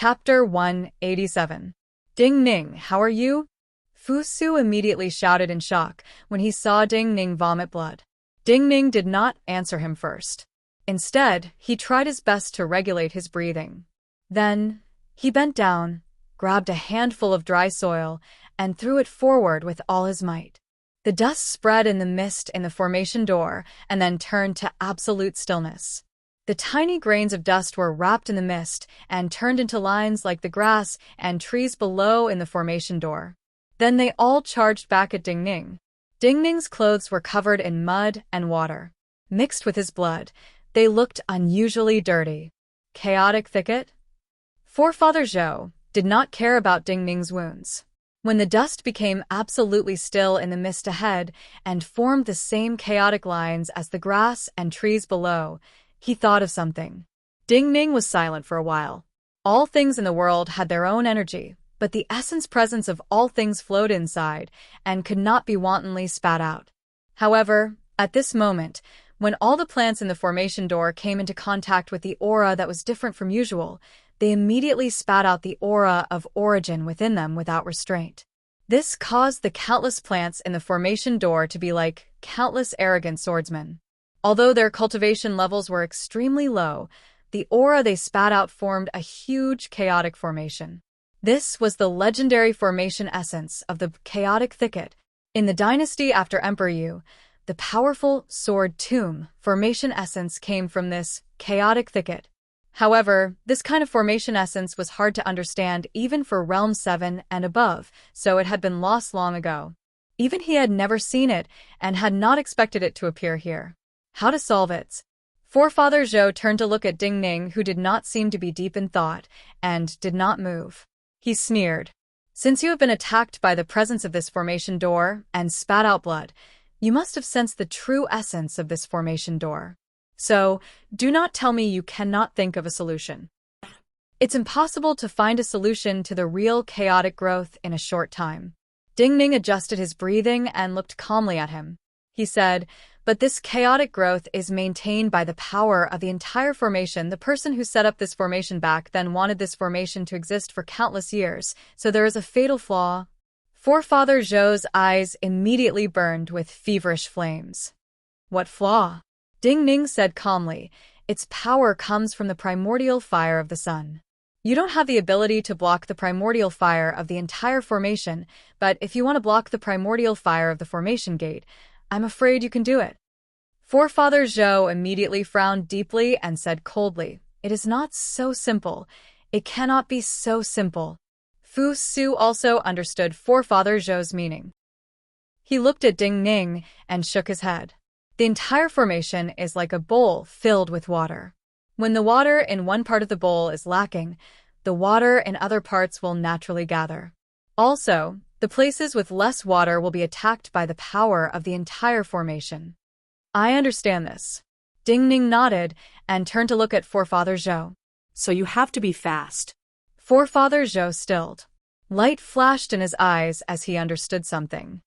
Chapter 187. Ding Ning, how are you? Fu Su immediately shouted in shock when he saw Ding Ning vomit blood. Ding Ning did not answer him first. Instead, he tried his best to regulate his breathing. Then, he bent down, grabbed a handful of dry soil, and threw it forward with all his might. The dust spread in the mist in the formation door and then turned to absolute stillness. The tiny grains of dust were wrapped in the mist and turned into lines like the grass and trees below in the formation door. Then they all charged back at Ding Ning. Ding Ning's clothes were covered in mud and water. Mixed with his blood, they looked unusually dirty. Chaotic thicket? Forefather Zhou did not care about Ding Ning's wounds. When the dust became absolutely still in the mist ahead and formed the same chaotic lines as the grass and trees below, he thought of something. Ding Ning was silent for a while. All things in the world had their own energy, but the essence presence of all things flowed inside and could not be wantonly spat out. However, at this moment, when all the plants in the formation door came into contact with the aura that was different from usual, they immediately spat out the aura of origin within them without restraint. This caused the countless plants in the formation door to be like countless arrogant swordsmen. Although their cultivation levels were extremely low, the aura they spat out formed a huge chaotic formation. This was the legendary formation essence of the chaotic thicket. In the dynasty after Emperor Yu, the powerful sword tomb formation essence came from this chaotic thicket. However, this kind of formation essence was hard to understand even for Realm 7 and above, so it had been lost long ago. Even he had never seen it and had not expected it to appear here. How to solve it? Forefather Zhou turned to look at Ding Ning, who did not seem to be deep in thought, and did not move. He sneered. Since you have been attacked by the presence of this formation door and spat out blood, you must have sensed the true essence of this formation door. So, do not tell me you cannot think of a solution. It's impossible to find a solution to the real chaotic growth in a short time. Ding Ning adjusted his breathing and looked calmly at him. He said, but this chaotic growth is maintained by the power of the entire formation. The person who set up this formation back then wanted this formation to exist for countless years, so there is a fatal flaw. Forefather Zhou's eyes immediately burned with feverish flames. What flaw? Ding Ning said calmly, its power comes from the primordial fire of the sun. You don't have the ability to block the primordial fire of the entire formation, but if you want to block the primordial fire of the formation gate, I'm afraid you can do it. Forefather Zhou immediately frowned deeply and said coldly, it is not so simple. It cannot be so simple. Fu Su also understood Forefather Zhou's meaning. He looked at Ding Ning and shook his head. The entire formation is like a bowl filled with water. When the water in one part of the bowl is lacking, the water in other parts will naturally gather. Also, the places with less water will be attacked by the power of the entire formation. I understand this. Ding Ning nodded and turned to look at Forefather Zhou. So you have to be fast. Forefather Zhou stilled. Light flashed in his eyes as he understood something.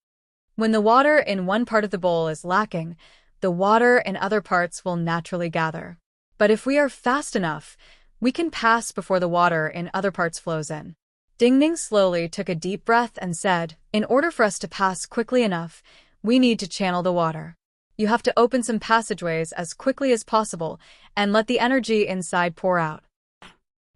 When the water in one part of the bowl is lacking, the water in other parts will naturally gather. But if we are fast enough, we can pass before the water in other parts flows in. Ding Ning slowly took a deep breath and said, in order for us to pass quickly enough, we need to channel the water. You have to open some passageways as quickly as possible and let the energy inside pour out.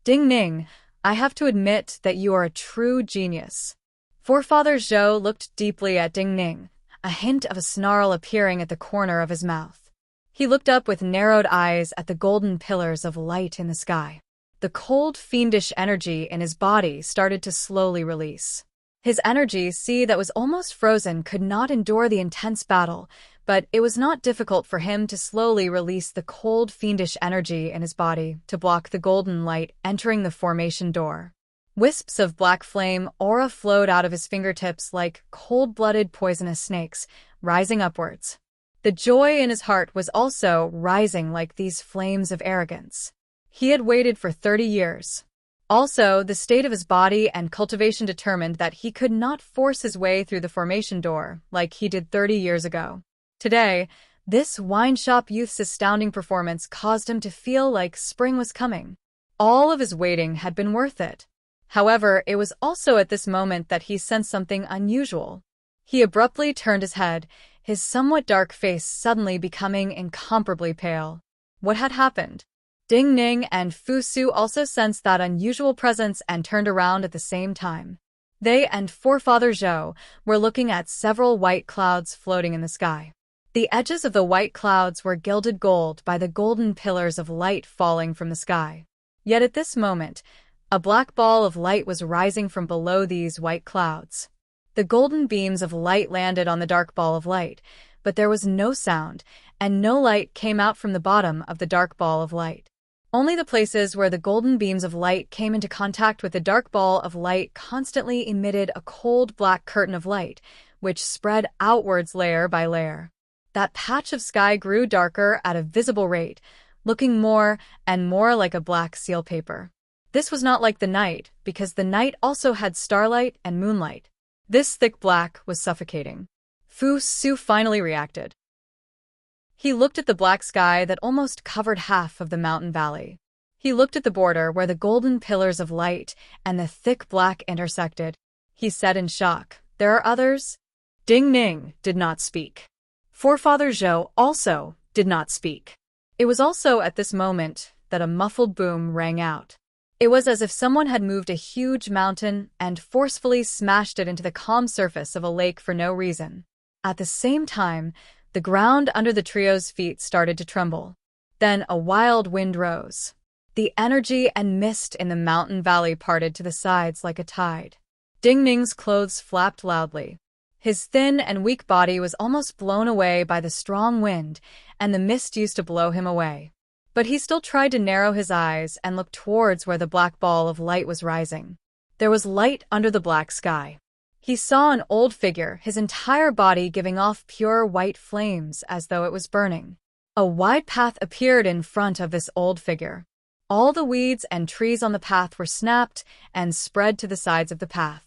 Ding Ning, I have to admit that you are a true genius. Forefather Zhou looked deeply at Ding Ning, a hint of a snarl appearing at the corner of his mouth. He looked up with narrowed eyes at the golden pillars of light in the sky. The cold, fiendish energy in his body started to slowly release. His energy, that was almost frozen, could not endure the intense battle, but it was not difficult for him to slowly release the cold, fiendish energy in his body to block the golden light entering the formation door. Wisps of black flame aura flowed out of his fingertips like cold-blooded poisonous snakes, rising upwards. The joy in his heart was also rising like these flames of arrogance. He had waited for 30 years. Also, the state of his body and cultivation determined that he could not force his way through the formation door like he did 30 years ago. Today, this wine shop youth's astounding performance caused him to feel like spring was coming. All of his waiting had been worth it. However, it was also at this moment that he sensed something unusual. He abruptly turned his head, his somewhat dark face suddenly becoming incomparably pale. What had happened? Ding Ning and Fu Su also sensed that unusual presence and turned around at the same time. They and Forefather Zhou were looking at several white clouds floating in the sky. The edges of the white clouds were gilded gold by the golden pillars of light falling from the sky. Yet at this moment, a black ball of light was rising from below these white clouds. The golden beams of light landed on the dark ball of light, but there was no sound, and no light came out from the bottom of the dark ball of light. Only the places where the golden beams of light came into contact with the dark ball of light constantly emitted a cold black curtain of light, which spread outwards layer by layer. That patch of sky grew darker at a visible rate, looking more and more like a black seal paper. This was not like the night, because the night also had starlight and moonlight. This thick black was suffocating. Fu Su finally reacted. He looked at the black sky that almost covered half of the mountain valley. He looked at the border where the golden pillars of light and the thick black intersected. He said in shock, "There are others?" Ding Ning did not speak. Forefather Zhou also did not speak. It was also at this moment that a muffled boom rang out. It was as if someone had moved a huge mountain and forcefully smashed it into the calm surface of a lake for no reason. At the same time, the ground under the trio's feet started to tremble. Then a wild wind rose. The energy and mist in the mountain valley parted to the sides like a tide. Ding Ning's clothes flapped loudly. His thin and weak body was almost blown away by the strong wind, and the mist used to blow him away. But he still tried to narrow his eyes and look towards where the black ball of light was rising. There was light under the black sky. He saw an old figure, his entire body giving off pure white flames as though it was burning. A wide path appeared in front of this old figure. All the weeds and trees on the path were snapped and spread to the sides of the path.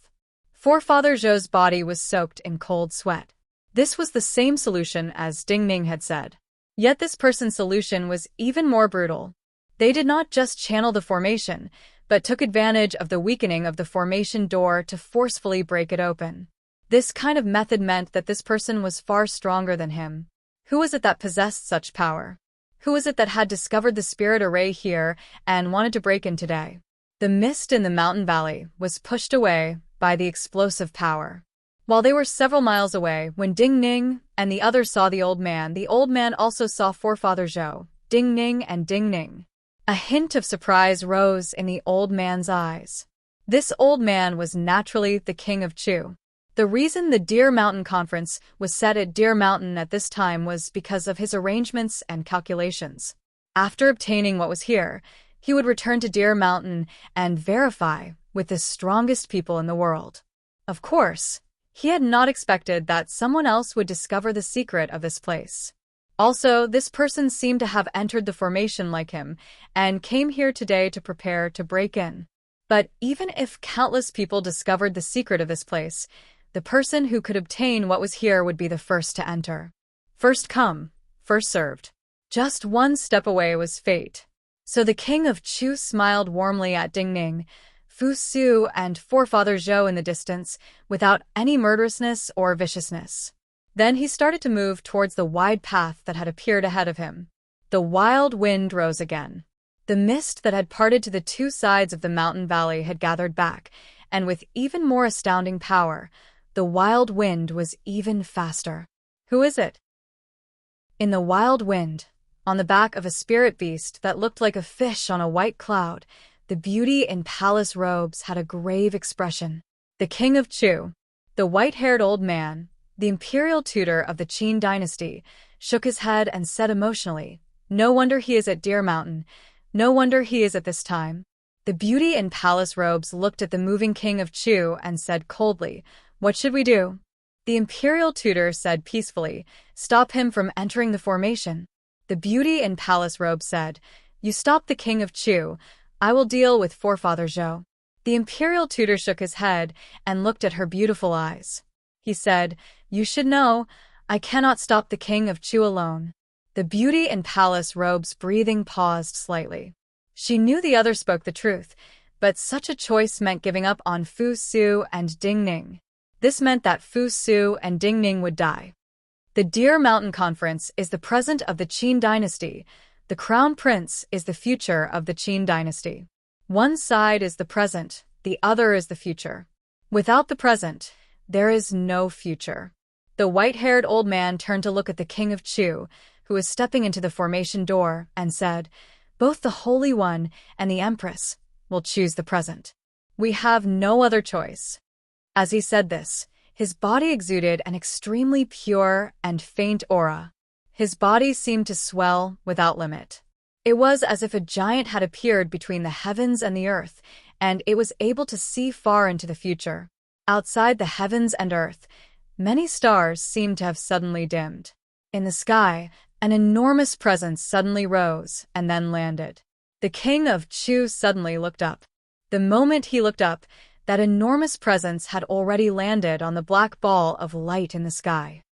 Forefather Zhou's body was soaked in cold sweat. This was the same solution as Ding Ning had said. Yet this person's solution was even more brutal. They did not just channel the formation, but took advantage of the weakening of the formation door to forcefully break it open. This kind of method meant that this person was far stronger than him. Who was it that possessed such power? Who was it that had discovered the spirit array here and wanted to break in today? The mist in the mountain valley was pushed away by the explosive power. While they were several miles away, when Ding Ning and the others saw the old man also saw Forefather Zhou, Ding Ning and Ding Ning. A hint of surprise rose in the old man's eyes. This old man was naturally the king of Chu. The reason the Deer Mountain Conference was set at Deer Mountain at this time was because of his arrangements and calculations. After obtaining what was here, he would return to Deer Mountain and verify with the strongest people in the world. Of course, he had not expected that someone else would discover the secret of this place. Also, this person seemed to have entered the formation like him and came here today to prepare to break in. But even if countless people discovered the secret of this place, the person who could obtain what was here would be the first to enter. First come, first served. Just one step away was fate. So the king of Chu smiled warmly at Ding Ning, Fu Su and Forefather Zhou in the distance, without any murderousness or viciousness. Then he started to move towards the wide path that had appeared ahead of him. The wild wind rose again. The mist that had parted to the two sides of the mountain valley had gathered back, and with even more astounding power, the wild wind was even faster. Who is it? In the wild wind, on the back of a spirit beast that looked like a fish on a white cloud, the beauty in palace robes had a grave expression. The king of Chu, the white-haired old man, the imperial tutor of the Qin dynasty, shook his head and said emotionally, "No wonder he is at Deer Mountain. No wonder he is at this time." The beauty in palace robes looked at the moving king of Chu and said coldly, "What should we do?" The imperial tutor said peacefully, "Stop him from entering the formation." The beauty in palace robes said, "You stop the king of Chu. I will deal with Forefather Zhou." The imperial tutor shook his head and looked at her beautiful eyes. He said, "You should know, I cannot stop the king of Chu alone." The beauty in palace robes breathing paused slightly. She knew the other spoke the truth, but such a choice meant giving up on Fu Su and Ding Ning. This meant that Fu Su and Ding Ning would die. The Deer Mountain Conference is the present of the Qin dynasty. The Crown Prince is the future of the Qin dynasty. One side is the present, the other is the future. Without the present, there is no future. The white-haired old man turned to look at the King of Chu, who was stepping into the formation door, and said, "Both the Holy One and the Empress will choose the present. We have no other choice." As he said this, his body exuded an extremely pure and faint aura. His body seemed to swell without limit. It was as if a giant had appeared between the heavens and the earth, and it was able to see far into the future. Outside the heavens and earth, many stars seemed to have suddenly dimmed. In the sky, an enormous presence suddenly rose and then landed. The King of Chu suddenly looked up. The moment he looked up, that enormous presence had already landed on the black ball of light in the sky.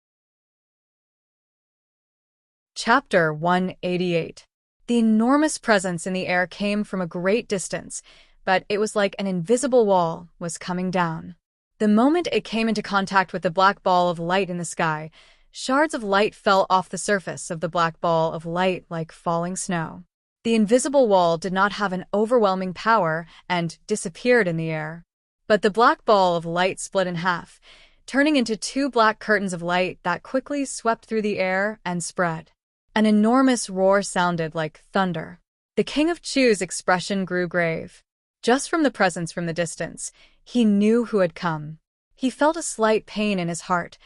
Chapter 188. The enormous presence in the air came from a great distance, but it was like an invisible wall was coming down. The moment it came into contact with the black ball of light in the sky, shards of light fell off the surface of the black ball of light like falling snow. The invisible wall did not have an overwhelming power and disappeared in the air. But the black ball of light split in half, turning into two black curtains of light that quickly swept through the air and spread. An enormous roar sounded like thunder. The King of Chu's expression grew grave. Just from the presence from the distance, he knew who had come. He felt a slight pain in his heart,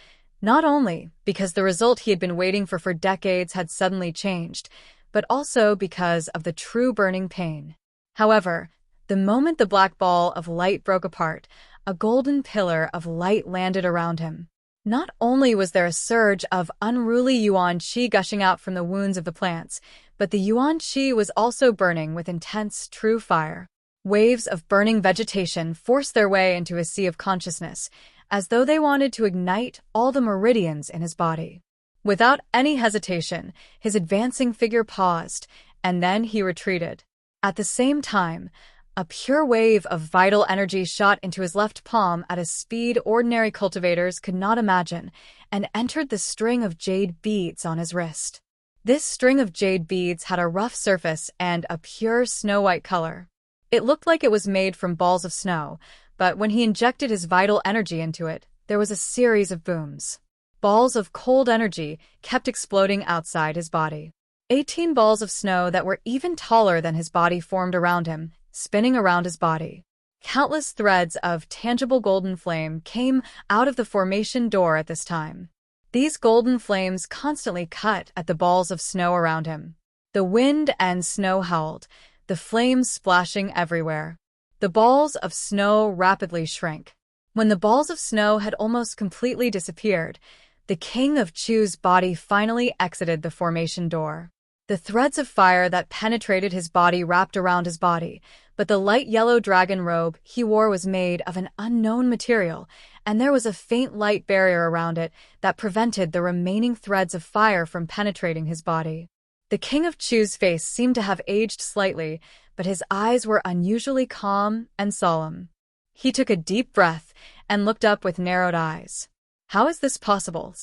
not only because the result he had been waiting for decades had suddenly changed, but also because of the true burning pain. However, the moment the black ball of light broke apart, a golden pillar of light landed around him. Not only was there a surge of unruly yuan qi gushing out from the wounds of the plants, but the yuan qi was also burning with intense, true fire. Waves of burning vegetation forced their way into a sea of consciousness, as though they wanted to ignite all the meridians in his body. Without any hesitation, his advancing figure paused, and then he retreated. At the same time, a pure wave of vital energy shot into his left palm at a speed ordinary cultivators could not imagine, and entered the string of jade beads on his wrist. This string of jade beads had a rough surface and a pure snow-white color. It looked like it was made from balls of snow, but when he injected his vital energy into it, there was a series of booms. Balls of cold energy kept exploding outside his body. 18 balls of snow that were even taller than his body formed around him, spinning around his body. Countless threads of tangible golden flame came out of the formation door at this time. These golden flames constantly cut at the balls of snow around him. The wind and snow howled, the flames splashing everywhere. The balls of snow rapidly shrank. When the balls of snow had almost completely disappeared, the King of Chu's body finally exited the formation door. The threads of fire that penetrated his body wrapped around his body, but the light yellow dragon robe he wore was made of an unknown material, and there was a faint light barrier around it that prevented the remaining threads of fire from penetrating his body. The King of Chu's face seemed to have aged slightly, but his eyes were unusually calm and solemn. He took a deep breath and looked up with narrowed eyes. How is this possible?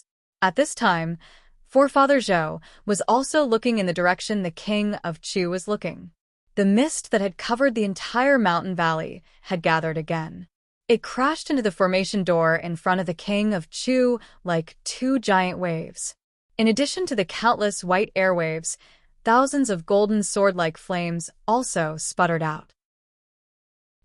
At this time, Forefather Zhou was also looking in the direction the King of Chu was looking. The mist that had covered the entire mountain valley had gathered again. It crashed into the formation door in front of the King of Chu like two giant waves. In addition to the countless white airwaves, thousands of golden sword-like flames also sputtered out.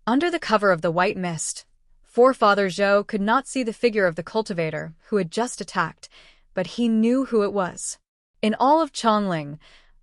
Under the cover of the white mist, Forefather Zhou could not see the figure of the cultivator who had just attacked, but he knew who it was. In all of Chongling,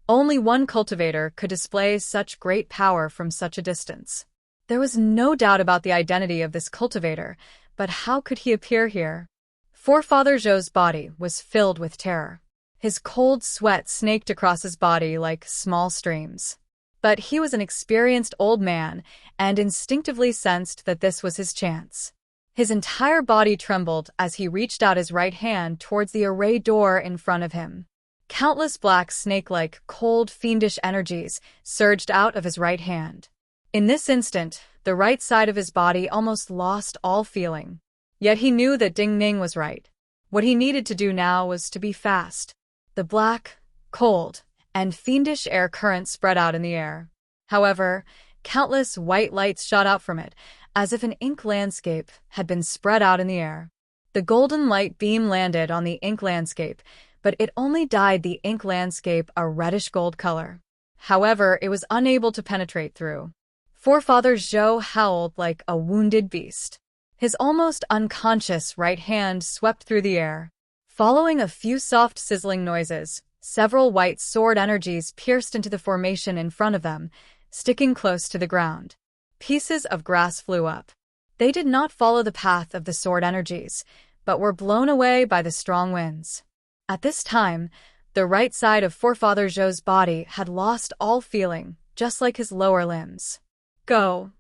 only one cultivator could display such great power from such a distance. There was no doubt about the identity of this cultivator, but how could he appear here? Forefather Zhou's body was filled with terror. His cold sweat snaked across his body like small streams. But he was an experienced old man and instinctively sensed that this was his chance. His entire body trembled as he reached out his right hand towards the array door in front of him. Countless black snake-like, cold, fiendish energies surged out of his right hand. In this instant, the right side of his body almost lost all feeling. Yet he knew that Ding Ning was right. What he needed to do now was to be fast. The black, cold, and fiendish air current spread out in the air. However, countless white lights shot out from it, as if an ink landscape had been spread out in the air. The golden light beam landed on the ink landscape, but it only dyed the ink landscape a reddish-gold color. However, it was unable to penetrate through. Forefather Zhou howled like a wounded beast. His almost unconscious right hand swept through the air. Following a few soft sizzling noises, several white sword energies pierced into the formation in front of them, sticking close to the ground. Pieces of grass flew up. They did not follow the path of the sword energies, but were blown away by the strong winds. At this time, the right side of Forefather Zhou's body had lost all feeling, just like his lower limbs. Go!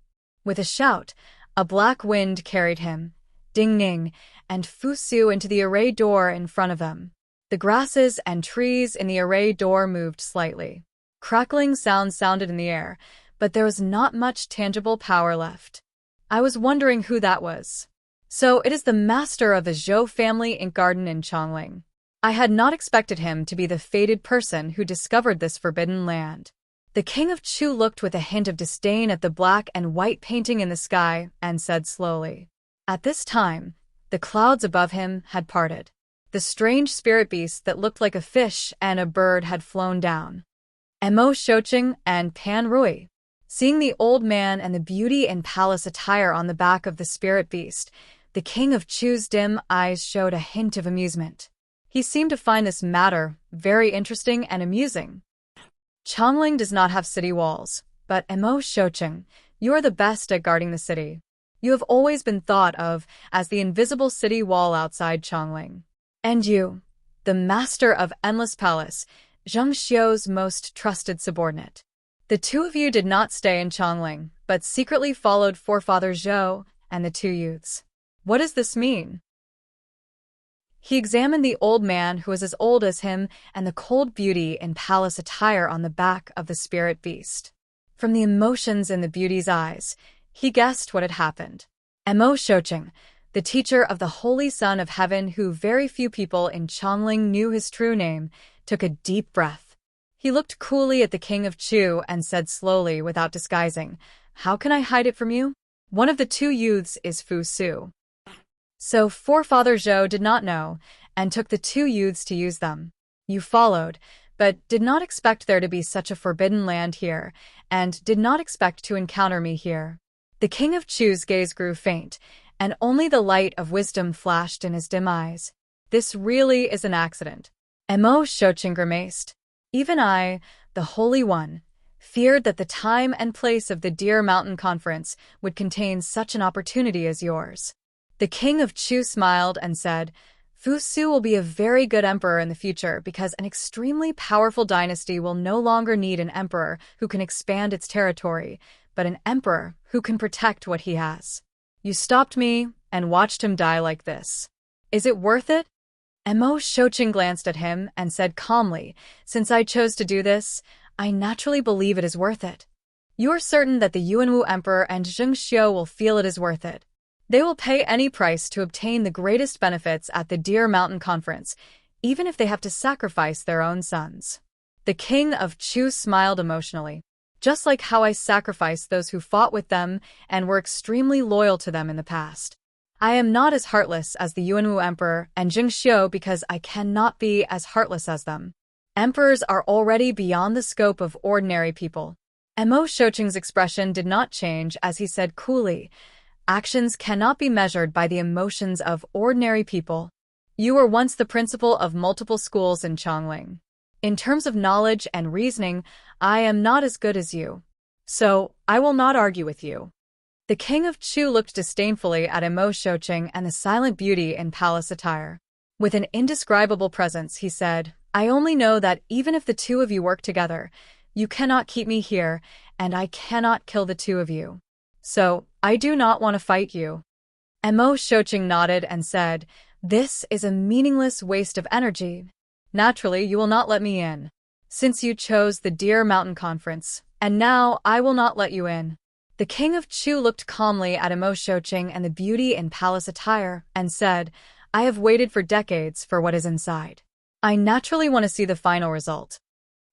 With a shout, a black wind carried him, Ding Ning, and Fu Su into the array door in front of them. The grasses and trees in the array door moved slightly. Crackling sounds sounded in the air, but there was not much tangible power left. I was wondering who that was. So it is the master of the Zhou family ink garden in Chongling. I had not expected him to be the fated person who discovered this forbidden land. The king of Chu looked with a hint of disdain at the black and white painting in the sky and said slowly. At this time, the clouds above him had parted. The strange spirit beast that looked like a fish and a bird had flown down. Mo Shouqing and Pan Rui. Seeing the old man and the beauty in palace attire on the back of the spirit beast, the king of Chu's dim eyes showed a hint of amusement. He seemed to find this matter very interesting and amusing. Chongling does not have city walls, but Mo Shouqing, you are the best at guarding the city. You have always been thought of as the invisible city wall outside Chongling. And you, the master of Endless Palace, Zheng Xiu's most trusted subordinate. The two of you did not stay in Chongling, but secretly followed Forefather Zhou and the two youths. What does this mean? He examined the old man who was as old as him and the cold beauty in palace attire on the back of the spirit beast. From the emotions in the beauty's eyes, he guessed what had happened. Mo Shouqing, the teacher of the Holy Son of Heaven who very few people in Chongling knew his true name, took a deep breath. He looked coolly at the king of Chu and said slowly without disguising, "How can I hide it from you? One of the two youths is Fu Su." So Forefather Zhou did not know, and took the two youths to use them. You followed, but did not expect there to be such a forbidden land here, and did not expect to encounter me here. The king of Chu's gaze grew faint, and only the light of wisdom flashed in his dim eyes. This really is an accident. Mo Shouqing grimaced. Even I, the Holy One, feared that the time and place of the Deer Mountain Conference would contain such an opportunity as yours. The king of Chu smiled and said, Fu Su will be a very good emperor in the future because an extremely powerful dynasty will no longer need an emperor who can expand its territory, but an emperor who can protect what he has. You stopped me and watched him die like this. Is it worth it? Mo Shouqing glanced at him and said calmly, Since I chose to do this, I naturally believe it is worth it. You are certain that the Yuanwu Emperor and Zheng Xiu will feel it is worth it. They will pay any price to obtain the greatest benefits at the Deer Mountain Conference, even if they have to sacrifice their own sons. The king of Chu smiled emotionally. Just like how I sacrificed those who fought with them and were extremely loyal to them in the past. I am not as heartless as the Yuanwu Emperor and Zheng Xiu because I cannot be as heartless as them. Emperors are already beyond the scope of ordinary people. Mo Shouqing's expression did not change as he said coolly, Actions cannot be measured by the emotions of ordinary people. You were once the principal of multiple schools in Chongling. In terms of knowledge and reasoning, I am not as good as you. So, I will not argue with you. The king of Chu looked disdainfully at Mo Shouqing and the silent beauty in palace attire. With an indescribable presence, he said, I only know that even if the two of you work together, you cannot keep me here, and I cannot kill the two of you. So, I do not want to fight you. Mo Shouqing nodded and said, This is a meaningless waste of energy. Naturally, you will not let me in. Since you chose the Deer Mountain Conference, and now I will not let you in. The king of Chu looked calmly at Emo Shoching and the beauty in palace attire, and said, I have waited for decades for what is inside. I naturally want to see the final result.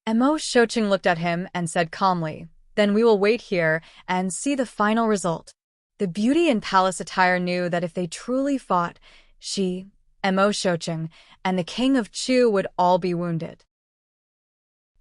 Emo Shoching looked at him and said calmly, then we will wait here and see the final result. The beauty in palace attire knew that if they truly fought, she, Emo Shoching, and the king of Chu would all be wounded.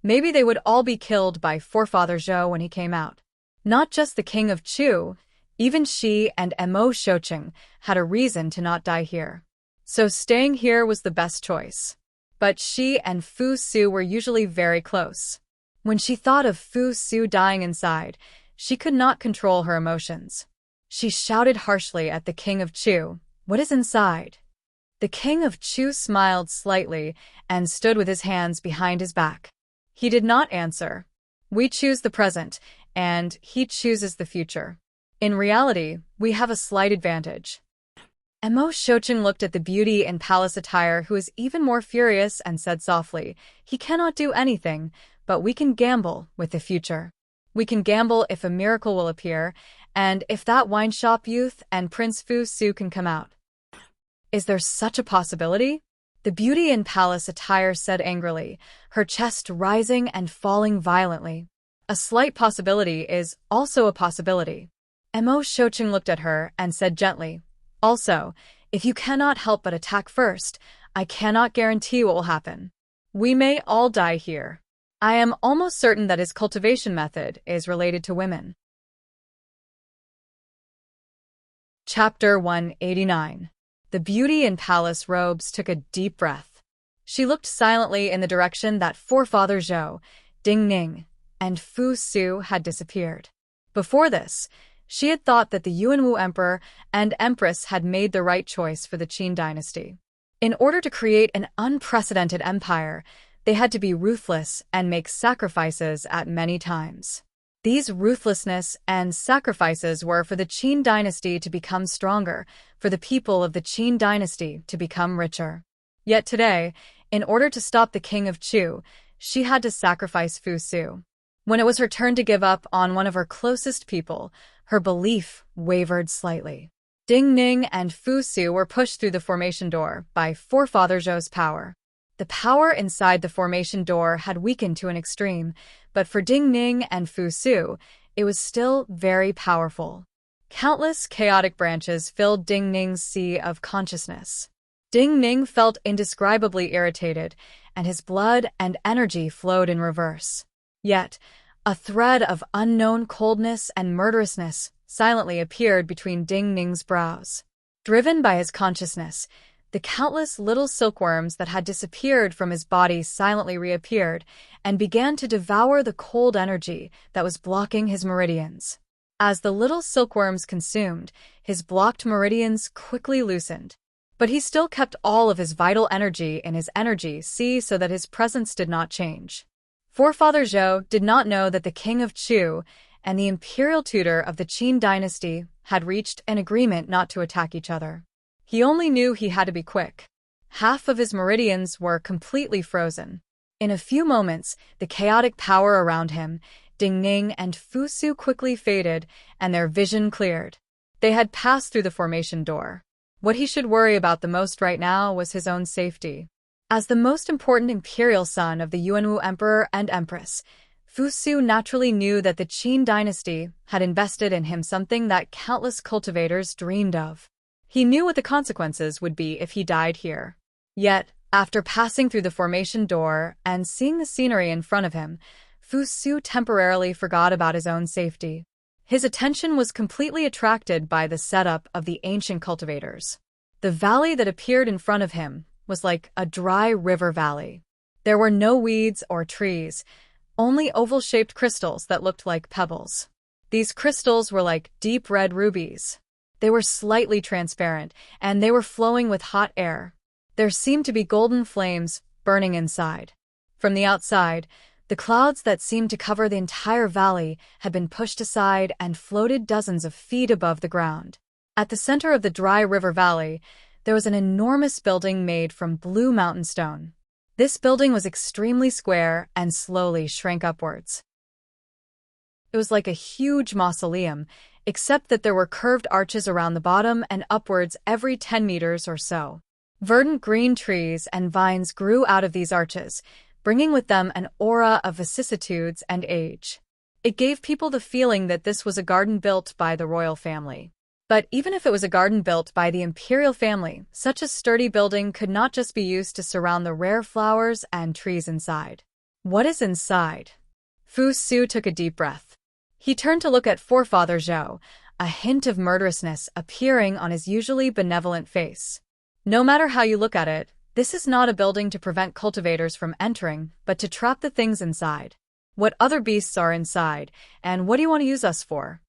Maybe they would all be killed by Forefather Zhou when he came out. Not just the king of Chu, even she and Emo Shoching had a reason to not die here. So staying here was the best choice. But she and Fu Su were usually very close. When she thought of Fu Su dying inside, she could not control her emotions. She shouted harshly at the king of Chu, what is inside? The king of Chu smiled slightly and stood with his hands behind his back. He did not answer. We choose the present, and he chooses the future. In reality, we have a slight advantage. Emo Shoching looked at the beauty in palace attire who was even more furious and said softly, he cannot do anything, but we can gamble with the future. We can gamble if a miracle will appear, and if that wine shop youth and Prince Fu Su can come out. Is there such a possibility? The beauty in palace attire said angrily, her chest rising and falling violently. A slight possibility is also a possibility. Emo Shoching looked at her and said gently, also, if you cannot help but attack first, I cannot guarantee what will happen. We may all die here. I am almost certain that his cultivation method is related to women. Chapter 189. The beauty in palace robes took a deep breath. She looked silently in the direction that Forefather Zhou, Ding Ning, and Fu Su had disappeared. Before this, she had thought that the Yuanwu Emperor and Empress had made the right choice for the Qin dynasty. In order to create an unprecedented empire, they had to be ruthless and make sacrifices at many times. These ruthlessness and sacrifices were for the Qin dynasty to become stronger, for the people of the Qin dynasty to become richer. Yet today, in order to stop the king of Chu, she had to sacrifice Fu Su. When it was her turn to give up on one of her closest people, her belief wavered slightly. Ding Ning and Fu Su were pushed through the formation door by Forefather Zhou's power. The power inside the formation door had weakened to an extreme, but for Ding Ning and Fu Su, it was still very powerful. Countless chaotic branches filled Ding Ning's sea of consciousness. Ding Ning felt indescribably irritated, and his blood and energy flowed in reverse. Yet, a thread of unknown coldness and murderousness silently appeared between Ding Ning's brows. Driven by his consciousness, the countless little silkworms that had disappeared from his body silently reappeared and began to devour the cold energy that was blocking his meridians. As the little silkworms consumed, his blocked meridians quickly loosened. But he still kept all of his vital energy in his energy sea so that his presence did not change. Forefather Zhou did not know that the king of Chu and the imperial tutor of the Qin dynasty had reached an agreement not to attack each other. He only knew he had to be quick. Half of his meridians were completely frozen. In a few moments, the chaotic power around him, Ding Ning and Fu Su quickly faded, and their vision cleared. They had passed through the formation door. What he should worry about the most right now was his own safety. As the most important imperial son of the Yuanwu Emperor and Empress, Fu Su naturally knew that the Qin dynasty had invested in him something that countless cultivators dreamed of. He knew what the consequences would be if he died here. Yet, after passing through the formation door and seeing the scenery in front of him, Fu Su temporarily forgot about his own safety. His attention was completely attracted by the setup of the ancient cultivators. The valley that appeared in front of him was like a dry river valley. There were no weeds or trees, only oval-shaped crystals that looked like pebbles. These crystals were like deep red rubies. They were slightly transparent, and they were flowing with hot air. There seemed to be golden flames burning inside. From the outside, the clouds that seemed to cover the entire valley had been pushed aside and floated dozens of feet above the ground. At the center of the dry river valley, there was an enormous building made from blue mountain stone. This building was extremely square and slowly shrank upwards. It was like a huge mausoleum, except that there were curved arches around the bottom and upwards every 10 meters or so. Verdant green trees and vines grew out of these arches, bringing with them an aura of vicissitudes and age. It gave people the feeling that this was a garden built by the royal family. But even if it was a garden built by the imperial family, such a sturdy building could not just be used to surround the rare flowers and trees inside. What is inside? Fu Su took a deep breath. He turned to look at Forefather Zhou, a hint of murderousness appearing on his usually benevolent face. No matter how you look at it, this is not a building to prevent cultivators from entering, but to trap the things inside. What other beasts are inside, and what do you want to use us for?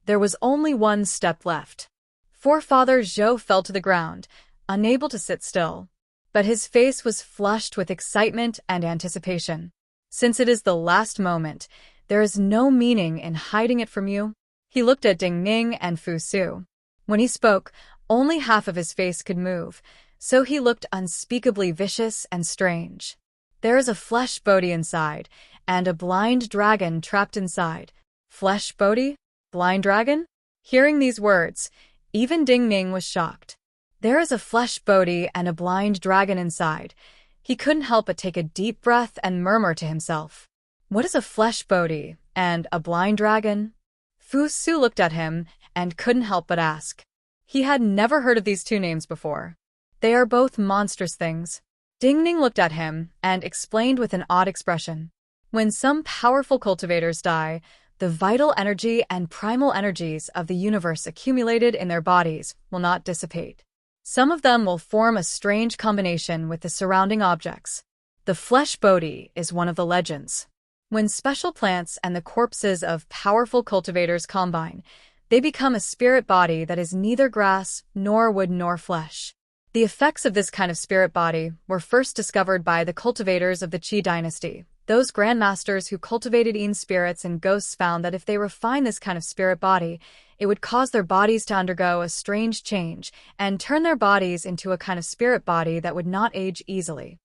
There was only one step left. Forefather Zhou fell to the ground, unable to sit still. But his face was flushed with excitement and anticipation. Since it is the last moment, there is no meaning in hiding it from you. He looked at Ding Ning and Fu Su. When he spoke, only half of his face could move, so he looked unspeakably vicious and strange. There is a flesh Bodhi inside, and a blind dragon trapped inside. Flesh Bodhi? Blind dragon? Hearing these words, even Ding Ning was shocked. There is a flesh Bodhi and a blind dragon inside. He couldn't help but take a deep breath and murmur to himself. What is a flesh Bodhi and a blind dragon? Fu Su looked at him and couldn't help but ask. He had never heard of these two names before. They are both monstrous things. Ding Ning looked at him and explained with an odd expression. When some powerful cultivators die, the vital energy and primal energies of the universe accumulated in their bodies will not dissipate. Some of them will form a strange combination with the surrounding objects. The flesh Bodhi is one of the legends. When special plants and the corpses of powerful cultivators combine, they become a spirit body that is neither grass, nor wood, nor flesh. The effects of this kind of spirit body were first discovered by the cultivators of the Qi dynasty. Those grandmasters who cultivated Yin spirits and ghosts found that if they refine this kind of spirit body, it would cause their bodies to undergo a strange change and turn their bodies into a kind of spirit body that would not age easily.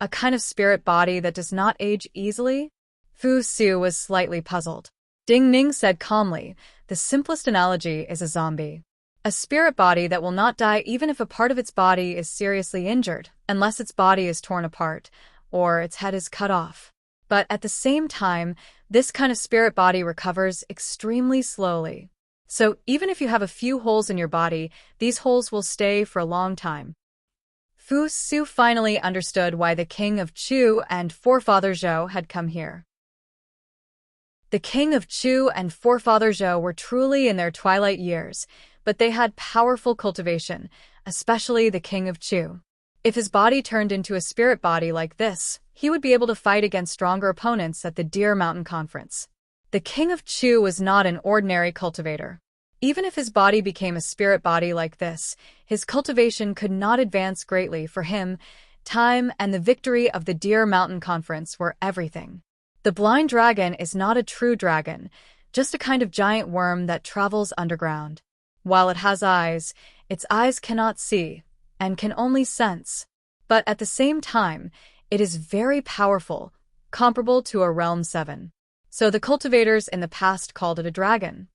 A kind of spirit body that does not age easily? Fu Su was slightly puzzled. Ding Ning said calmly, the simplest analogy is a zombie. A spirit body that will not die even if a part of its body is seriously injured, unless its body is torn apart, or its head is cut off. But at the same time, this kind of spirit body recovers extremely slowly. So even if you have a few holes in your body, these holes will stay for a long time. Fu Su finally understood why the king of Chu and Forefather Zhou had come here. The king of Chu and Forefather Zhou were truly in their twilight years, but they had powerful cultivation, especially the king of Chu. If his body turned into a spirit body like this, he would be able to fight against stronger opponents at the Deer Mountain Conference. The king of Chu was not an ordinary cultivator. Even if his body became a spirit body like this, his cultivation could not advance greatly for him. Time and the victory of the Deer Mountain Conference were everything. The blind dragon is not a true dragon, just a kind of giant worm that travels underground. While it has eyes, its eyes cannot see, and can only sense. But at the same time, it is very powerful, comparable to a Realm 7. So the cultivators in the past called it a dragon.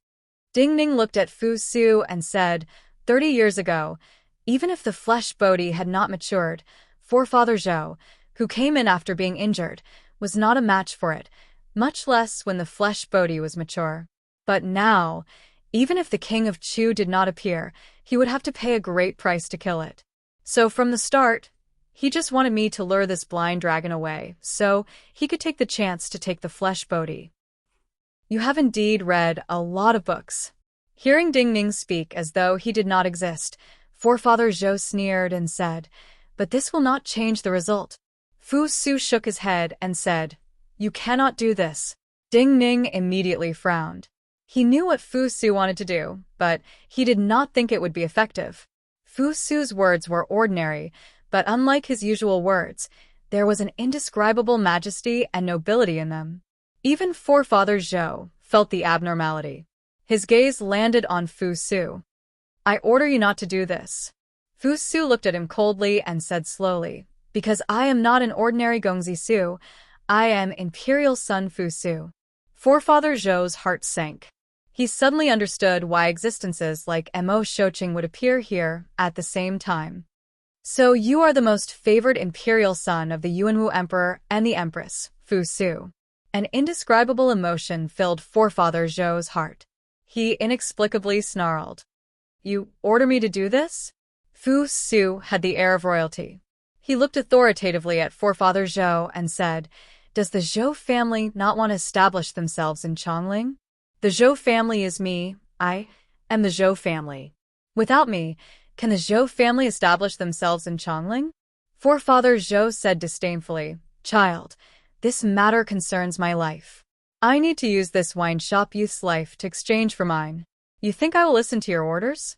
Ding Ning looked at Fu Su and said, 30 years ago, even if the flesh Bodhi had not matured, Forefather Zhou, who came in after being injured, was not a match for it, much less when the flesh Bodhi was mature. But now, even if the king of Chu did not appear, he would have to pay a great price to kill it. So from the start, he just wanted me to lure this blind dragon away, so he could take the chance to take the flesh Bodhi. You have indeed read a lot of books. Hearing Ding Ning speak as though he did not exist, Forefather Zhou sneered and said, but this will not change the result. Fu Su shook his head and said, you cannot do this. Ding Ning immediately frowned. He knew what Fu Su wanted to do, but he did not think it would be effective. Fu Su's words were ordinary, but unlike his usual words, there was an indescribable majesty and nobility in them. Even Forefather Zhou felt the abnormality. His gaze landed on Fu Su. I order you not to do this. Fu Su looked at him coldly and said slowly, Because I am not an ordinary Gongzi Su, I am Imperial Sun Fu Su. Forefather Zhou's heart sank. He suddenly understood why existences like Mo Shouqing would appear here at the same time. So you are the most favored imperial son of the Yuanwu Emperor and the Empress, Fu Su. An indescribable emotion filled Forefather Zhou's heart. He inexplicably snarled. You order me to do this? Fu Su had the air of royalty. He looked authoritatively at Forefather Zhou and said, Does the Zhou family not want to establish themselves in Chongling? The Zhou family is me. I am the Zhou family. Without me, can the Zhou family establish themselves in Chongling? Forefather Zhou said disdainfully, Child, this matter concerns my life. I need to use this wine shop youth's life to exchange for mine. You think I will listen to your orders?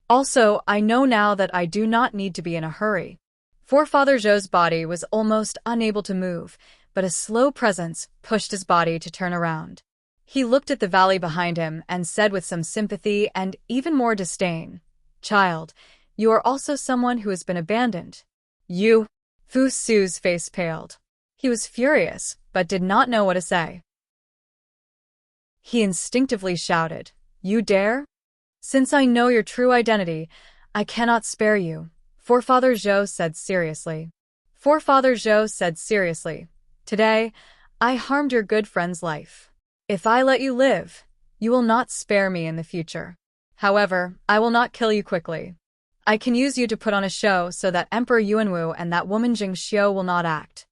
Also, I know now that I do not need to be in a hurry. Forefather Zhou's body was almost unable to move, but a slow presence pushed his body to turn around. He looked at the valley behind him and said with some sympathy and even more disdain, Child, you are also someone who has been abandoned. You? Fu Su's face paled. He was furious, but did not know what to say. He instinctively shouted, You dare? Since I know your true identity, I cannot spare you, Forefather Zhou said seriously. Forefather Zhou said seriously, Today, I harmed your good friend's life. If I let you live, you will not spare me in the future. However, I will not kill you quickly. I can use you to put on a show so that Emperor Yuanwu and that woman Jing Xiu will not act.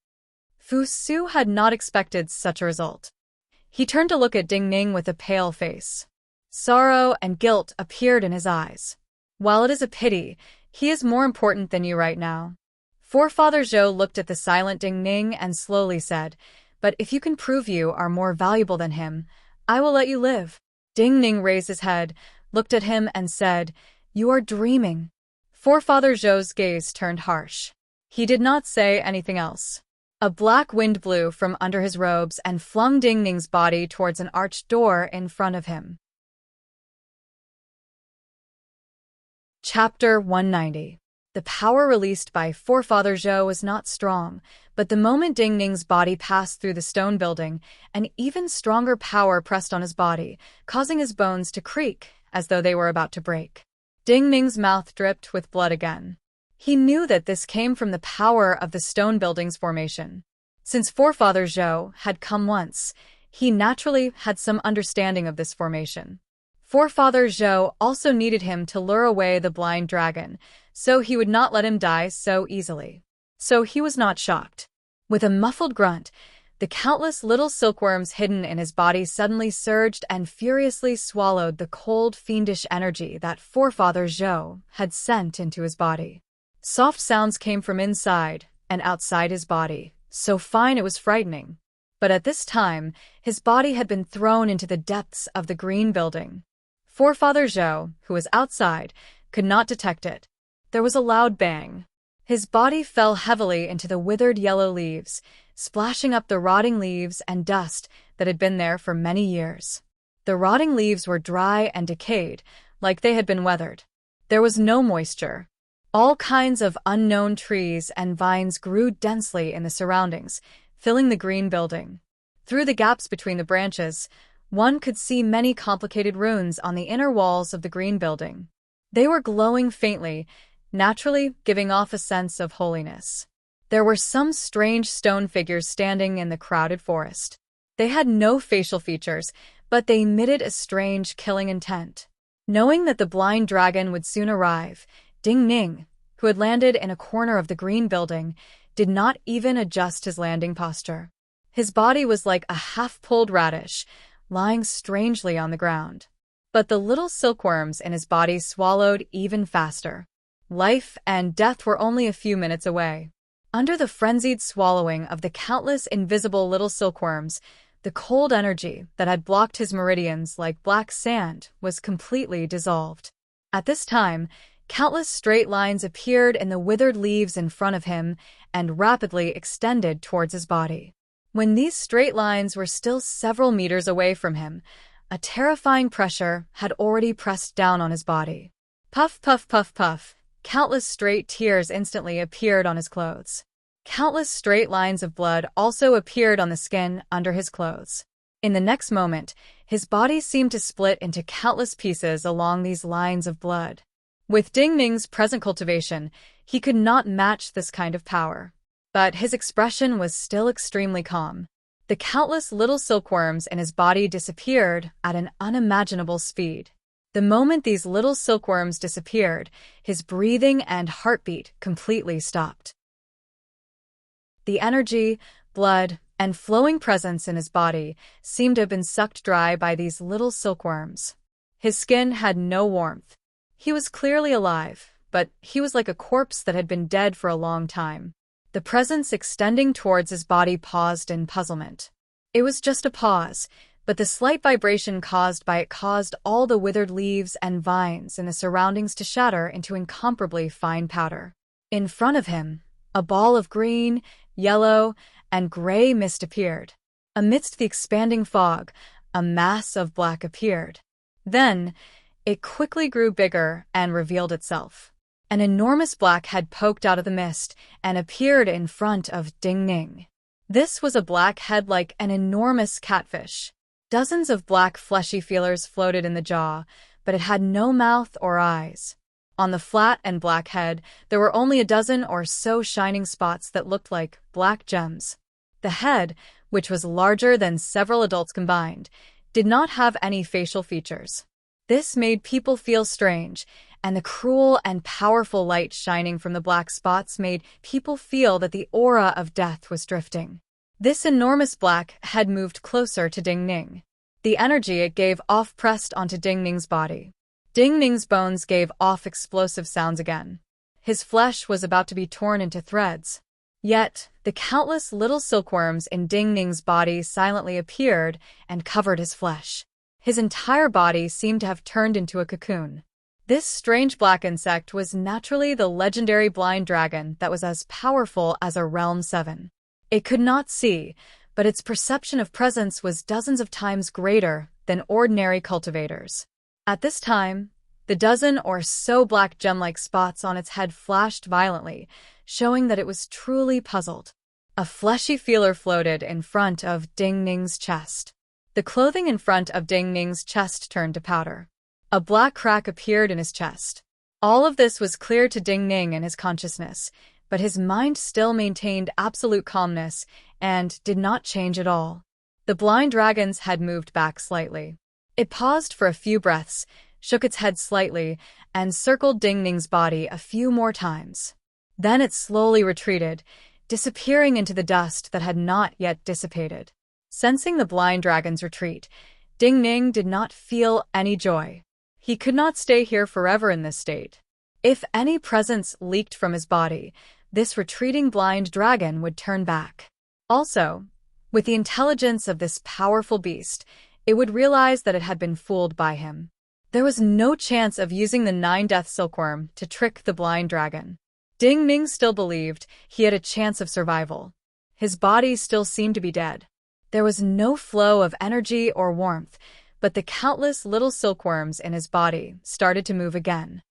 Fu Su had not expected such a result. He turned to look at Ding Ning with a pale face. Sorrow and guilt appeared in his eyes. While it is a pity, he is more important than you right now. Forefather Zhou looked at the silent Ding Ning and slowly said, But if you can prove you are more valuable than him, I will let you live. Ding Ning raised his head, looked at him and said, You are dreaming. Forefather Zhou's gaze turned harsh. He did not say anything else. A black wind blew from under his robes and flung Ding Ning's body towards an arched door in front of him. Chapter 190. The power released by Forefather Zhou was not strong, but the moment Ding Ning's body passed through the stone building, an even stronger power pressed on his body, causing his bones to creak as though they were about to break. Ding Ning's mouth dripped with blood again. He knew that this came from the power of the stone building's formation. Since Forefather Zhou had come once, he naturally had some understanding of this formation. Forefather Zhou also needed him to lure away the blind dragon, so he would not let him die so easily. So he was not shocked. With a muffled grunt, the countless little silkworms hidden in his body suddenly surged and furiously swallowed the cold, fiendish energy that Forefather Zhou had sent into his body. Soft sounds came from inside and outside his body, so fine it was frightening. But at this time, his body had been thrown into the depths of the green building. Forefather Zhou, who was outside, could not detect it. There was a loud bang. His body fell heavily into the withered yellow leaves, splashing up the rotting leaves and dust that had been there for many years. The rotting leaves were dry and decayed, like they had been weathered. There was no moisture. All kinds of unknown trees and vines grew densely in the surroundings, filling the green building. Through the gaps between the branches, one could see many complicated runes on the inner walls of the green building. They were glowing faintly, naturally giving off a sense of holiness. There were some strange stone figures standing in the crowded forest. They had no facial features, but they emitted a strange killing intent. Knowing that the blind dragon would soon arrive, Ding Ning, who had landed in a corner of the green building, did not even adjust his landing posture. His body was like a half-pulled radish, lying strangely on the ground. But the little silkworms in his body swallowed even faster. Life and death were only a few minutes away. Under the frenzied swallowing of the countless invisible little silkworms, the cold energy that had blocked his meridians like black sand was completely dissolved. At this time, countless straight lines appeared in the withered leaves in front of him and rapidly extended towards his body. When these straight lines were still several meters away from him, a terrifying pressure had already pressed down on his body. Puff, puff, puff, puff. Countless straight tears instantly appeared on his clothes. Countless straight lines of blood also appeared on the skin under his clothes. In the next moment, his body seemed to split into countless pieces along these lines of blood. With Ding Ning's present cultivation, he could not match this kind of power. But his expression was still extremely calm. The countless little silkworms in his body disappeared at an unimaginable speed. The moment these little silkworms disappeared, his breathing and heartbeat completely stopped. The energy, blood, and flowing presence in his body seemed to have been sucked dry by these little silkworms. His skin had no warmth. He was clearly alive, but he was like a corpse that had been dead for a long time. The presence extending towards his body paused in puzzlement. It was just a pause, but the slight vibration caused by it caused all the withered leaves and vines in the surroundings to shatter into incomparably fine powder. In front of him, a ball of green, yellow, and gray mist appeared. Amidst the expanding fog, a mass of black appeared. Then, it quickly grew bigger and revealed itself. An enormous black head poked out of the mist and appeared in front of Ding Ning. This was a black head like an enormous catfish. Dozens of black fleshy feelers floated in the jaw, but it had no mouth or eyes. On the flat and black head, there were only a dozen or so shining spots that looked like black gems. The head, which was larger than several adults combined, did not have any facial features. This made people feel strange, and the cruel and powerful light shining from the black spots made people feel that the aura of death was drifting. This enormous black head moved closer to Ding Ning. The energy it gave off pressed onto Ding Ning's body. Ding Ning's bones gave off explosive sounds again. His flesh was about to be torn into threads. Yet, the countless little silkworms in Ding Ning's body silently appeared and covered his flesh. His entire body seemed to have turned into a cocoon. This strange black insect was naturally the legendary blind dragon that was as powerful as a Realm 7. It could not see, but its perception of presence was dozens of times greater than ordinary cultivators. At this time, the dozen or so black gem-like spots on its head flashed violently, showing that it was truly puzzled. A fleshy feeler floated in front of Ding Ning's chest. The clothing in front of Ding Ning's chest turned to powder. A black crack appeared in his chest. All of this was clear to Ding Ning in his consciousness, but his mind still maintained absolute calmness and did not change at all. The blind dragon's head moved back slightly. It paused for a few breaths, shook its head slightly, and circled Ding Ning's body a few more times. Then it slowly retreated, disappearing into the dust that had not yet dissipated. Sensing the blind dragon's retreat, Ding Ning did not feel any joy. He could not stay here forever in this state. If any presence leaked from his body, this retreating blind dragon would turn back. Also, with the intelligence of this powerful beast, it would realize that it had been fooled by him. There was no chance of using the 9-death silkworm to trick the blind dragon. Ding Ning still believed he had a chance of survival. His body still seemed to be dead. There was no flow of energy or warmth, but the countless little silkworms in his body started to move again.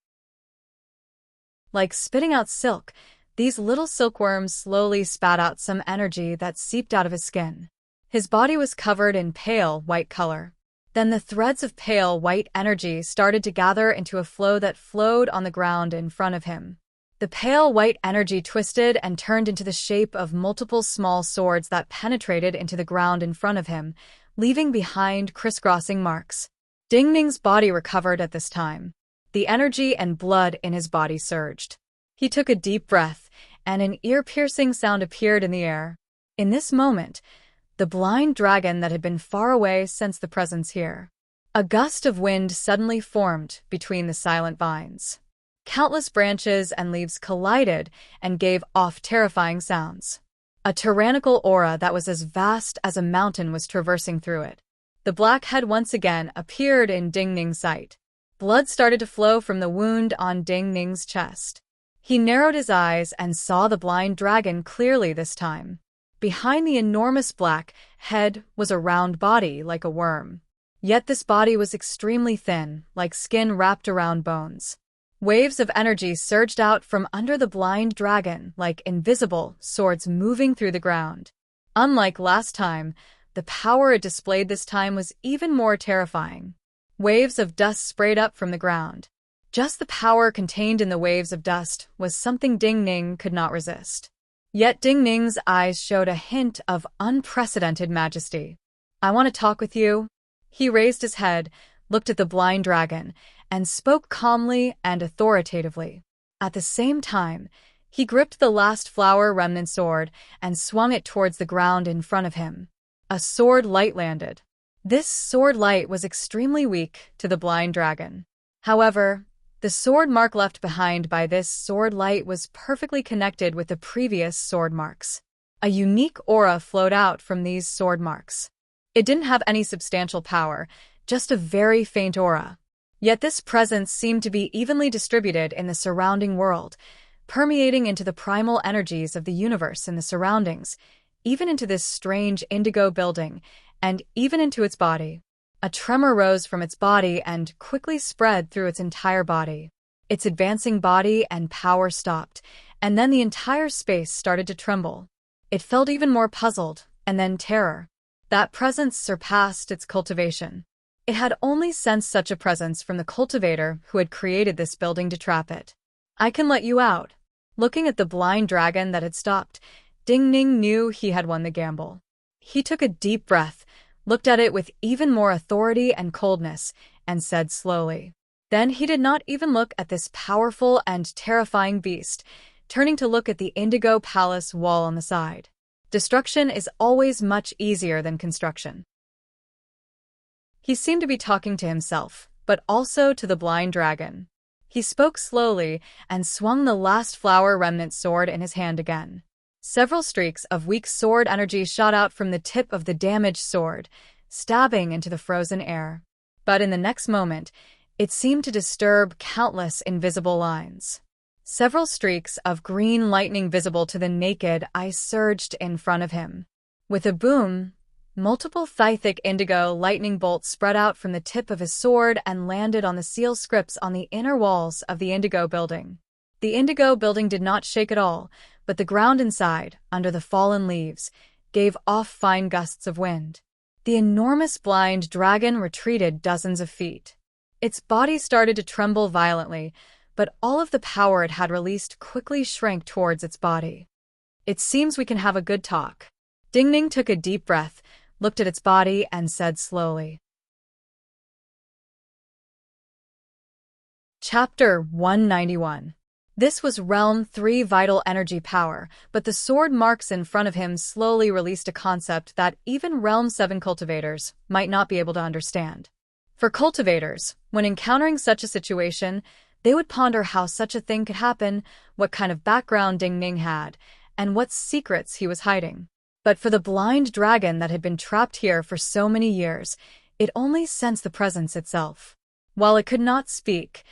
Like spitting out silk, these little silkworms slowly spat out some energy that seeped out of his skin. His body was covered in pale white color. Then the threads of pale white energy started to gather into a flow that flowed on the ground in front of him. The pale white energy twisted and turned into the shape of multiple small swords that penetrated into the ground in front of him, leaving behind crisscrossing marks. Ding Ning's body recovered at this time. The energy and blood in his body surged. He took a deep breath, and an ear-piercing sound appeared in the air. In this moment, the blind dragon that had been far away sensed the presence here. A gust of wind suddenly formed between the silent vines. Countless branches and leaves collided and gave off terrifying sounds. A tyrannical aura that was as vast as a mountain was traversing through it. The black head once again appeared in Ding Ning's sight. Blood started to flow from the wound on Ding Ning's chest. He narrowed his eyes and saw the blind dragon clearly this time. Behind the enormous black head was a round body like a worm. Yet this body was extremely thin, like skin wrapped around bones. Waves of energy surged out from under the blind dragon like invisible swords moving through the ground. Unlike last time, the power it displayed this time was even more terrifying. Waves of dust sprayed up from the ground. Just the power contained in the waves of dust was something Ding Ning could not resist. Yet Ding Ning's eyes showed a hint of unprecedented majesty. "I want to talk with you." He raised his head, looked at the blind dragon, and spoke calmly and authoritatively. At the same time, he gripped the last flower remnant sword and swung it towards the ground in front of him. A sword light landed. This sword light was extremely weak to the blind dragon. However, the sword mark left behind by this sword light was perfectly connected with the previous sword marks. A unique aura flowed out from these sword marks. It didn't have any substantial power, just a very faint aura. Yet this presence seemed to be evenly distributed in the surrounding world, permeating into the primal energies of the universe and the surroundings, even into this strange indigo building, and even into its body. A tremor rose from its body and quickly spread through its entire body. Its advancing body and power stopped, and then the entire space started to tremble. It felt even more puzzled, and then terror. That presence surpassed its cultivation. It had only sensed such a presence from the cultivator who had created this building to trap it. "I can let you out." Looking at the blind dragon that had stopped, Ding Ning knew he had won the gamble. He took a deep breath, looked at it with even more authority and coldness, and said slowly. Then he did not even look at this powerful and terrifying beast, turning to look at the indigo palace wall on the side. Destruction is always much easier than construction. He seemed to be talking to himself, but also to the blind dragon. He spoke slowly and swung the last flower remnant sword in his hand again. Several streaks of weak sword energy shot out from the tip of the damaged sword, stabbing into the frozen air. But in the next moment, it seemed to disturb countless invisible lines. Several streaks of green lightning visible to the naked eye surged in front of him. With a boom, multiple thigh-thick indigo lightning bolts spread out from the tip of his sword and landed on the seal scripts on the inner walls of the indigo building. The indigo building did not shake at all, but the ground inside, under the fallen leaves, gave off fine gusts of wind. The enormous blind dragon retreated dozens of feet. Its body started to tremble violently, but all of the power it had released quickly shrank towards its body. "It seems we can have a good talk." Ding Ning took a deep breath, looked at its body, and said slowly. Chapter 191. This was Realm 3 vital energy power, but the sword marks in front of him slowly released a concept that even Realm 7 cultivators might not be able to understand. For cultivators, when encountering such a situation, they would ponder how such a thing could happen, what kind of background Ding Ning had, and what secrets he was hiding. But for the blind dragon that had been trapped here for so many years, it only sensed the presence itself. While it could not speak,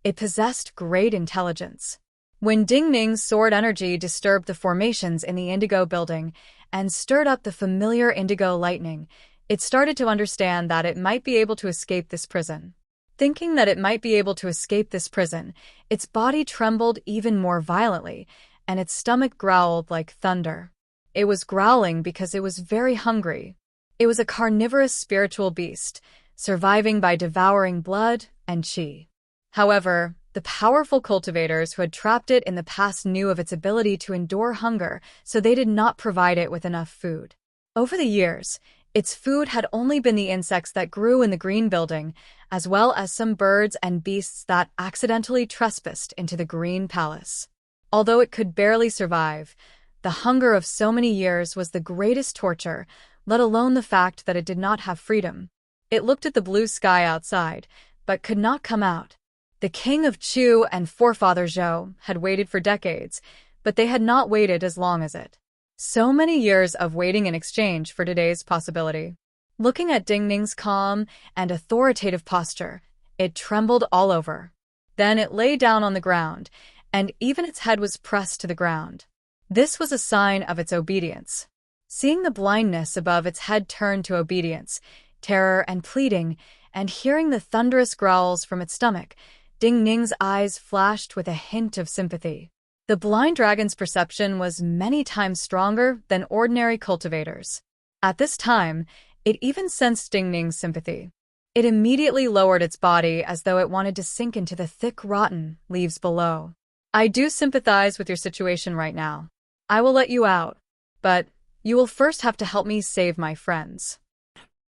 it possessed great intelligence. When Ding Ning's sword energy disturbed the formations in the indigo building and stirred up the familiar indigo lightning, it started to understand that it might be able to escape this prison. Thinking that it might be able to escape this prison, its body trembled even more violently, and its stomach growled like thunder. It was growling because it was very hungry. It was a carnivorous spiritual beast, surviving by devouring blood and qi. However, the powerful cultivators who had trapped it in the past knew of its ability to endure hunger, so they did not provide it with enough food. Over the years, its food had only been the insects that grew in the green building, as well as some birds and beasts that accidentally trespassed into the green palace. Although it could barely survive, the hunger of so many years was the greatest torture, let alone the fact that it did not have freedom. It looked at the blue sky outside, but could not come out. The king of Chu and forefather Zhou had waited for decades, but they had not waited as long as it. So many years of waiting in exchange for today's possibility. Looking at Ding Ning's calm and authoritative posture, it trembled all over. Then it lay down on the ground, and even its head was pressed to the ground. This was a sign of its obedience. Seeing the blindness above its head turn to obedience, terror and pleading, and hearing the thunderous growls from its stomach, Ding Ning's eyes flashed with a hint of sympathy. The blind dragon's perception was many times stronger than ordinary cultivators. At this time, it even sensed Ding Ning's sympathy. It immediately lowered its body as though it wanted to sink into the thick, rotten leaves below. I do sympathize with your situation right now. I will let you out, but you will first have to help me save my friends.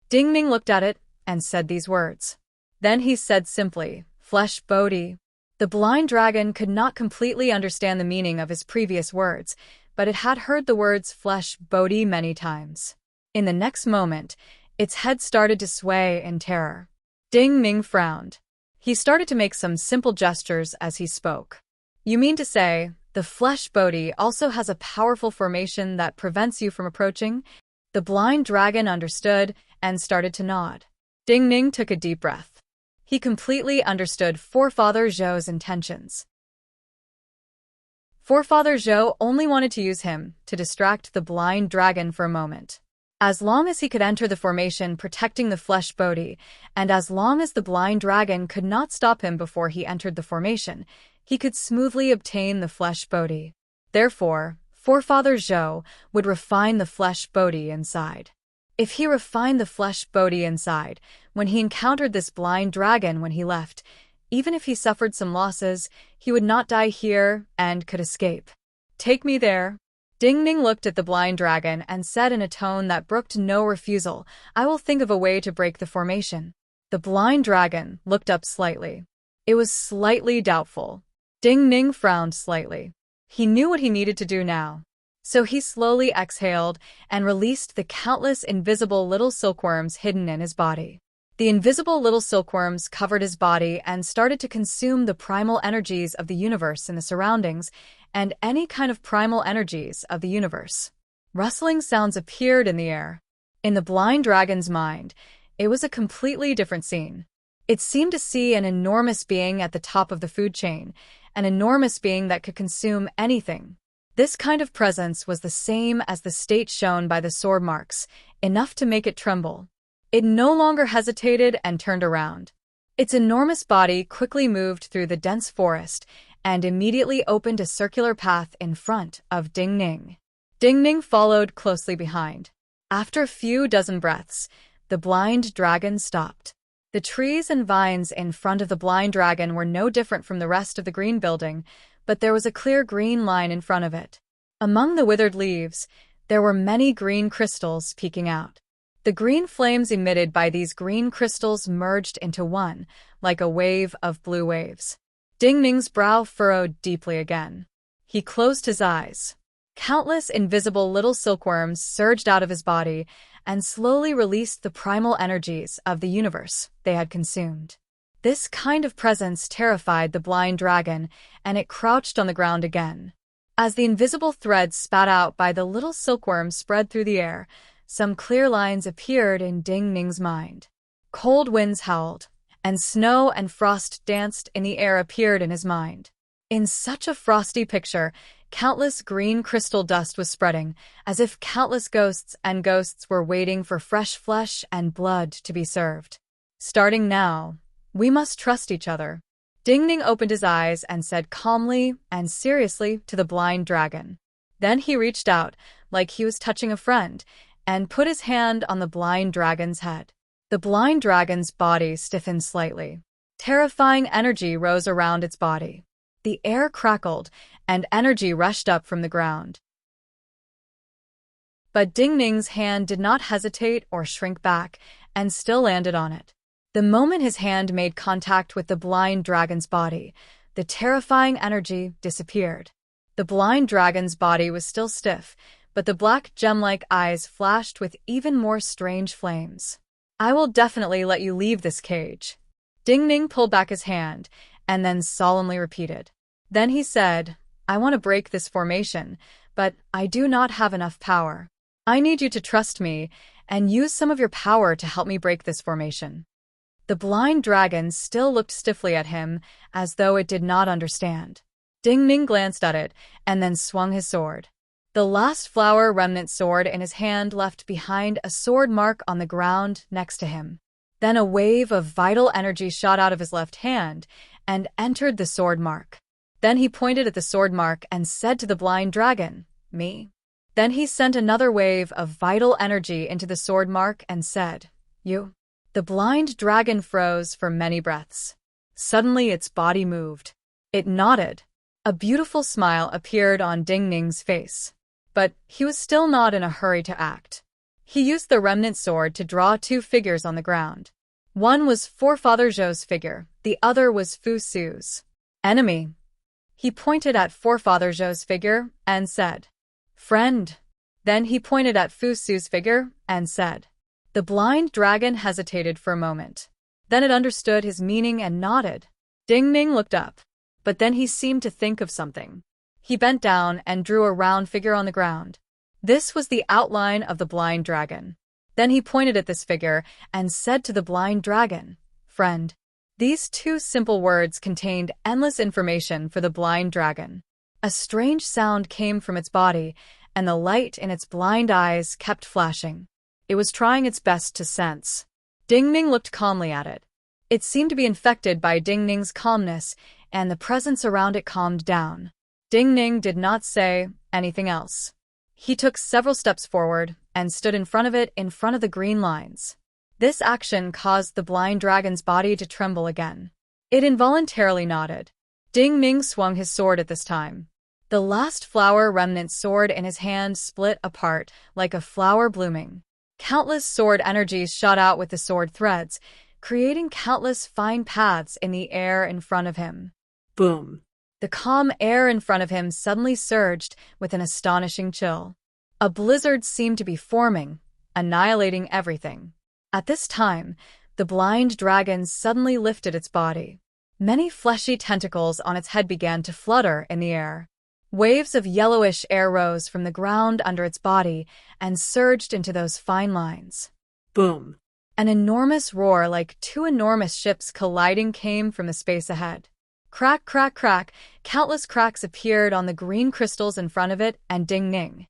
Ding Ning looked at it and said these words. Then he said simply, Flesh Bodhi. The blind dragon could not completely understand the meaning of his previous words, but it had heard the words Flesh Bodhi many times. In the next moment, its head started to sway in terror. Ding Ning frowned. He started to make some simple gestures as he spoke. You mean to say, the Flesh Bodhi also has a powerful formation that prevents you from approaching? The blind dragon understood and started to nod. Ding Ning took a deep breath. He completely understood Forefather Zhou's intentions. Forefather Zhou only wanted to use him to distract the blind dragon for a moment. As long as he could enter the formation protecting the Flesh Bodhi, and as long as the blind dragon could not stop him before he entered the formation, he could smoothly obtain the Flesh Bodhi. Therefore, Forefather Zhou would refine the Flesh Bodhi inside. If he refined the Flesh Bodhi inside, when he encountered this blind dragon when he left, even if he suffered some losses, he would not die here and could escape. Take me there. Ding Ning looked at the blind dragon and said in a tone that brooked no refusal, I will think of a way to break the formation. The blind dragon looked up slightly. It was slightly doubtful. Ding Ning frowned slightly. He knew what he needed to do now. So he slowly exhaled and released the countless invisible little silkworms hidden in his body. The invisible little silkworms covered his body and started to consume the primal energies of the universe in the surroundings and any kind of primal energies of the universe. Rustling sounds appeared in the air. In the blind dragon's mind, it was a completely different scene. It seemed to see an enormous being at the top of the food chain, an enormous being that could consume anything. This kind of presence was the same as the state shown by the sword marks, enough to make it tremble. It no longer hesitated and turned around. Its enormous body quickly moved through the dense forest and immediately opened a circular path in front of Ding Ning. Ding Ning followed closely behind. After a few dozen breaths, the blind dragon stopped. The trees and vines in front of the blind dragon were no different from the rest of the green building, but there was a clear green line in front of it. Among the withered leaves, there were many green crystals peeking out. The green flames emitted by these green crystals merged into one, like a wave of blue waves. Ding Ning's brow furrowed deeply again. He closed his eyes. Countless invisible little silkworms surged out of his body and slowly released the primal energies of the universe they had consumed. This kind of presence terrified the blind dragon, and it crouched on the ground again. As the invisible threads spat out by the little silkworms spread through the air, some clear lines appeared in Ding Ning's mind. Cold winds howled, and snow and frost danced in the air appeared in his mind. In such a frosty picture, countless green crystal dust was spreading, as if countless ghosts were waiting for fresh flesh and blood to be served. Starting now, we must trust each other. Ding Ning opened his eyes and said calmly and seriously to the blind dragon. Then he reached out, like he was touching a friend, and put his hand on the blind dragon's head. The blind dragon's body stiffened slightly. Terrifying energy rose around its body. The air crackled, and energy rushed up from the ground. But Ding Ning's hand did not hesitate or shrink back, and still landed on it. The moment his hand made contact with the blind dragon's body, the terrifying energy disappeared. The blind dragon's body was still stiff, but the black gem-like eyes flashed with even more strange flames. I will definitely let you leave this cage. Ding Ning pulled back his hand, and then solemnly repeated. Then he said, I want to break this formation, but I do not have enough power. I need you to trust me, and use some of your power to help me break this formation. The blind dragon still looked stiffly at him, as though it did not understand. Ding Ning glanced at it, and then swung his sword. The last flower remnant sword in his hand left behind a sword mark on the ground next to him. Then a wave of vital energy shot out of his left hand, and entered the sword mark. Then he pointed at the sword mark and said to the blind dragon, "Me." Then he sent another wave of vital energy into the sword mark and said, "You." The blind dragon froze for many breaths. Suddenly its body moved. It nodded. A beautiful smile appeared on Ding Ning's face. But he was still not in a hurry to act. He used the remnant sword to draw two figures on the ground. One was Forefather Zhou's figure, the other was Fu Su's enemy. He pointed at Forefather Zhou's figure and said, "Friend." Then he pointed at Fu Su's figure and said. The blind dragon hesitated for a moment. Then it understood his meaning and nodded. Ding Ning looked up, but then he seemed to think of something. He bent down and drew a round figure on the ground. This was the outline of the blind dragon. Then he pointed at this figure and said to the blind dragon, "Friend." These two simple words contained endless information for the blind dragon. A strange sound came from its body, and the light in its blind eyes kept flashing. It was trying its best to sense. Ding Ning looked calmly at it. It seemed to be infected by Ding Ning's calmness, and the presence around it calmed down. Ding Ning did not say anything else. He took several steps forward and stood in front of it in front of the green lines. This action caused the blind dragon's body to tremble again. It involuntarily nodded. Ding Ning swung his sword at this time. The last flower remnant sword in his hand split apart like a flower blooming. Countless sword energies shot out with the sword threads, creating countless fine paths in the air in front of him. Boom. The calm air in front of him suddenly surged with an astonishing chill. A blizzard seemed to be forming, annihilating everything. At this time, the blind dragon suddenly lifted its body. Many fleshy tentacles on its head began to flutter in the air. Waves of yellowish air rose from the ground under its body and surged into those fine lines. Boom. An enormous roar like two enormous ships colliding came from the space ahead. Crack, crack, crack, countless cracks appeared on the green crystals in front of it and Ding Ning.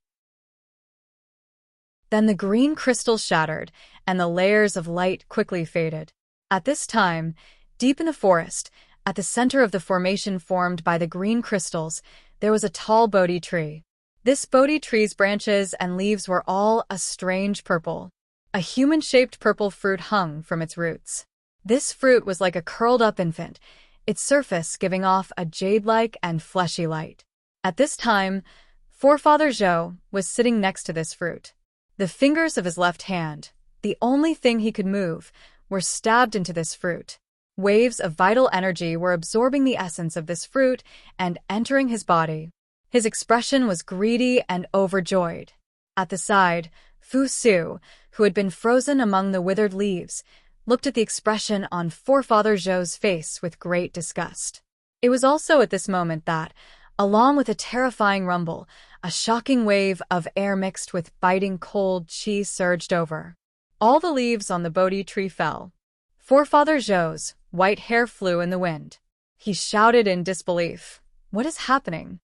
Then the green crystals shattered, and the layers of light quickly faded. At this time, deep in the forest, at the center of the formation formed by the green crystals, there was a tall Bodhi tree. This Bodhi tree's branches and leaves were all a strange purple. A human-shaped purple fruit hung from its roots. This fruit was like a curled-up infant, its surface giving off a jade-like and fleshy light. At this time, Forefather Zhou was sitting next to this fruit. The fingers of his left hand, the only thing he could move, were stabbed into this fruit. Waves of vital energy were absorbing the essence of this fruit and entering his body. His expression was greedy and overjoyed. At the side, Fu Su, who had been frozen among the withered leaves, looked at the expression on Forefather Zhou's face with great disgust. It was also at this moment that, along with a terrifying rumble, a shocking wave of air mixed with biting cold qi surged over. All the leaves on the Bodhi tree fell. Forefather Zhou's white hair flew in the wind. He shouted in disbelief, "What is happening?"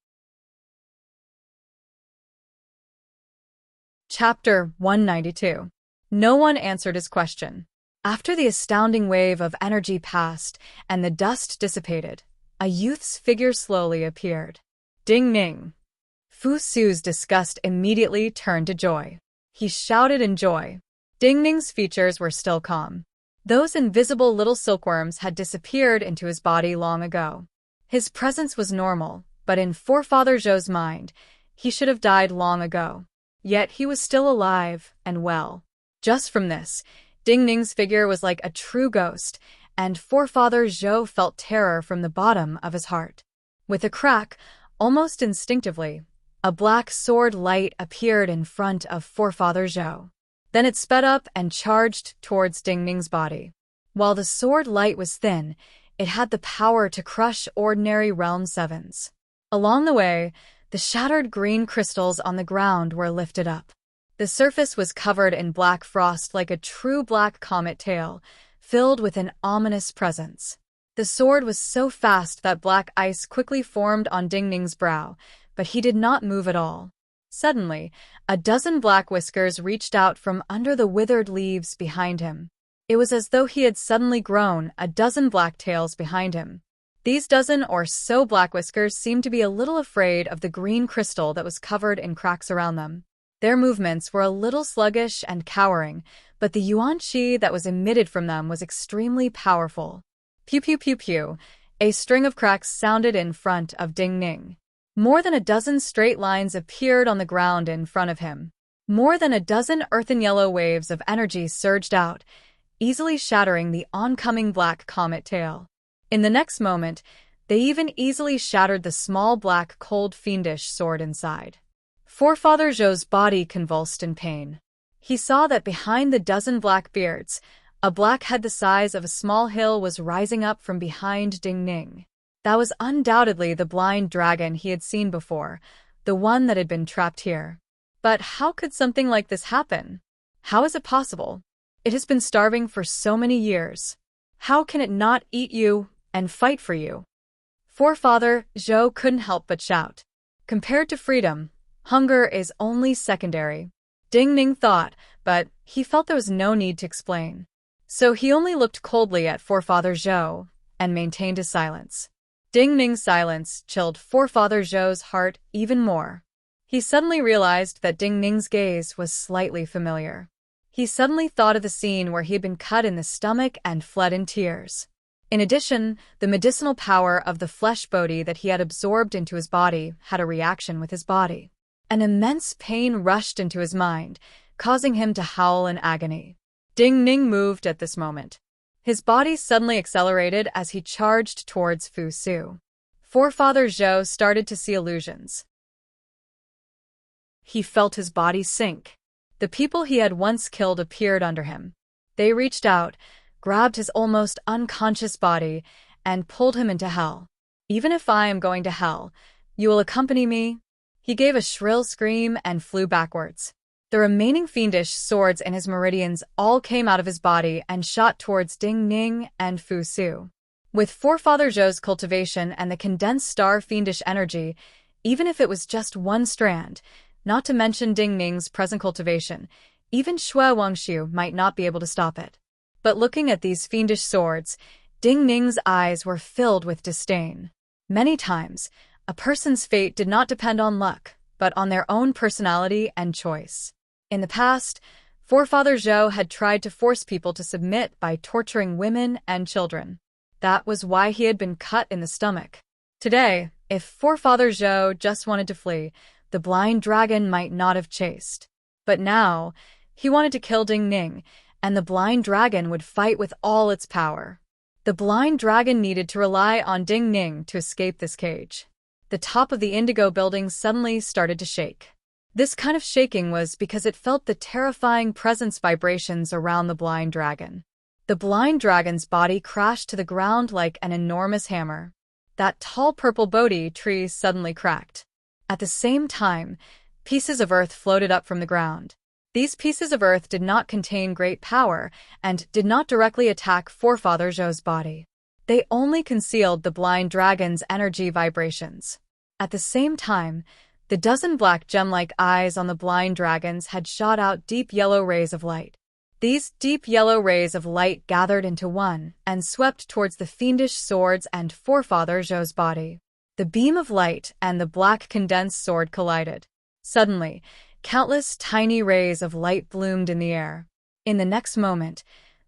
Chapter 192. No one answered his question. After the astounding wave of energy passed and the dust dissipated, a youth's figure slowly appeared. Ding Ning. Fu Su's disgust immediately turned to joy. He shouted in joy. Ding Ning's features were still calm. Those invisible little silkworms had disappeared into his body long ago. His presence was normal, but in Forefather Zhou's mind, he should have died long ago. Yet he was still alive and well. Just from this, Ding Ning's figure was like a true ghost, and Forefather Zhou felt terror from the bottom of his heart. With a crack, almost instinctively, a black sword light appeared in front of Forefather Zhou. Then it sped up and charged towards Ding Ning's body. While the sword light was thin, it had the power to crush ordinary realm sevens. Along the way, the shattered green crystals on the ground were lifted up. The surface was covered in black frost like a true black comet tail, filled with an ominous presence. The sword was so fast that black ice quickly formed on Ding Ning's brow, but he did not move at all. Suddenly, a dozen black whiskers reached out from under the withered leaves behind him. It was as though he had suddenly grown a dozen black tails behind him. These dozen or so black whiskers seemed to be a little afraid of the green crystal that was covered in cracks around them. Their movements were a little sluggish and cowering, but the yuan qi that was emitted from them was extremely powerful. Pew pew pew pew, a string of cracks sounded in front of Ding Ning. More than a dozen straight lines appeared on the ground in front of him. More than a dozen earthen yellow waves of energy surged out, easily shattering the oncoming black comet tail. In the next moment, they even easily shattered the small black cold fiendish sword inside. Forefather Zhou's body convulsed in pain. He saw that behind the dozen black beards, a black head the size of a small hill was rising up from behind Ding Ning. That was undoubtedly the blind dragon he had seen before, the one that had been trapped here. But how could something like this happen? How is it possible? It has been starving for so many years. How can it not eat you and fight for you? Forefather Zhou couldn't help but shout. Compared to freedom, hunger is only secondary. Ding Ning thought, but he felt there was no need to explain. So he only looked coldly at Forefather Zhou and maintained his silence. Ding Ning's silence chilled Forefather Zhou's heart even more. He suddenly realized that Ding Ning's gaze was slightly familiar. He suddenly thought of the scene where he had been cut in the stomach and fled in tears. In addition, the medicinal power of the flesh bodhi that he had absorbed into his body had a reaction with his body. An immense pain rushed into his mind, causing him to howl in agony. Ding Ning moved at this moment. His body suddenly accelerated as he charged towards Fu Su. Forefather Zhou started to see illusions. He felt his body sink. The people he had once killed appeared under him. They reached out, grabbed his almost unconscious body, and pulled him into hell. Even if I am going to hell, you will accompany me? He gave a shrill scream and flew backwards. The remaining fiendish swords in his meridians all came out of his body and shot towards Ding Ning and Fu Su. With Forefather Zhou's cultivation and the condensed star fiendish energy, even if it was just one strand, not to mention Ding Ning's present cultivation, even Xue Wangxiu might not be able to stop it. But looking at these fiendish swords, Ding Ning's eyes were filled with disdain. Many times, a person's fate did not depend on luck, but on their own personality and choice. In the past, Forefather Zhou had tried to force people to submit by torturing women and children. That was why he had been cut in the stomach. Today, if Forefather Zhou just wanted to flee, the blind dragon might not have chased. But now, he wanted to kill Ding Ning, and the blind dragon would fight with all its power. The blind dragon needed to rely on Ding Ning to escape this cage. The top of the indigo building suddenly started to shake. This kind of shaking was because it felt the terrifying presence vibrations around the blind dragon. The blind dragon's body crashed to the ground like an enormous hammer. That tall purple Bodhi tree suddenly cracked. At the same time, pieces of earth floated up from the ground. These pieces of earth did not contain great power and did not directly attack Forefather Zhou's body. They only concealed the blind dragon's energy vibrations. At the same time, the dozen black gem-like eyes on the blind dragons had shot out deep yellow rays of light. These deep yellow rays of light gathered into one and swept towards the fiendish swords and Forefather Zhou's body. The beam of light and the black condensed sword collided. Suddenly, countless tiny rays of light bloomed in the air. In the next moment,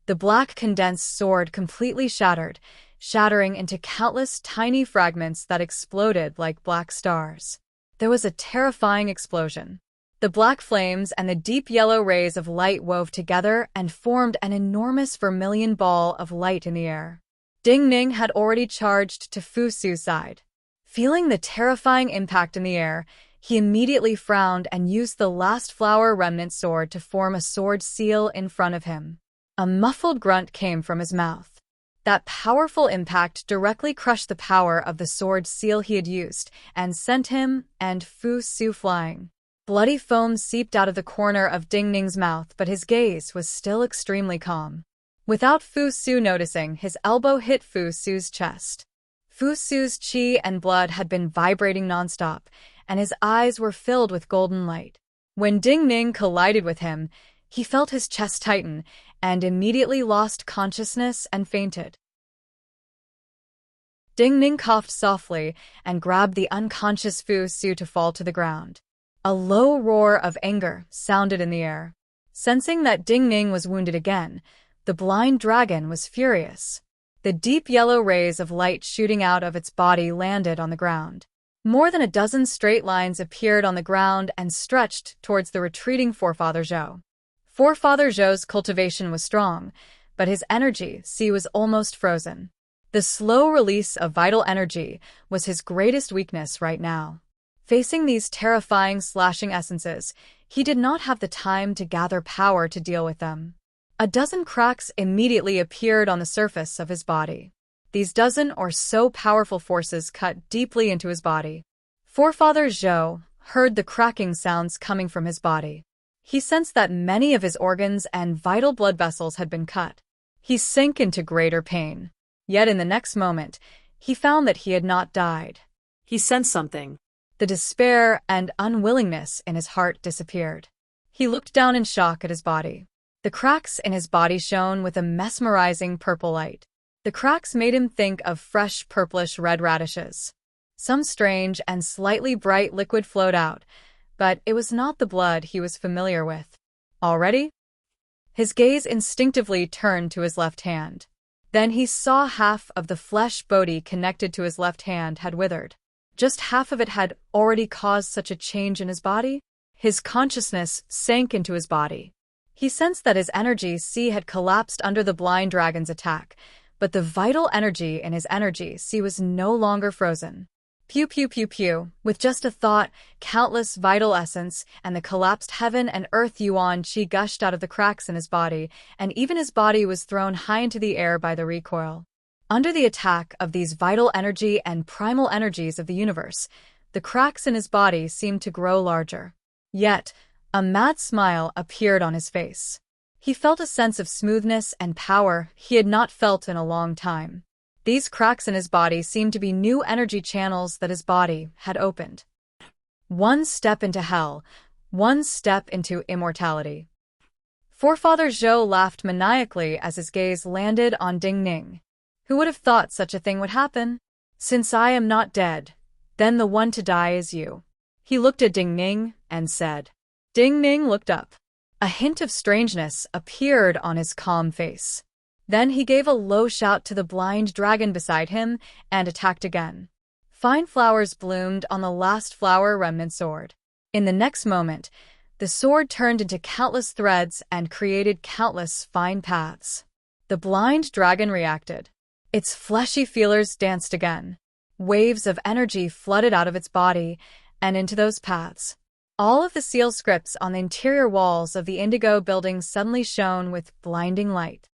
the black condensed sword completely shattered, shattering into countless tiny fragments that exploded like black stars. There was a terrifying explosion. The black flames and the deep yellow rays of light wove together and formed an enormous vermilion ball of light in the air. Ding Ning had already charged to Fu Su's side. Feeling the terrifying impact in the air, he immediately frowned and used the last flower remnant sword to form a sword seal in front of him. A muffled grunt came from his mouth. That powerful impact directly crushed the power of the sword seal he had used and sent him and Fu Su flying. Bloody foam seeped out of the corner of Ding Ning's mouth, but his gaze was still extremely calm. Without Fu Su noticing, his elbow hit Fu Su's chest. Fu Su's qi and blood had been vibrating nonstop, and his eyes were filled with golden light. When Ding Ning collided with him, he felt his chest tighten and immediately lost consciousness and fainted. Ding Ning coughed softly and grabbed the unconscious Fu Su to fall to the ground. A low roar of anger sounded in the air. Sensing that Ding Ning was wounded again, the blind dragon was furious. The deep yellow rays of light shooting out of its body landed on the ground. More than a dozen straight lines appeared on the ground and stretched towards the retreating Forefather Zhou. Forefather Zhou's cultivation was strong, but his energy was almost frozen. The slow release of vital energy was his greatest weakness right now. Facing these terrifying slashing essences, he did not have the time to gather power to deal with them. A dozen cracks immediately appeared on the surface of his body. These dozen or so powerful forces cut deeply into his body. Forefather Zhou heard the cracking sounds coming from his body. He sensed that many of his organs and vital blood vessels had been cut. He sank into greater pain. Yet in the next moment, he found that he had not died. He sensed something. The despair and unwillingness in his heart disappeared. He looked down in shock at his body. The cracks in his body shone with a mesmerizing purple light. The cracks made him think of fresh purplish-red radishes. Some strange and slightly bright liquid flowed out, but it was not the blood he was familiar with. Already? His gaze instinctively turned to his left hand. Then he saw half of the flesh body connected to his left hand had withered. Just half of it had already caused such a change in his body? His consciousness sank into his body. He sensed that his energy had collapsed under the blind dragon's attack, but the vital energy in his energy was no longer frozen. Pew pew pew pew, with just a thought, countless vital essence and the collapsed heaven and earth yuan qi gushed out of the cracks in his body, and even his body was thrown high into the air by the recoil. Under the attack of these vital energy and primal energies of the universe, the cracks in his body seemed to grow larger. Yet, a mad smile appeared on his face. He felt a sense of smoothness and power he had not felt in a long time. These cracks in his body seemed to be new energy channels that his body had opened. One step into hell, one step into immortality. Forefather Zhou laughed maniacally as his gaze landed on Ding Ning. Who would have thought such a thing would happen? Since I am not dead, then the one to die is you. He looked at Ding Ning and said. Ding Ning looked up. A hint of strangeness appeared on his calm face. Then he gave a low shout to the blind dragon beside him and attacked again. Fine flowers bloomed on the last flower remnant sword. In the next moment, the sword turned into countless threads and created countless fine paths. The blind dragon reacted. Its fleshy feelers danced again. Waves of energy flooded out of its body and into those paths. All of the seal scripts on the interior walls of the indigo building suddenly shone with blinding light.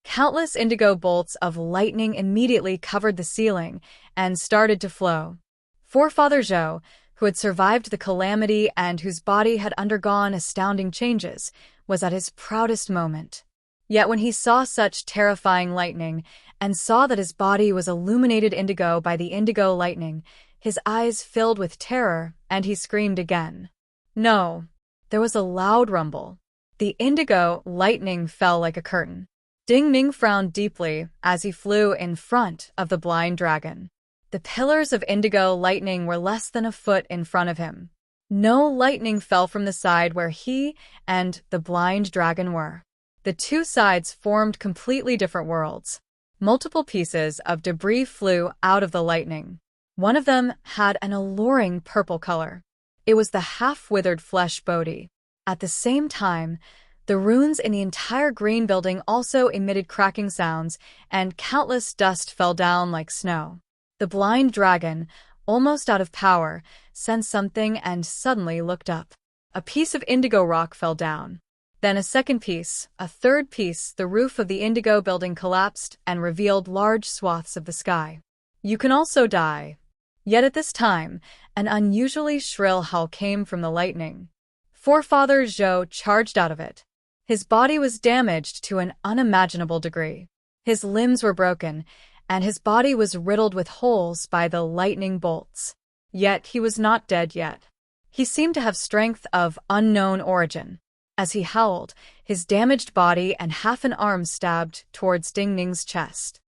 Countless indigo bolts of lightning immediately covered the ceiling and started to flow. Forefather Zhou, who had survived the calamity and whose body had undergone astounding changes, was at his proudest moment. Yet when he saw such terrifying lightning and saw that his body was illuminated indigo by the indigo lightning, his eyes filled with terror and he screamed again. No! There was a loud rumble. The indigo lightning fell like a curtain. Ding Ning frowned deeply as he flew in front of the blind dragon. The pillars of indigo lightning were less than a foot in front of him. No lightning fell from the side where he and the blind dragon were. The two sides formed completely different worlds. Multiple pieces of debris flew out of the lightning. One of them had an alluring purple color. It was the half-withered flesh body. At the same time, the runes in the entire green building also emitted cracking sounds, and countless dust fell down like snow. The blind dragon, almost out of power, sensed something and suddenly looked up. A piece of indigo rock fell down. Then a second piece, a third piece, the roof of the indigo building collapsed and revealed large swaths of the sky. You can also die. Yet at this time, an unusually shrill howl came from the lightning. Forefather Zhou charged out of it. His body was damaged to an unimaginable degree. His limbs were broken, and his body was riddled with holes by the lightning bolts. Yet he was not dead yet. He seemed to have strength of unknown origin. As he howled, his damaged body and half an arm stabbed towards Ding Ning's chest.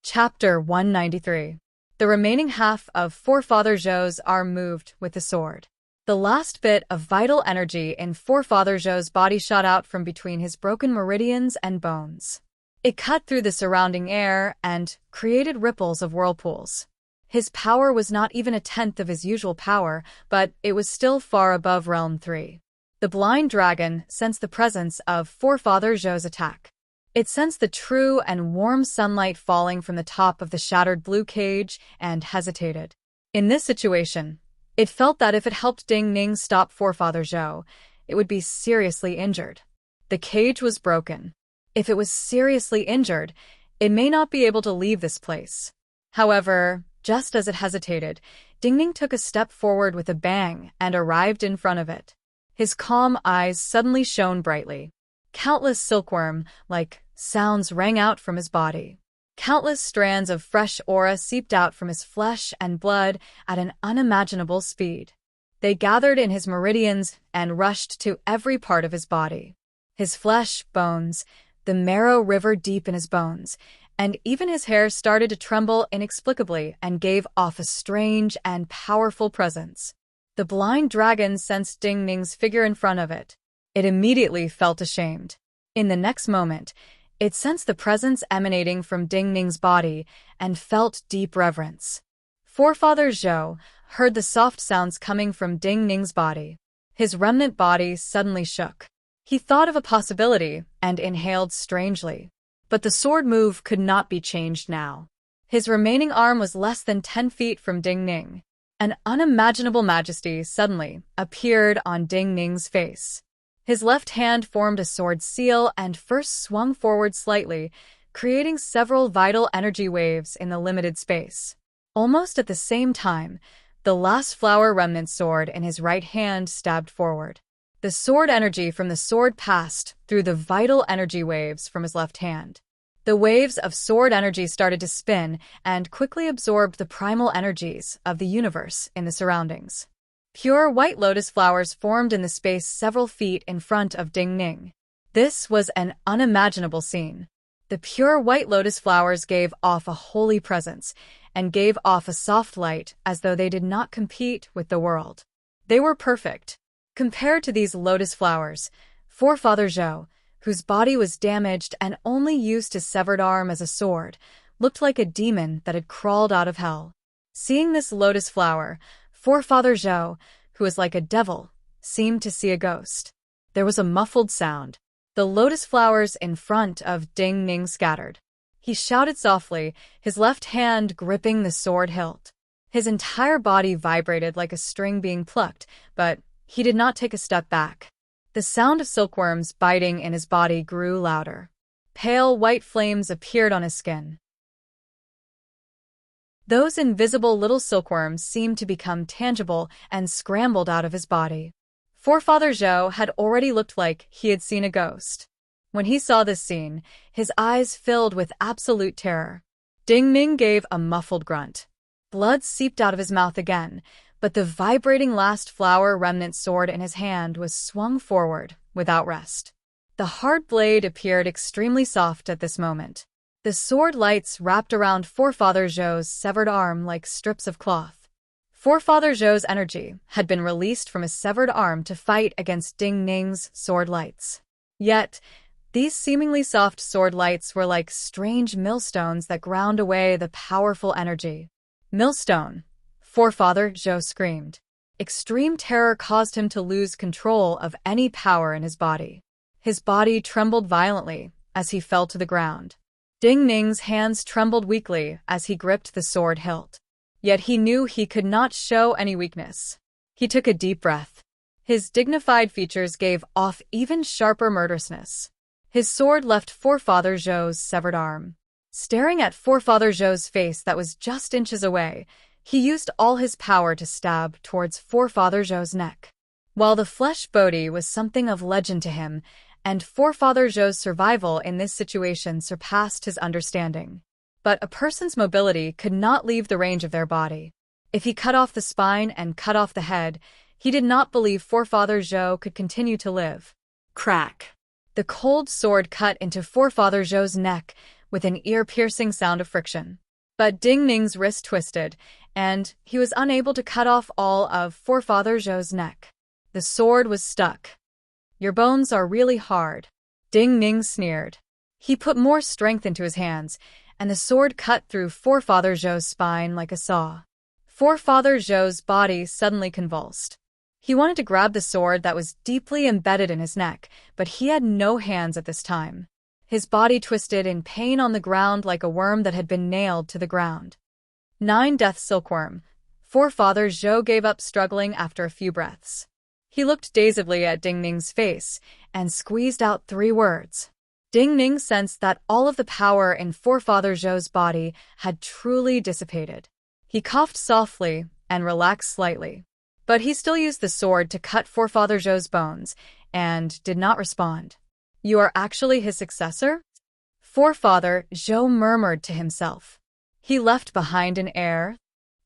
Chapter 193. The remaining half of Forefather Zhou's arm moved with the sword. The last bit of vital energy in Forefather Zhou's body shot out from between his broken meridians and bones. It cut through the surrounding air and created ripples of whirlpools. His power was not even a tenth of his usual power, but it was still far above Realm 3. The blind dragon sensed the presence of Forefather Zhou's attack. It sensed the true and warm sunlight falling from the top of the shattered blue cage and hesitated. In this situation, it felt that if it helped Ding Ning stop Forefather Zhou, it would be seriously injured. The cage was broken. If it was seriously injured, it may not be able to leave this place. However, just as it hesitated, Ding Ning took a step forward with a bang and arrived in front of it. His calm eyes suddenly shone brightly. Countless silkworm-like sounds rang out from his body. Countless strands of fresh aura seeped out from his flesh and blood at an unimaginable speed. They gathered in his meridians and rushed to every part of his body. His flesh, bones, the marrow rivered deep in his bones, and even his hair started to tremble inexplicably and gave off a strange and powerful presence. The blind dragon sensed Ding Ning's figure in front of it. It immediately felt ashamed. In the next moment, it sensed the presence emanating from Ding Ning's body and felt deep reverence. Forefather Zhou heard the soft sounds coming from Ding Ning's body. His remnant body suddenly shook. He thought of a possibility and inhaled strangely. But the sword move could not be changed now. His remaining arm was less than 10 feet from Ding Ning. An unimaginable majesty suddenly appeared on Ding Ning's face. His left hand formed a sword seal and first swung forward slightly, creating several vital energy waves in the limited space. Almost at the same time, the last flower remnant sword in his right hand stabbed forward. The sword energy from the sword passed through the vital energy waves from his left hand. The waves of sword energy started to spin and quickly absorbed the primal energies of the universe in the surroundings. Pure white lotus flowers formed in the space several feet in front of Ding Ning. This was an unimaginable scene. The pure white lotus flowers gave off a holy presence and gave off a soft light as though they did not compete with the world. They were perfect. Compared to these lotus flowers, Forefather Zhou, whose body was damaged and only used his severed arm as a sword, looked like a demon that had crawled out of hell. Seeing this lotus flower, Forefather Zhou, who was like a devil, seemed to see a ghost. There was a muffled sound. The lotus flowers in front of Ding Ning scattered. He shouted softly, his left hand gripping the sword hilt. His entire body vibrated like a string being plucked, but he did not take a step back. The sound of silkworms biting in his body grew louder. Pale white flames appeared on his skin. Those invisible little silkworms seemed to become tangible and scrambled out of his body. Forefather Zhou had already looked like he had seen a ghost. When he saw this scene, his eyes filled with absolute terror. Ding Ning gave a muffled grunt. Blood seeped out of his mouth again, but the vibrating last flower remnant sword in his hand was swung forward without rest. The hard blade appeared extremely soft at this moment. The sword lights wrapped around Forefather Zhou's severed arm like strips of cloth. Forefather Zhou's energy had been released from his severed arm to fight against Ding Ning's sword lights. Yet, these seemingly soft sword lights were like strange millstones that ground away the powerful energy. Millstone! Forefather Zhou screamed. Extreme terror caused him to lose control of any power in his body. His body trembled violently as he fell to the ground. Ding Ning's hands trembled weakly as he gripped the sword hilt. Yet he knew he could not show any weakness. He took a deep breath. His dignified features gave off even sharper murderousness. His sword left Forefather Zhou's severed arm. Staring at Forefather Zhou's face that was just inches away, he used all his power to stab towards Forefather Zhou's neck. While the flesh body was something of legend to him, and Forefather Zhou's survival in this situation surpassed his understanding. But a person's mobility could not leave the range of their body. If he cut off the spine and cut off the head, he did not believe Forefather Zhou could continue to live. Crack. The cold sword cut into Forefather Zhou's neck with an ear-piercing sound of friction. But Ding Ning's wrist twisted, and he was unable to cut off all of Forefather Zhou's neck. The sword was stuck. "Your bones are really hard," Ding Ning sneered. He put more strength into his hands, and the sword cut through Forefather Zhou's spine like a saw. Forefather Zhou's body suddenly convulsed. He wanted to grab the sword that was deeply embedded in his neck, but he had no hands at this time. His body twisted in pain on the ground like a worm that had been nailed to the ground. 9 Death Silkworm. Forefather Zhou gave up struggling after a few breaths. He looked dazedly at Ding Ning's face and squeezed out 3 words. Ding Ning sensed that all of the power in Forefather Zhou's body had truly dissipated. He coughed softly and relaxed slightly. But he still used the sword to cut Forefather Zhou's bones and did not respond. "You are actually his successor?" Forefather Zhou murmured to himself. He left behind an heir.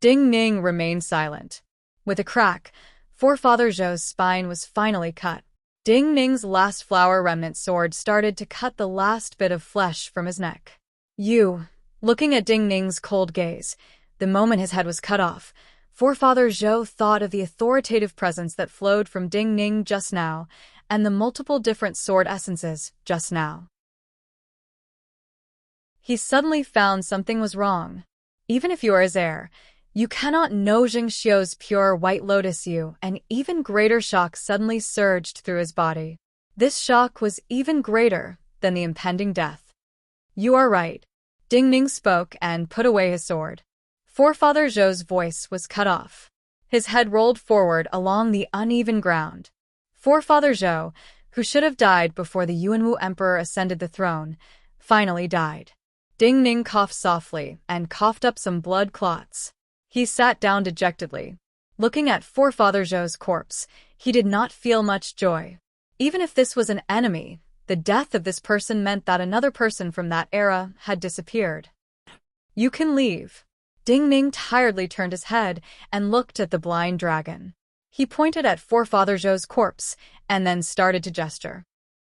Ding Ning remained silent. With a crack, Forefather Zhou's spine was finally cut. Ding Ning's last flower remnant sword started to cut the last bit of flesh from his neck. Looking at Ding Ning's cold gaze, the moment his head was cut off, Forefather Zhou thought of the authoritative presence that flowed from Ding Ning just now, and the multiple different sword essences just now. He suddenly found something was wrong. Even if you are his heir, you cannot know Jingxiu's pure white lotus you. An even greater shock suddenly surged through his body. This shock was even greater than the impending death. "You are right," Ding Ning spoke and put away his sword. Forefather Zhou's voice was cut off. His head rolled forward along the uneven ground. Forefather Zhou, who should have died before the Yuanwu Emperor ascended the throne, finally died. Ding Ning coughed softly and coughed up some blood clots. He sat down dejectedly. Looking at Forefather Zhou's corpse, he did not feel much joy. Even if this was an enemy, the death of this person meant that another person from that era had disappeared. "You can leave." Ding Ning tiredly turned his head and looked at the blind dragon. He pointed at Forefather Zhou's corpse and then started to gesture.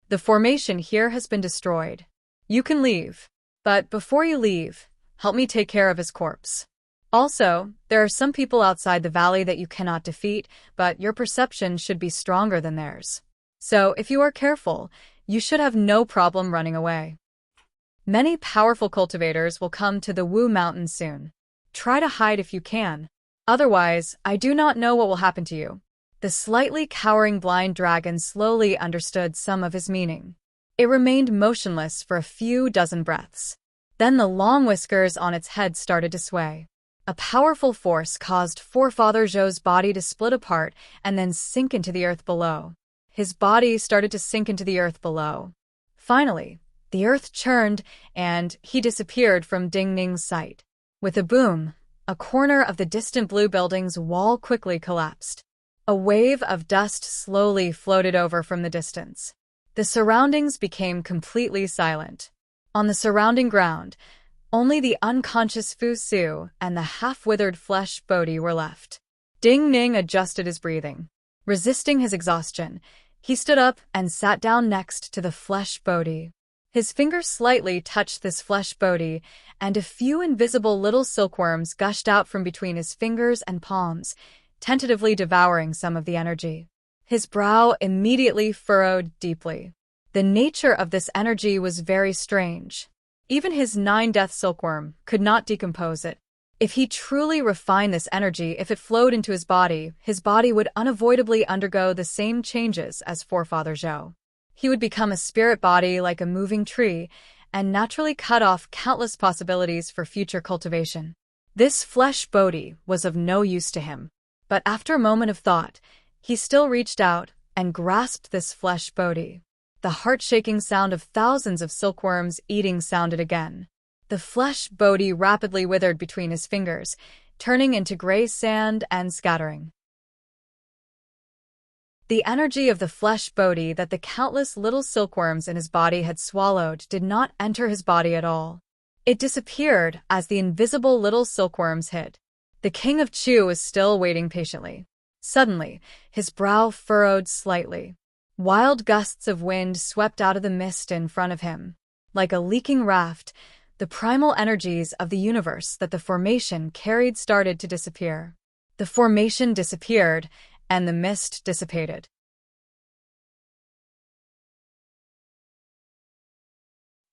"The formation here has been destroyed. You can leave. But before you leave, help me take care of his corpse. Also, there are some people outside the valley that you cannot defeat, but your perception should be stronger than theirs. So, if you are careful, you should have no problem running away. Many powerful cultivators will come to the Wu Mountain soon. Try to hide if you can. Otherwise, I do not know what will happen to you." The slightly cowering blind dragon slowly understood some of his meaning. It remained motionless for a few dozen breaths. Then the long whiskers on its head started to sway. A powerful force caused Forefather Zhou's body to split apart and then sink into the earth below. His body started to sink into the earth below. Finally, the earth churned and he disappeared from Ding Ning's sight. With a boom, a corner of the distant blue building's wall quickly collapsed. A wave of dust slowly floated over from the distance. The surroundings became completely silent. On the surrounding ground, only the unconscious Fu Su and the half-withered flesh Bodhi were left. Ding Ning adjusted his breathing. Resisting his exhaustion, he stood up and sat down next to the flesh Bodhi. His fingers slightly touched this flesh Bodhi, and a few invisible little silkworms gushed out from between his fingers and palms, tentatively devouring some of the energy. His brow immediately furrowed deeply. The nature of this energy was very strange. Even his 9 Death Silkworm could not decompose it. If he truly refined this energy, if it flowed into his body would unavoidably undergo the same changes as Forefather Zhou. He would become a spirit body like a moving tree and naturally cut off countless possibilities for future cultivation. This flesh Bodhi was of no use to him. But after a moment of thought, he still reached out and grasped this flesh Bodhi. The heart-shaking sound of thousands of silkworms eating sounded again. The flesh Bodhi rapidly withered between his fingers, turning into gray sand and scattering. The energy of the flesh Bodhi that the countless little silkworms in his body had swallowed did not enter his body at all. It disappeared as the invisible little silkworms hid. The King of Chu was still waiting patiently. Suddenly, his brow furrowed slightly. Wild gusts of wind swept out of the mist in front of him. Like a leaking raft, The primal energies of the universe that the formation carried started to disappear. The formation disappeared, and the mist dissipated.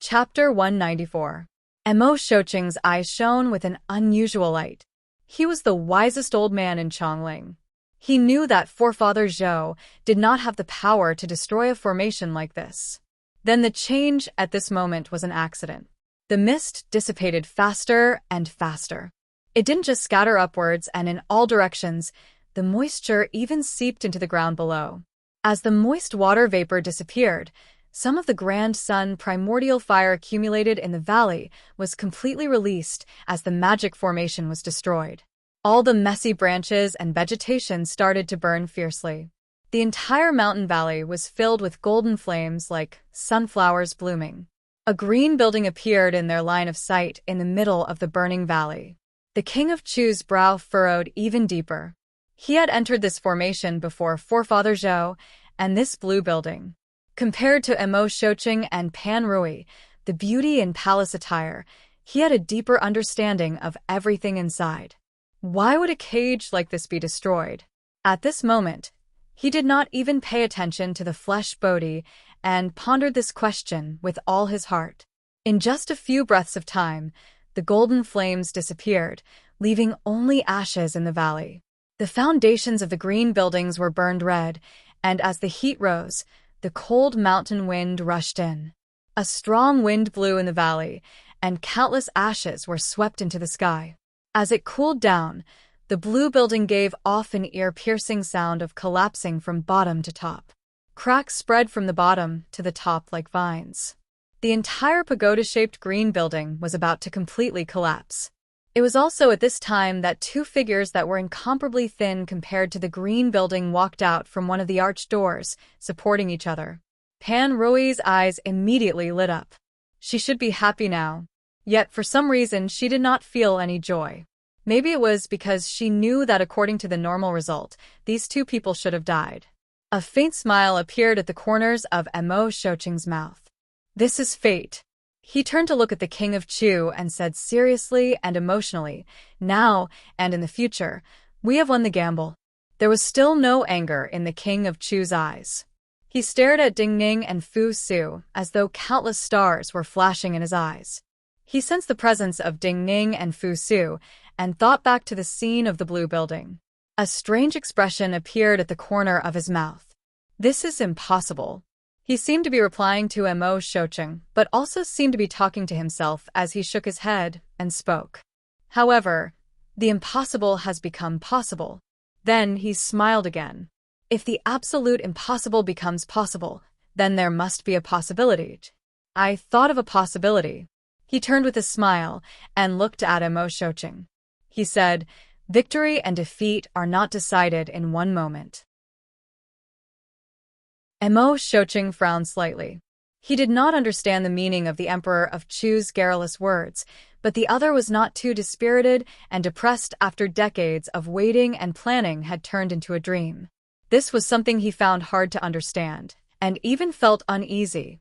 Chapter 194. Emo Shocheng's eyes shone with an unusual light. He was the wisest old man in Chongling. He knew that forefather Zhou did not have the power to destroy a formation like this. Then the change at this moment was an accident. The mist dissipated faster and faster. It didn't just scatter upwards and in all directions, the moisture even seeped into the ground below. As the moist water vapor disappeared, some of the grand sun primordial fire accumulated in the valley was completely released as the magic formation was destroyed. All the messy branches and vegetation started to burn fiercely. The entire mountain valley was filled with golden flames like sunflowers blooming. A green building appeared in their line of sight in the middle of the burning valley. The King of Chu's brow furrowed even deeper. He had entered this formation before forefather Zhou and this blue building. Compared to Emo Shocheng and Pan Rui, the beauty in palace attire, he had a deeper understanding of everything inside. Why would a cage like this be destroyed? At this moment, he did not even pay attention to the flesh Bodhi and pondered this question with all his heart. In just a few breaths of time, the golden flames disappeared, leaving only ashes in the valley. The foundations of the green buildings were burned red, and as the heat rose, the cold mountain wind rushed in. A strong wind blew in the valley, and countless ashes were swept into the sky. As it cooled down, the blue building gave off an ear-piercing sound of collapsing from bottom to top. Cracks spread from the bottom to the top like vines. The entire pagoda-shaped green building was about to completely collapse. It was also at this time that two figures that were incomparably thin compared to the green building walked out from one of the arched doors, supporting each other. Pan Rui's eyes immediately lit up. She should be happy now. Yet for some reason she did not feel any joy. Maybe it was because she knew that according to the normal result, these two people should have died. A faint smile appeared at the corners of Emo Shocheng's mouth. This is fate. He turned to look at the King of Chu and said seriously and emotionally, now and in the future, we have won the gamble. There was still no anger in the King of Chu's eyes. He stared at Ding Ning and Fu Su as though countless stars were flashing in his eyes. He sensed the presence of Ding Ning and Fu Su and thought back to the scene of the blue building. A strange expression appeared at the corner of his mouth. This is impossible. He seemed to be replying to Emo Shocheng, but also seemed to be talking to himself as he shook his head and spoke. However, the impossible has become possible. Then he smiled again. If the absolute impossible becomes possible, then there must be a possibility. I thought of a possibility. He turned with a smile and looked at Emo Shocheng. He said, victory and defeat are not decided in one moment. Emo Shocheng frowned slightly. He did not understand the meaning of the Emperor of Chu's garrulous words, but the other was not too dispirited and depressed after decades of waiting and planning had turned into a dream. This was something he found hard to understand, and even felt uneasy.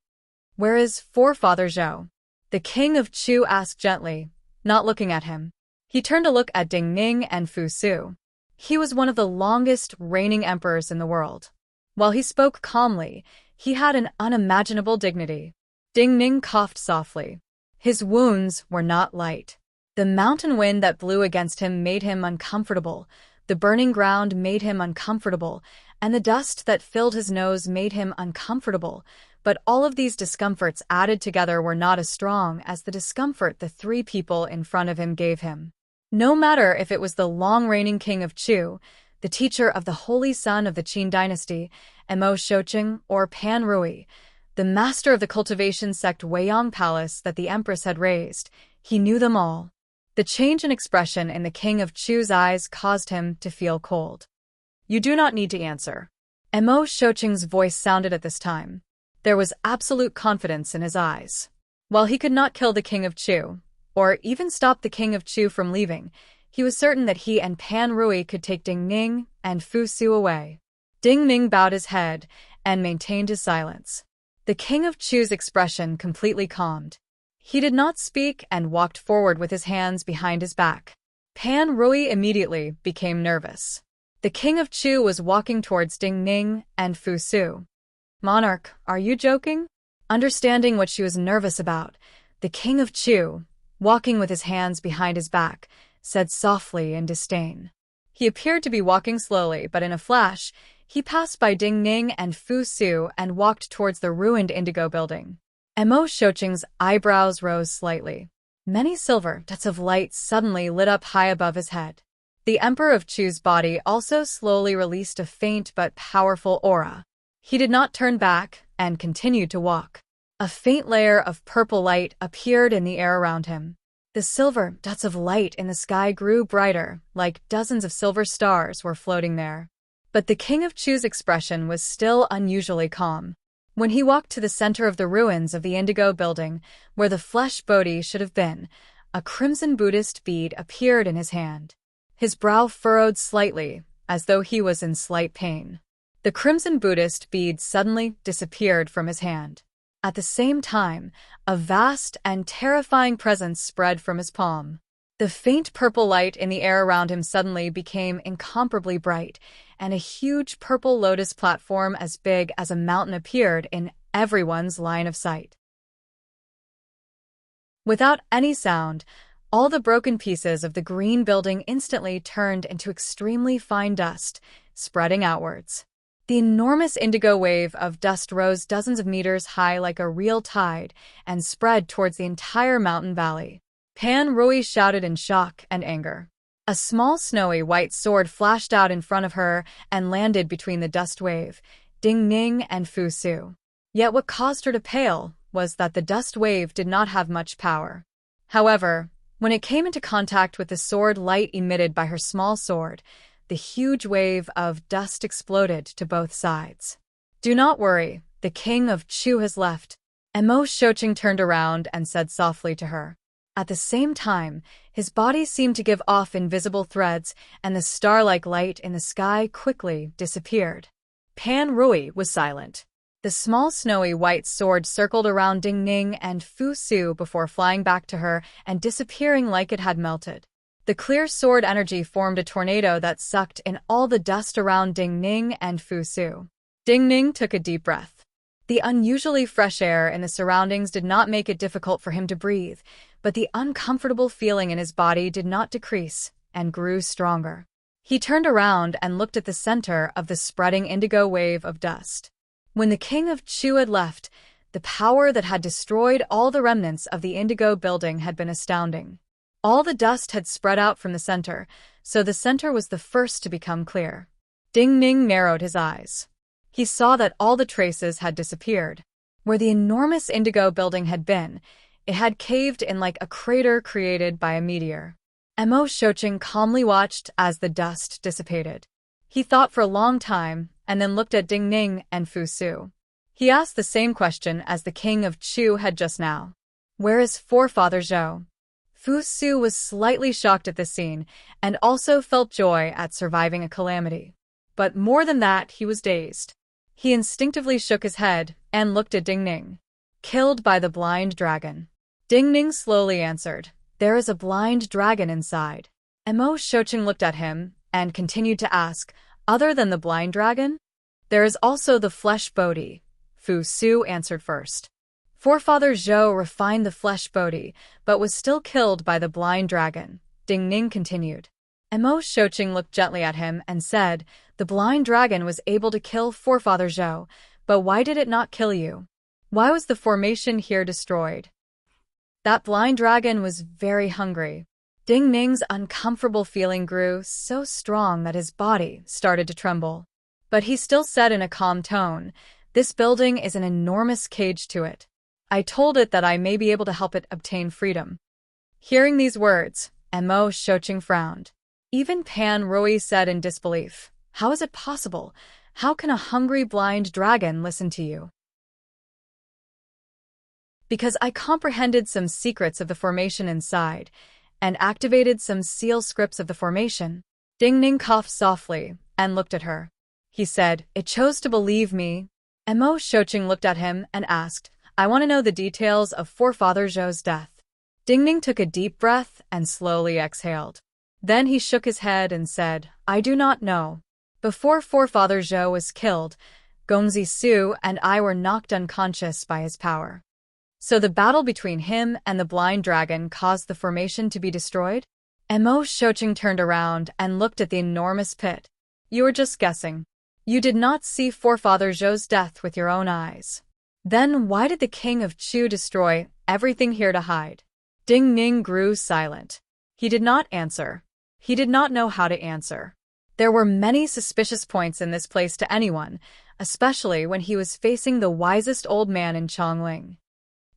Where is forefather Zhou? The King of Chu asked gently, not looking at him. He turned to look at Ding Ning and Fu Su. He was one of the longest reigning emperors in the world. While he spoke calmly, he had an unimaginable dignity. Ding Ning coughed softly. His wounds were not light. The mountain wind that blew against him made him uncomfortable, the burning ground made him uncomfortable, and the dust that filled his nose made him uncomfortable, but all of these discomforts added together were not as strong as the discomfort the three people in front of him gave him. No matter if it was the long-reigning King of Chu, the teacher of the holy son of the Qin dynasty, Emo Shocheng, or Pan Rui, the master of the cultivation sect Weiyang Palace that the Empress had raised, he knew them all. The change in expression in the King of Chu's eyes caused him to feel cold. You do not need to answer. Emo Shocheng's voice sounded at this time. There was absolute confidence in his eyes. While he could not kill the King of Chu, or even stop the King of Chu from leaving, he was certain that he and Pan Rui could take Ding Ning and Fu Su away. Ding Ning bowed his head and maintained his silence. The King of Chu's expression completely calmed. He did not speak and walked forward with his hands behind his back. Pan Rui immediately became nervous. The king of Chu was walking towards Ding Ning and Fu Su. "Monarch, are you joking?" Understanding what she was nervous about, the king of Chu, walking with his hands behind his back, said softly in disdain. He appeared to be walking slowly, but in a flash, he passed by Ding Ning and Fu Su and walked towards the ruined indigo building. Mo Shouqing's eyebrows rose slightly. Many silver dots of light suddenly lit up high above his head. The Emperor of Chu's body also slowly released a faint but powerful aura. He did not turn back and continued to walk. A faint layer of purple light appeared in the air around him. The silver dots of light in the sky grew brighter, like dozens of silver stars were floating there. But the king of Chu's expression was still unusually calm. When he walked to the center of the ruins of the indigo building, where the flesh Bodhi should have been, a crimson Buddhist bead appeared in his hand. His brow furrowed slightly, as though he was in slight pain. The crimson Buddhist bead suddenly disappeared from his hand. At the same time, a vast and terrifying presence spread from his palm. The faint purple light in the air around him suddenly became incomparably bright, and a huge purple lotus platform as big as a mountain appeared in everyone's line of sight. Without any sound, all the broken pieces of the green building instantly turned into extremely fine dust, spreading outwards. The enormous indigo wave of dust rose dozens of meters high like a real tide and spread towards the entire mountain valley. Pan Rui shouted in shock and anger. A small snowy white sword flashed out in front of her and landed between the dust wave, Ding Ning and Fu Su. Yet what caused her to pale was that the dust wave did not have much power. However, when it came into contact with the sword light emitted by her small sword, the huge wave of dust exploded to both sides. "Do not worry, the king of Chu has left." Mo Shouqing turned around and said softly to her. At the same time, his body seemed to give off invisible threads, and the star-like light in the sky quickly disappeared. Pan Rui was silent. The small snowy white sword circled around Ding Ning and Fu Su before flying back to her and disappearing like it had melted. The clear sword energy formed a tornado that sucked in all the dust around Ding Ning and Fu Su. Ding Ning took a deep breath. The unusually fresh air in the surroundings did not make it difficult for him to breathe, but the uncomfortable feeling in his body did not decrease and grew stronger. He turned around and looked at the center of the spreading indigo wave of dust. When the king of Chu had left, the power that had destroyed all the remnants of the indigo building had been astounding. All the dust had spread out from the center, so the center was the first to become clear. Ding Ning narrowed his eyes. He saw that all the traces had disappeared. Where the enormous indigo building had been, it had caved in like a crater created by a meteor. Mo Shouqing calmly watched as the dust dissipated. He thought for a long time, and then looked at Ding Ning and Fu Su. He asked the same question as the king of Chu had just now. "Where is forefather Zhou?" Fu Su was slightly shocked at this scene, and also felt joy at surviving a calamity. But more than that, he was dazed. He instinctively shook his head and looked at Ding Ning. "Killed by the blind dragon." Ding Ning slowly answered, "There is a blind dragon inside." Mo Shouqing looked at him and continued to ask, "Other than the blind dragon?" "There is also the flesh Bodhi," Fu Su answered first. "Forefather Zhou refined the flesh Bodhi, but was still killed by the blind dragon," Ding Ning continued. Mo Shouqing looked gently at him and said, "The blind dragon was able to kill forefather Zhou, but why did it not kill you? Why was the formation here destroyed?" "That blind dragon was very hungry." Ding Ning's uncomfortable feeling grew so strong that his body started to tremble. But he still said in a calm tone, "This building is an enormous cage to it. I told it that I may be able to help it obtain freedom." Hearing these words, Mo Shouqing frowned. Even Pan Rui said in disbelief, "How is it possible? How can a hungry blind dragon listen to you?" "Because I comprehended some secrets of the formation inside, and activated some seal scripts of the formation." Ding Ning coughed softly and looked at her. He said, "It chose to believe me." Mo Shouqing looked at him and asked, I want to know the details of Forefather Zhou's death. Ding Ning took a deep breath and slowly exhaled. Then he shook his head and said, I do not know. Before Forefather Zhou was killed, Gongzi Su and I were knocked unconscious by his power. So the battle between him and the blind dragon caused the formation to be destroyed? Mo Shouqing turned around and looked at the enormous pit. You were just guessing. You did not see Forefather Zhou's death with your own eyes. Then why did the king of Chu destroy everything here to hide? Ding Ning grew silent. He did not answer. He did not know how to answer. There were many suspicious points in this place to anyone, especially when he was facing the wisest old man in Chongling.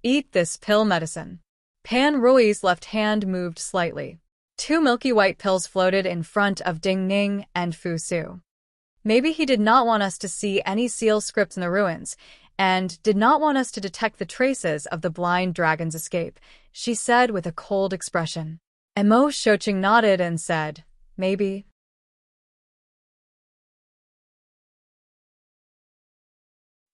Eat this pill medicine. Pan Rui's left hand moved slightly. 2 milky white pills floated in front of Ding Ning and Fu Su. Maybe he did not want us to see any seal scripts in the ruins, and did not want us to detect the traces of the blind dragon's escape, she said with a cold expression. Mo Shouqing nodded and said, maybe.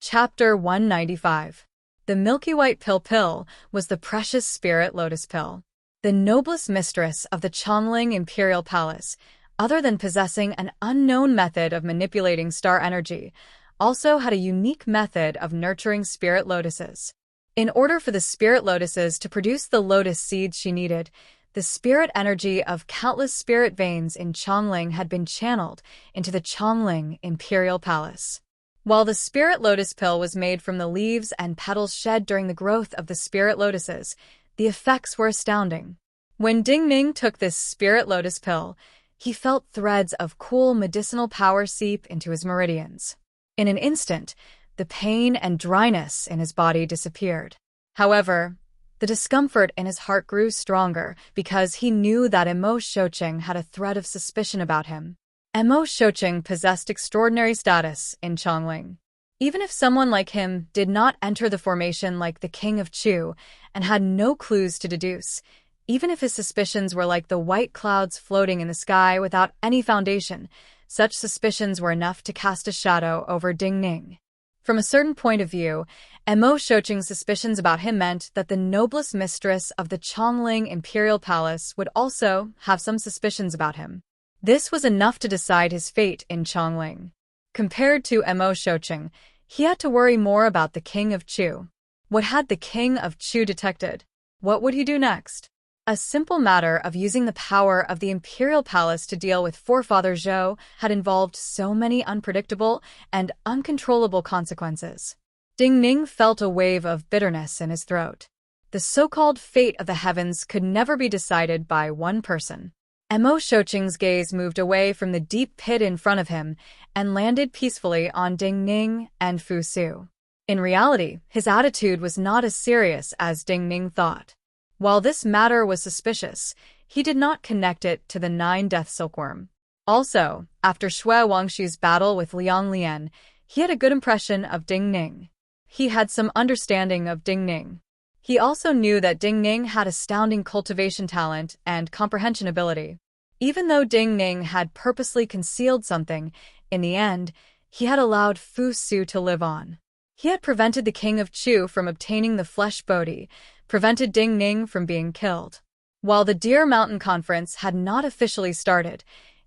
Chapter 195. The milky white pill was the precious spirit lotus pill. The noblest mistress of the Chongling Imperial Palace, other than possessing an unknown method of manipulating star energy, also had a unique method of nurturing spirit lotuses. In order for the spirit lotuses to produce the lotus seeds she needed, the spirit energy of countless spirit veins in Chongling had been channeled into the Chongling Imperial Palace. While the spirit lotus pill was made from the leaves and petals shed during the growth of the spirit lotuses, the effects were astounding. When Ding Ning took this spirit lotus pill, he felt threads of cool medicinal power seep into his meridians. In an instant, the pain and dryness in his body disappeared. However, the discomfort in his heart grew stronger because he knew that Mo Shouqing had a thread of suspicion about him. Mo Shouqing possessed extraordinary status in Chongling. Even if someone like him did not enter the formation like the king of Chu and had no clues to deduce, even if his suspicions were like the white clouds floating in the sky without any foundation, such suspicions were enough to cast a shadow over Ding Ning. From a certain point of view, Mo Shouqing's suspicions about him meant that the noblest mistress of the Chongling Imperial Palace would also have some suspicions about him. This was enough to decide his fate in Chongling. Compared to Mo Shouqing, he had to worry more about the king of Chu. What had the king of Chu detected? What would he do next? A simple matter of using the power of the imperial palace to deal with Forefather Zhou had involved so many unpredictable and uncontrollable consequences. Ding Ning felt a wave of bitterness in his throat. The so-called fate of the heavens could never be decided by one person. Mo Shouqing's gaze moved away from the deep pit in front of him and landed peacefully on Ding Ning and Fu Su. In reality, his attitude was not as serious as Ding Ning thought. While this matter was suspicious, he did not connect it to the 9-death silkworm. Also, after Shui Wangshu's battle with Liang Lian, he had a good impression of Ding Ning. He had some understanding of Ding Ning. He also knew that Ding Ning had astounding cultivation talent and comprehension ability. Even though Ding Ning had purposely concealed something, in the end, he had allowed Fu Su to live on. He had prevented the king of Chu from obtaining the flesh bodhi, prevented Ding Ning from being killed. While the Deer Mountain Conference had not officially started,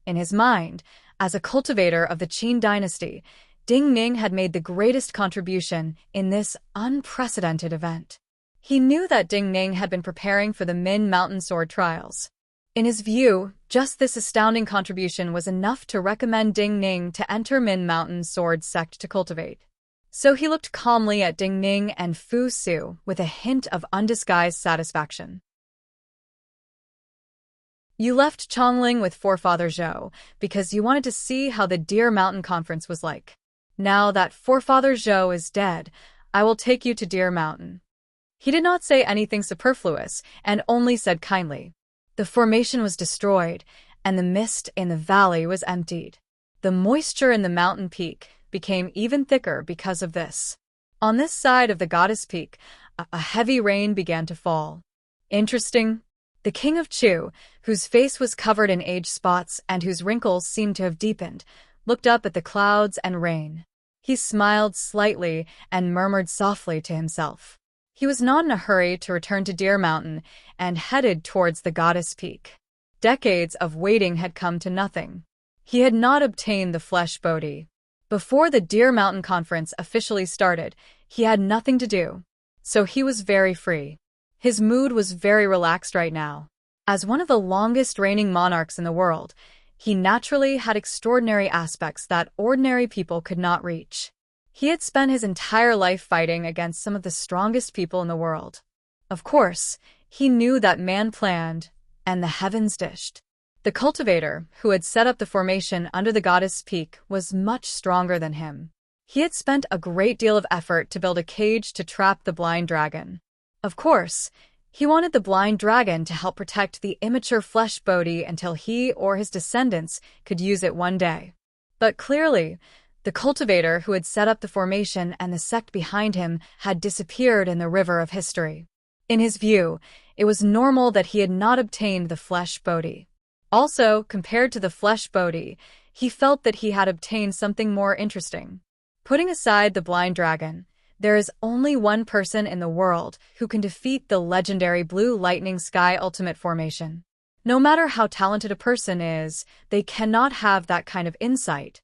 in his mind, as a cultivator of the Qin dynasty, Ding Ning had made the greatest contribution in this unprecedented event. He knew that Ding Ning had been preparing for the Min Mountain Sword trials. In his view, just this astounding contribution was enough to recommend Ding Ning to enter Min Mountain Sword sect to cultivate. So he looked calmly at Ding Ning and Fu Su with a hint of undisguised satisfaction. You left Chongling with Forefather Zhou because you wanted to see how the Deer Mountain Conference was like. Now that Forefather Zhou is dead, I will take you to Deer Mountain. He did not say anything superfluous and only said kindly. The formation was destroyed, and the mist in the valley was emptied. The moisture in the mountain peak became even thicker because of this. On this side of the goddess peak, a heavy rain began to fall. Interesting. The king of Chu, whose face was covered in age spots and whose wrinkles seemed to have deepened, looked up at the clouds and rain. He smiled slightly and murmured softly to himself. He was not in a hurry to return to Deer Mountain and headed towards the Goddess Peak. Decades of waiting had come to nothing. He had not obtained the flesh Bodhi. Before the Deer Mountain Conference officially started, he had nothing to do. So he was very free. His mood was very relaxed right now. As one of the longest reigning monarchs in the world, he naturally had extraordinary aspects that ordinary people could not reach. He had spent his entire life fighting against some of the strongest people in the world. Of course, he knew that man planned, and the heavens dished. The cultivator, who had set up the formation under the Goddess Peak, was much stronger than him. He had spent a great deal of effort to build a cage to trap the blind dragon. Of course, he wanted the blind dragon to help protect the immature flesh Bodhi until he or his descendants could use it one day. But clearly, the cultivator who had set up the formation and the sect behind him had disappeared in the river of history. In his view, it was normal that he had not obtained the flesh Bodhi. Also, compared to the flesh Bodhi, he felt that he had obtained something more interesting. Putting aside the blind dragon, there is only one person in the world who can defeat the legendary Blue Lightning Sky Ultimate Formation. No matter how talented a person is, they cannot have that kind of insight.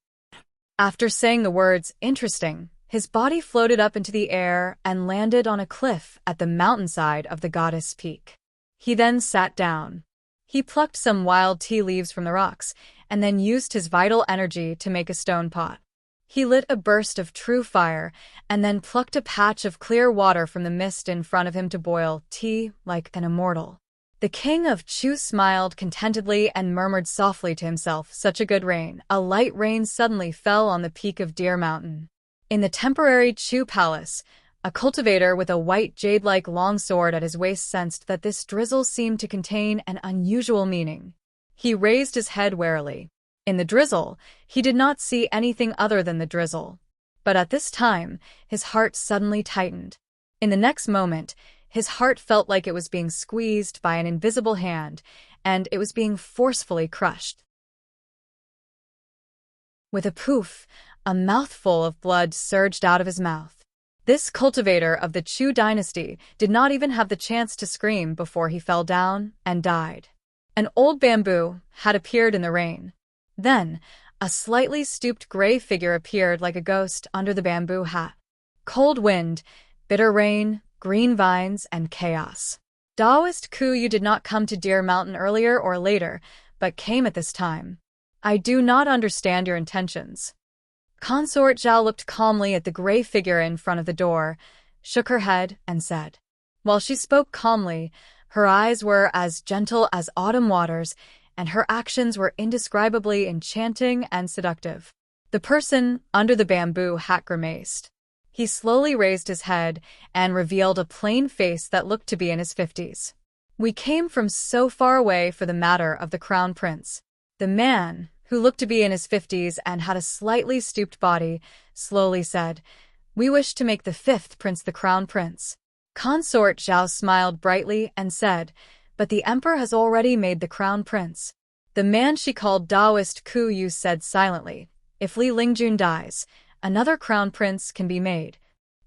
After saying the words, interesting, his body floated up into the air and landed on a cliff at the mountainside of the Goddess Peak. He then sat down. He plucked some wild tea leaves from the rocks and then used his vital energy to make a stone pot. He lit a burst of true fire and then plucked a patch of clear water from the mist in front of him to boil tea like an immortal. The king of Chu smiled contentedly and murmured softly to himself, such a good rain. A light rain suddenly fell on the peak of Deer Mountain. In the temporary Chu palace, a cultivator with a white jade-like longsword at his waist sensed that this drizzle seemed to contain an unusual meaning. He raised his head warily. In the drizzle, he did not see anything other than the drizzle. But at this time, his heart suddenly tightened. In the next moment, his heart felt like it was being squeezed by an invisible hand, and it was being forcefully crushed. With a poof, a mouthful of blood surged out of his mouth. This cultivator of the Chu dynasty did not even have the chance to scream before he fell down and died. An old bamboo had appeared in the rain. Then, a slightly stooped gray figure appeared like a ghost under the bamboo hat. Cold wind, bitter rain, green vines, and chaos. Taoist Ku, you did not come to Deer Mountain earlier or later, but came at this time. I do not understand your intentions. Consort Zhao looked calmly at the gray figure in front of the door, shook her head, and said. While she spoke calmly, her eyes were as gentle as autumn waters, and her actions were indescribably enchanting and seductive. The person under the bamboo hat grimaced. He slowly raised his head and revealed a plain face that looked to be in his 50s. We came from so far away for the matter of the crown prince. The man, who looked to be in his 50s and had a slightly stooped body, slowly said, We wish to make the fifth prince the crown prince. Consort Zhao smiled brightly and said, But the emperor has already made the crown prince. The man she called Taoist Ku Yu said silently, If Li Lingjun dies, another crown prince can be made.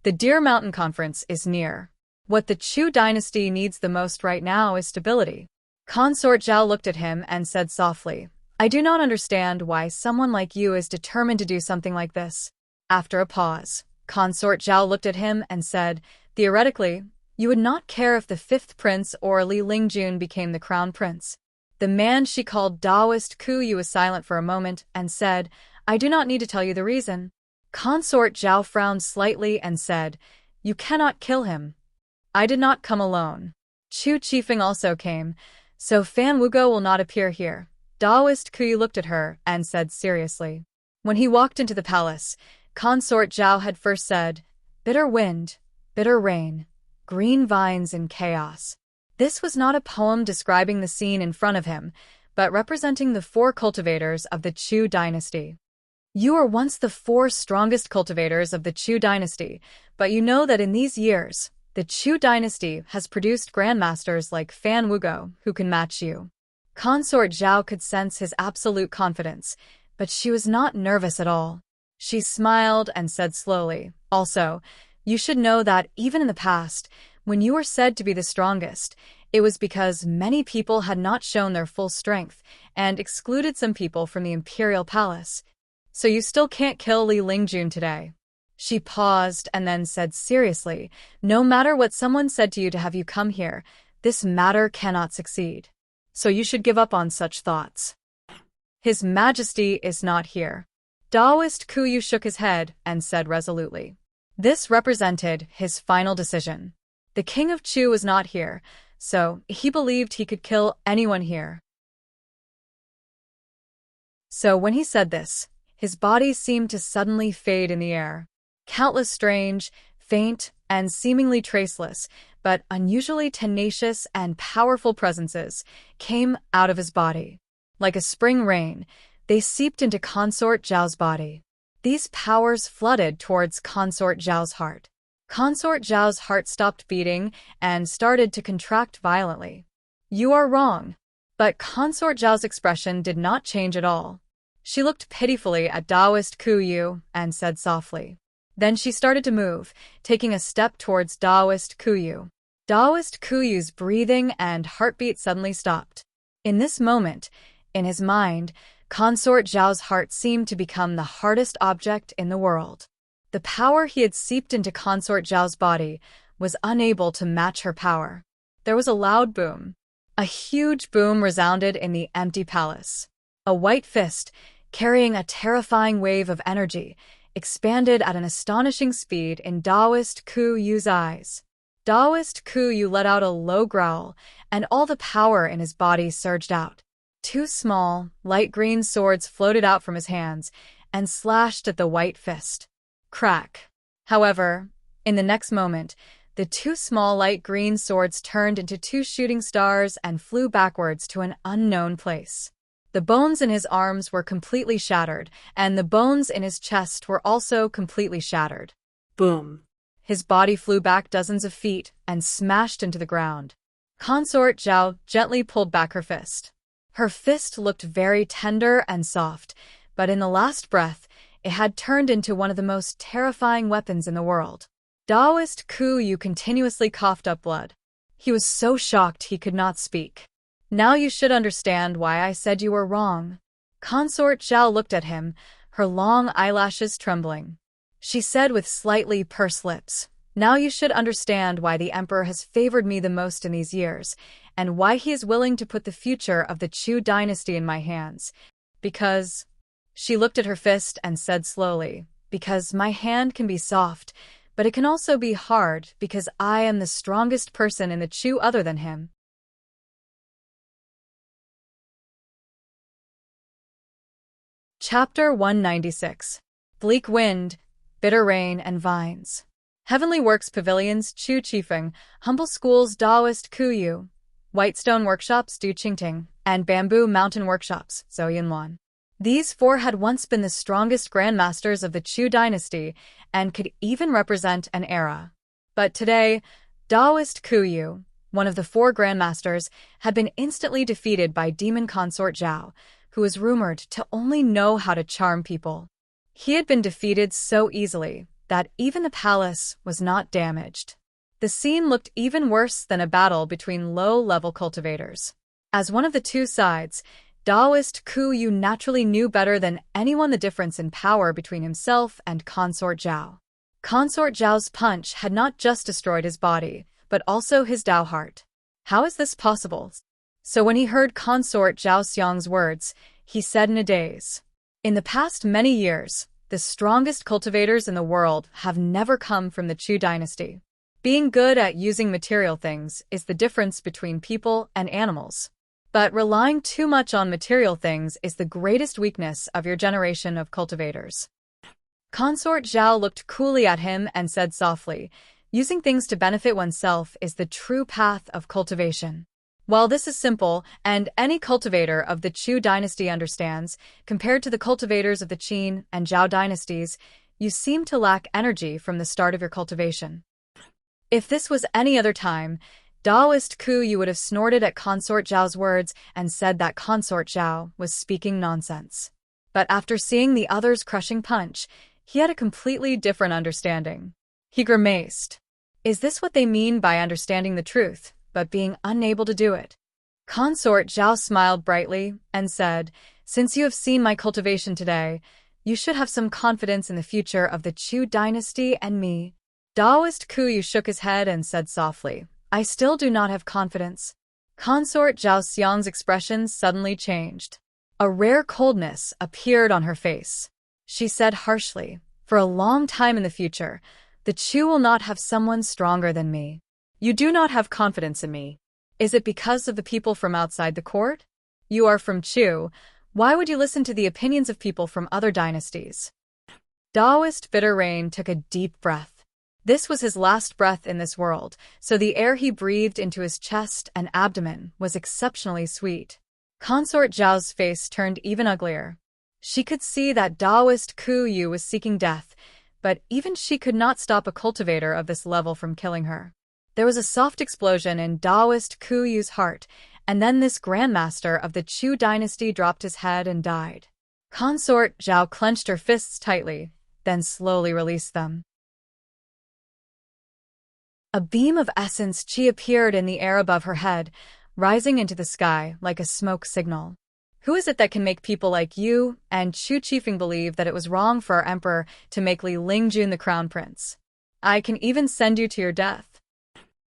The Deer Mountain Conference is near. What the Chu dynasty needs the most right now is stability. Consort Zhao looked at him and said softly, I do not understand why someone like you is determined to do something like this. After a pause, Consort Zhao looked at him and said, Theoretically, you would not care if the fifth prince or Li Lingjun became the crown prince. The man she called Taoist Ku Yu was silent for a moment and said, I do not need to tell you the reason. Consort Zhao frowned slightly and said, You cannot kill him. I did not come alone. Chu Qifeng also came, so Fan Wugo will not appear here. Taoist Ku Yu looked at her and said seriously. When he walked into the palace, Consort Zhao had first said, Bitter wind, bitter rain, green vines in chaos. This was not a poem describing the scene in front of him, but representing the 4 cultivators of the Chu dynasty. You were once the 4 strongest cultivators of the Chu dynasty, but you know that in these years, the Chu dynasty has produced grandmasters like Fan Wugo who can match you. Consort Zhao could sense his absolute confidence, but she was not nervous at all. She smiled and said slowly, Also, you should know that even in the past, When you were said to be the strongest, it was because many people had not shown their full strength and excluded some people from the imperial palace. So you still can't kill Li Lingjun today. She paused and then said seriously, no matter what someone said to you to have you come here, this matter cannot succeed. So you should give up on such thoughts. His Majesty is not here. Daoist Kuyu shook his head and said resolutely. This represented his final decision. The King of Chu was not here, so he believed he could kill anyone here. So when he said this, his body seemed to suddenly fade in the air. Countless strange, faint, and seemingly traceless, but unusually tenacious and powerful presences came out of his body. Like a spring rain, they seeped into Consort Zhao's body. These powers flooded towards Consort Zhao's heart. Consort Zhao's heart stopped beating and started to contract violently. You are wrong. But Consort Zhao's expression did not change at all. She looked pitifully at Daoist Kuyu and said softly. Then she started to move, taking a step towards Daoist Kuyu. Daoist Kuyu's breathing and heartbeat suddenly stopped. In this moment, in his mind, Consort Zhao's heart seemed to become the hardest object in the world. The power he had seeped into Consort Zhao's body was unable to match her power. There was a loud boom. A huge boom resounded in the empty palace. A white fist, carrying a terrifying wave of energy, expanded at an astonishing speed in Daoist Kuyu's eyes. Daoist Kuyu let out a low growl, and all the power in his body surged out. Two small, light green swords floated out from his hands and slashed at the white fist. Crack. However, in the next moment, the two small light green swords turned into two shooting stars and flew backwards to an unknown place. The bones in his arms were completely shattered, and the bones in his chest were also completely shattered. Boom. His body flew back dozens of feet and smashed into the ground. Consort Zhao gently pulled back her fist. Her fist looked very tender and soft, but in the last breath, it had turned into one of the most terrifying weapons in the world. Daoist Kuyu continuously coughed up blood. He was so shocked he could not speak. Now you should understand why I said you were wrong. Consort Zhao looked at him, her long eyelashes trembling. She said with slightly pursed lips, now you should understand why the Emperor has favored me the most in these years, and why he is willing to put the future of the Chu dynasty in my hands. Because... She looked at her fist and said slowly, because my hand can be soft, but it can also be hard because I am the strongest person in the Chu other than him. Chapter 196. Bleak Wind, Bitter Rain and Vines. Heavenly Works Pavilions Chu Chifeng, Humble Schools Daoist Kuyu, Whitestone Workshops Du Qingting, and Bamboo Mountain Workshops Zhou Yinluan. These four had once been the strongest grandmasters of the Chu dynasty and could even represent an era. But today, Daoist Kuyu, one of the four grandmasters, had been instantly defeated by Demon Consort Zhao, who was rumored to only know how to charm people. He had been defeated so easily that even the palace was not damaged. The scene looked even worse than a battle between low-level cultivators. As one of the two sides, Daoist Kuyu naturally knew better than anyone the difference in power between himself and Consort Zhao. Consort Zhao's punch had not just destroyed his body, but also his Dao heart. How is this possible? So when he heard Consort Zhao Xiang's words, he said in a daze, in the past many years, the strongest cultivators in the world have never come from the Chu dynasty. Being good at using material things is the difference between people and animals. But relying too much on material things is the greatest weakness of your generation of cultivators. Consort Zhao looked coolly at him and said softly, using things to benefit oneself is the true path of cultivation. While this is simple, and any cultivator of the Chu dynasty understands, compared to the cultivators of the Qin and Zhao dynasties, you seem to lack energy from the start of your cultivation. If this was any other time, Daoist Kuyu would have snorted at Consort Zhao's words and said that Consort Zhao was speaking nonsense. But after seeing the other's crushing punch, he had a completely different understanding. He grimaced. Is this what they mean by understanding the truth, but being unable to do it? Consort Zhao smiled brightly and said, "Since you have seen my cultivation today, you should have some confidence in the future of the Chu dynasty and me." Daoist Kuyu shook his head and said softly, "I still do not have confidence." Consort Zhao Xiang's expression suddenly changed. A rare coldness appeared on her face. She said harshly, "For a long time in the future, the Chu will not have someone stronger than me." "You do not have confidence in me. Is it because of the people from outside the court? You are from Chu. Why would you listen to the opinions of people from other dynasties?" Daoist Bitter Rain took a deep breath. This was his last breath in this world, so the air he breathed into his chest and abdomen was exceptionally sweet. Consort Zhao's face turned even uglier. She could see that Daoist Kuyu was seeking death, but even she could not stop a cultivator of this level from killing her. There was a soft explosion in Daoist Kuyu's heart, and then this grandmaster of the Chu dynasty dropped his head and died. Consort Zhao clenched her fists tightly, then slowly released them. A beam of essence chi appeared in the air above her head, rising into the sky like a smoke signal. "Who is it that can make people like you and Chu Chiefing believe that it was wrong for our emperor to make Li Lingjun the crown prince? I can even send you to your death."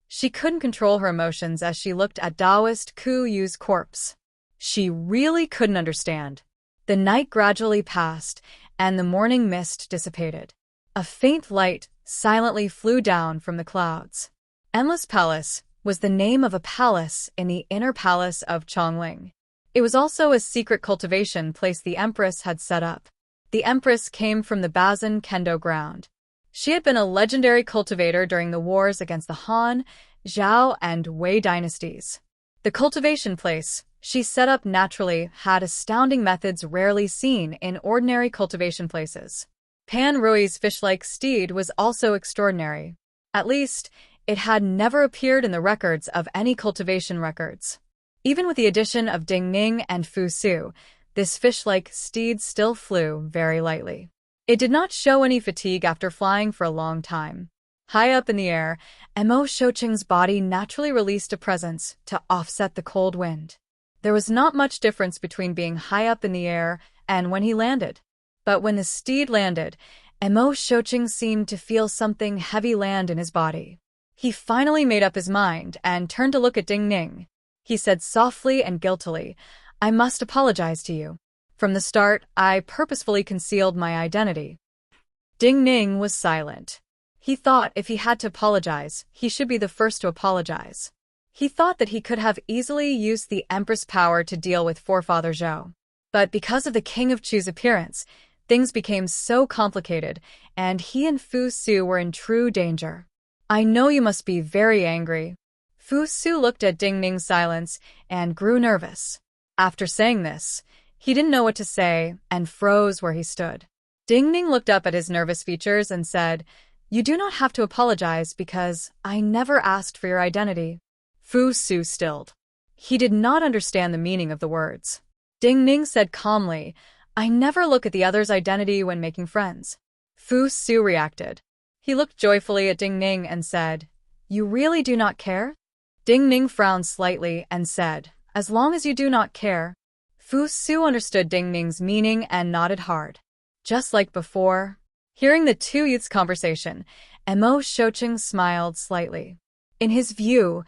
She couldn't control her emotions as she looked at Daoist Kuyu's corpse. She really couldn't understand. The night gradually passed, and the morning mist dissipated. A faint light silently flew down from the clouds. Endless Palace was the name of a palace in the inner palace of Chongling. It was also a secret cultivation place the Empress had set up. The Empress came from the Bazin Kendo ground. She had been a legendary cultivator during the wars against the Han, Zhao, and Wei dynasties. The cultivation place she set up naturally had astounding methods rarely seen in ordinary cultivation places. Pan Rui's fish-like steed was also extraordinary. At least, it had never appeared in the records of any cultivation records. Even with the addition of Ding Ning and Fu Su, this fish-like steed still flew very lightly. It did not show any fatigue after flying for a long time. High up in the air, Mo Shouqing's body naturally released a presence to offset the cold wind. There was not much difference between being high up in the air and when he landed. But when the steed landed, Mo Shouqing seemed to feel something heavy land in his body. He finally made up his mind and turned to look at Ding Ning. He said softly and guiltily, "I must apologize to you. From the start, I purposefully concealed my identity." Ding Ning was silent. He thought if he had to apologize, he should be the first to apologize. He thought that he could have easily used the Empress' power to deal with forefather Zhou. But because of the King of Chu's appearance, things became so complicated, and he and Fu Su were in true danger. "I know you must be very angry." Fu Su looked at Ding Ning's silence and grew nervous. After saying this, he didn't know what to say and froze where he stood. Ding Ning looked up at his nervous features and said, "You do not have to apologize because I never asked for your identity." Fu Su stilled. He did not understand the meaning of the words. Ding Ning said calmly, "I never look at the other's identity when making friends." Fu Su reacted. He looked joyfully at Ding Ning and said, "You really do not care?" Ding Ning frowned slightly and said, "As long as you do not care." Fu Su understood Ding Ning's meaning and nodded hard. Just like before, hearing the two youths' conversation, Mo Shouqing smiled slightly. In his view,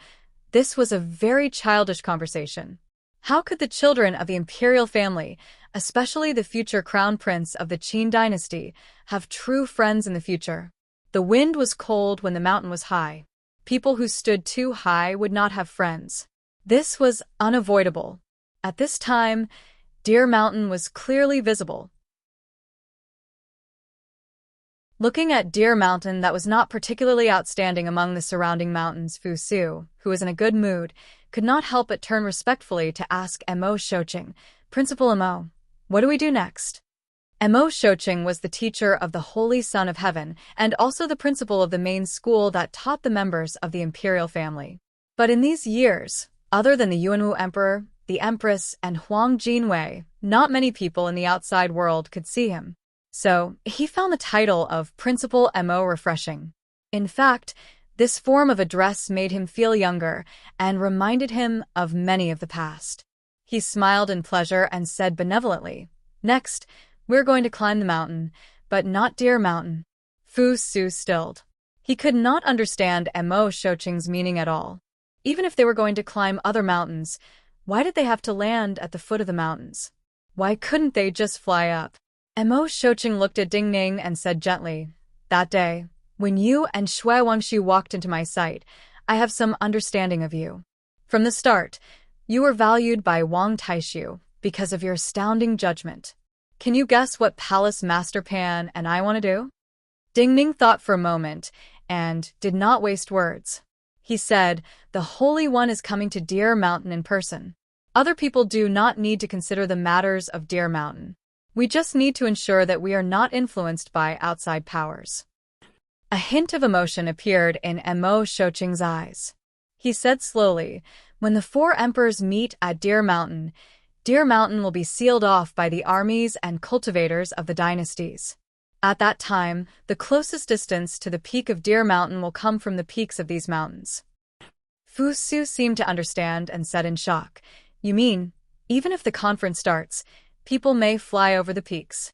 this was a very childish conversation. How could the children of the imperial family, especially the future crown prince of the Qin dynasty, have true friends in the future? The wind was cold when the mountain was high. People who stood too high would not have friends. This was unavoidable. At this time, Deer Mountain was clearly visible. Looking at Deer Mountain that was not particularly outstanding among the surrounding mountains, Fu Su, who was in a good mood, could not help but turn respectfully to ask Mo Shouqing, "Principal Mo, what do we do next?" Mo Shouqing was the teacher of the Holy Son of Heaven and also the principal of the main school that taught the members of the imperial family. But in these years, other than the Yuanwu Emperor, the Empress, and Huang Jinwei, not many people in the outside world could see him. So, he found the title of Principal Mo refreshing. In fact, This form of address made him feel younger and reminded him of many of the past. He smiled in pleasure and said benevolently, "Next, we're going to climb the mountain, but not Deer Mountain." Fu Su stilled. He could not understand Mo Shouqing's meaning at all. Even if they were going to climb other mountains, why did they have to land at the foot of the mountains? Why couldn't they just fly up? Mo Shouqing looked at Ding Ning and said gently, "That day, when you and Shui Wangxu walked into my sight, I have some understanding of you. From the start, you were valued by Wang Taishu because of your astounding judgment. Can you guess what Palace Master Pan and I want to do?" Ding Ning thought for a moment and did not waste words. He said, "The Holy One is coming to Deer Mountain in person. Other people do not need to consider the matters of Deer Mountain. We just need to ensure that we are not influenced by outside powers." A hint of emotion appeared in Mo Shouqing's eyes. He said slowly, "When the four emperors meet at Deer Mountain will be sealed off by the armies and cultivators of the dynasties. At that time, the closest distance to the peak of Deer Mountain will come from the peaks of these mountains." Fu Su seemed to understand and said in shock, "You mean, even if the conference starts, people may fly over the peaks?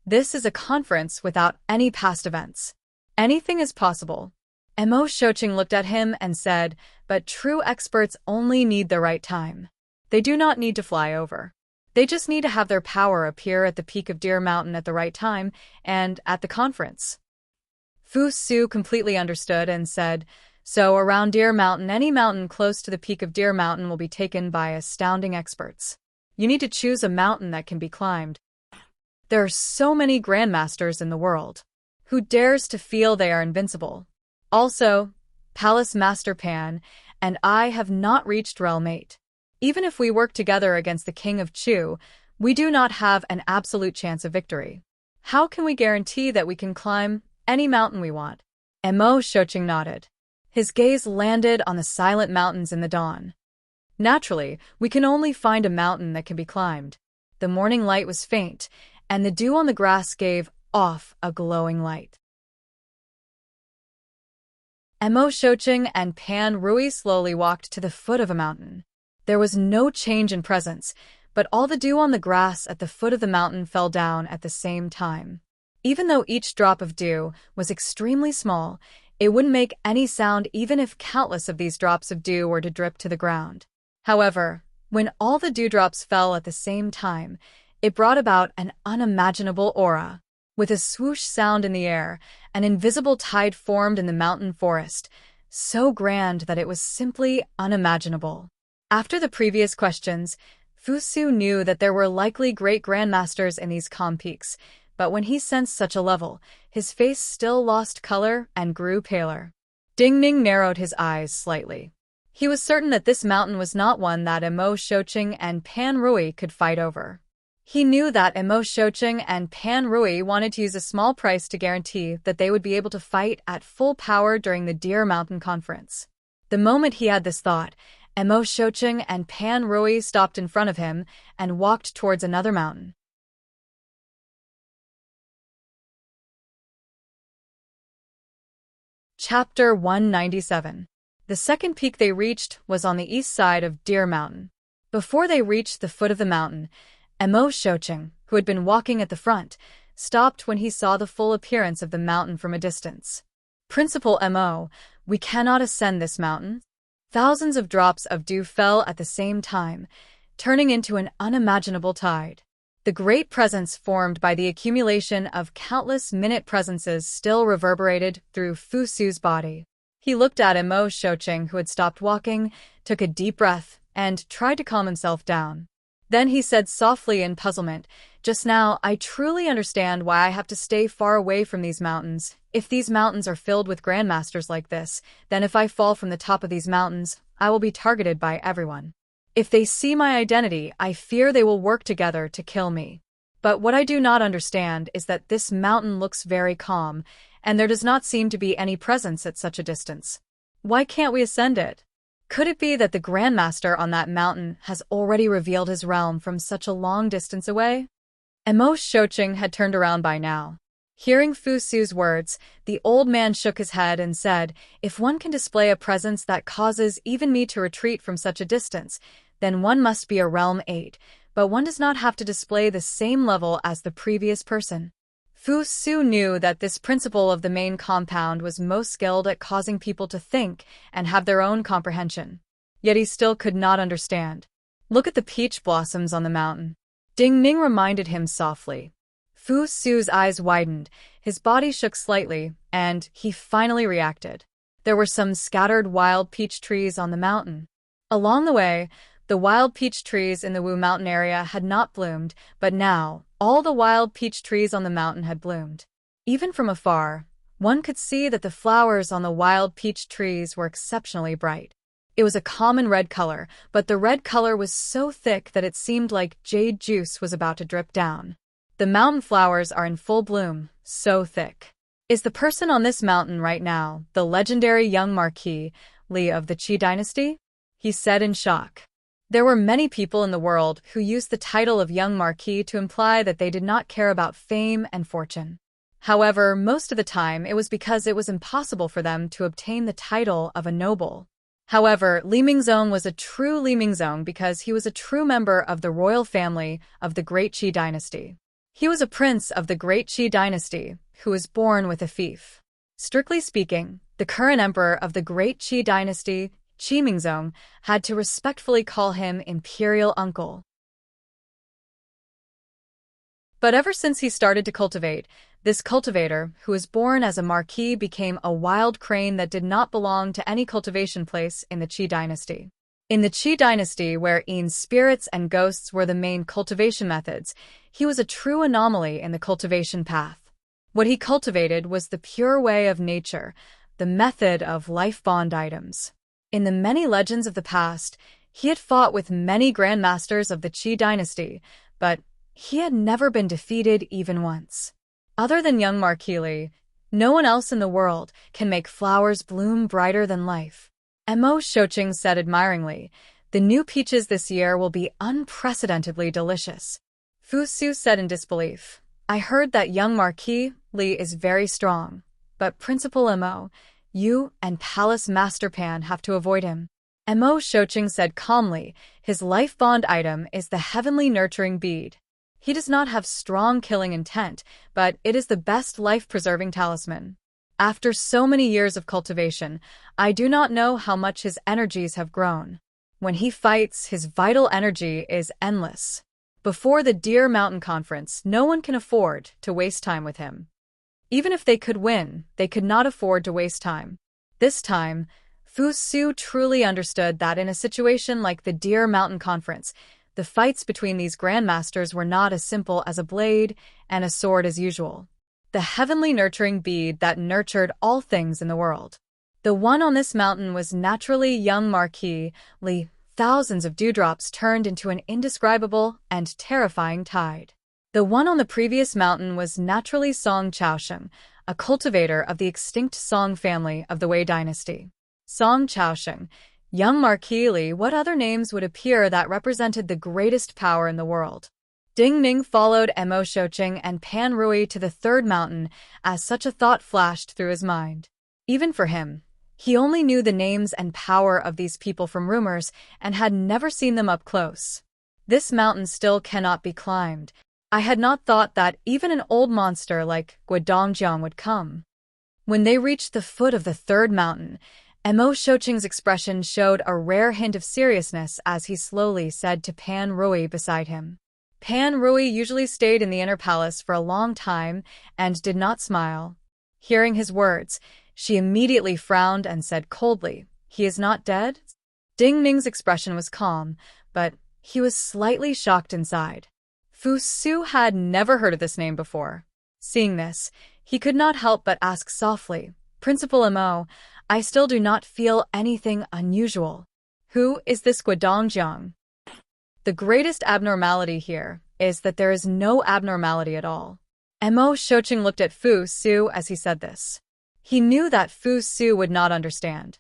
This is a conference without any past events. Anything is possible." Mo Shouqing looked at him and said, "But true experts only need the right time. They do not need to fly over. They just need to have their power appear at the peak of Deer Mountain at the right time and at the conference." Fu Su completely understood and said, "So around Deer Mountain, any mountain close to the peak of Deer Mountain will be taken by astounding experts. You need to choose a mountain that can be climbed. There are so many grandmasters in the world. Who dares to feel they are invincible? Also, Palace Master Pan and I have not reached Realm 8. Even if we work together against the King of Chu, we do not have an absolute chance of victory. How can we guarantee that we can climb any mountain we want?" Mo Shouqing nodded. His gaze landed on the silent mountains in the dawn. "Naturally, we can only find a mountain that can be climbed." The morning light was faint, and the dew on the grass gave off a glowing light. Mo Shouqing and Pan Rui slowly walked to the foot of a mountain. There was no change in presence, but all the dew on the grass at the foot of the mountain fell down at the same time. Even though each drop of dew was extremely small, it wouldn't make any sound even if countless of these drops of dew were to drip to the ground. However, when all the dewdrops fell at the same time, it brought about an unimaginable aura. With a swoosh sound in the air, an invisible tide formed in the mountain forest, so grand that it was simply unimaginable. After the previous questions, Fu Su knew that there were likely great grandmasters in these calm peaks, but when he sensed such a level, his face still lost color and grew paler. Ding Ning narrowed his eyes slightly. He was certain that this mountain was not one that Mo Shouqing and Pan Rui could fight over. He knew that Mo Shouqing and Pan Rui wanted to use a small price to guarantee that they would be able to fight at full power during the Deer Mountain Conference. The moment he had this thought, Mo Shouqing and Pan Rui stopped in front of him and walked towards another mountain. Chapter 197. The second peak they reached was on the east side of Deer Mountain. Before they reached the foot of the mountain, Mo Shouqing, who had been walking at the front, stopped when he saw the full appearance of the mountain from a distance. "Principal Mo, we cannot ascend this mountain." Thousands of drops of dew fell at the same time, turning into an unimaginable tide. The great presence formed by the accumulation of countless minute presences still reverberated through Fu Su's body. He looked at Mo Shouqing, who had stopped walking, took a deep breath, and tried to calm himself down. Then he said softly in puzzlement, "Just now, I truly understand why I have to stay far away from these mountains. If these mountains are filled with grandmasters like this, then if I fall from the top of these mountains, I will be targeted by everyone. If they see my identity, I fear they will work together to kill me. But what I do not understand is that this mountain looks very calm, and there does not seem to be any presence at such a distance. Why can't we ascend it? Could it be that the Grandmaster on that mountain has already revealed his realm from such a long distance away?" Mo Shouqing had turned around by now. Hearing Fu Su's words, the old man shook his head and said, "If one can display a presence that causes even me to retreat from such a distance, then one must be a realm 8, but one does not have to display the same level as the previous person." Fu Su knew that this principle of the main compound was most skilled at causing people to think and have their own comprehension. Yet he still could not understand. "Look at the peach blossoms on the mountain," Ding Ning reminded him softly. Fu Su's eyes widened, his body shook slightly, and he finally reacted. There were some scattered wild peach trees on the mountain. Along the way, the wild peach trees in the Wu Mountain area had not bloomed, but now, all the wild peach trees on the mountain had bloomed. Even from afar, one could see that the flowers on the wild peach trees were exceptionally bright. It was a common red color, but the red color was so thick that it seemed like jade juice was about to drip down. "The mountain flowers are in full bloom, so thick. Is the person on this mountain right now the legendary young Marquis Li of the Qi dynasty?" he said in shock. There were many people in the world who used the title of young Marquis to imply that they did not care about fame and fortune. However, most of the time it was because it was impossible for them to obtain the title of a noble. However, Li Mingzong was a true Li Mingzong because he was a true member of the royal family of the Great Qi dynasty. He was a prince of the Great Qi dynasty, who was born with a fief. Strictly speaking, the current emperor of the Great Qi dynasty, Qi Mingzong, had to respectfully call him imperial uncle. But ever since he started to cultivate, this cultivator, who was born as a marquis, became a wild crane that did not belong to any cultivation place in the Qi dynasty. In the Qi dynasty, where spirits and ghosts were the main cultivation methods, he was a true anomaly in the cultivation path. What he cultivated was the pure way of nature, the method of life bond items. In the many legends of the past, he had fought with many grandmasters of the Qi dynasty, but he had never been defeated even once. Other than young Marquis Li, no one else in the world can make flowers bloom brighter than life. Mo Shoqing said admiringly, "The new peaches this year will be unprecedentedly delicious." Fu Su said in disbelief, "I heard that young Marquis Li is very strong, but Principal Mo, you and Palace Master Pan have to avoid him." Mo Shoqing said calmly, "His life bond item is the heavenly nurturing bead. He does not have strong killing intent, but it is the best life-preserving talisman. After so many years of cultivation, I do not know how much his energies have grown. When he fights, his vital energy is endless. Before the Deer Mountain Conference, no one can afford to waste time with him. Even if they could win, they could not afford to waste time." This time, Fu Su truly understood that in a situation like the Deer Mountain Conference, the fights between these grandmasters were not as simple as a blade and a sword as usual. The heavenly nurturing bead that nurtured all things in the world. The one on this mountain was naturally young Marquis Li. Thousands of dewdrops turned into an indescribable and terrifying tide. The one on the previous mountain was naturally Song Chaosheng, a cultivator of the extinct Song family of the Wei dynasty. Song Chaosheng, young Marquis Li. What other names would appear that represented the greatest power in the world? Ding Ning followed Mo Shoqing and Pan Rui to the third mountain as such a thought flashed through his mind. Even for him, he only knew the names and power of these people from rumors and had never seen them up close. This mountain still cannot be climbed. I had not thought that even an old monster like Guodongjiang would come. When they reached the foot of the third mountain, Mo Shoqing's expression showed a rare hint of seriousness as he slowly said to Pan Rui beside him. Pan Rui usually stayed in the inner palace for a long time and did not smile. Hearing his words, she immediately frowned and said coldly, "He is not dead?" Ding Ning's expression was calm, but he was slightly shocked inside. Fu Su had never heard of this name before. Seeing this, he could not help but ask softly, "Principal Mo, I still do not feel anything unusual. Who is this Guodongjiang?" The greatest abnormality here is that there is no abnormality at all. Mo Shoqing looked at Fu Su as he said this. He knew that Fu Su would not understand.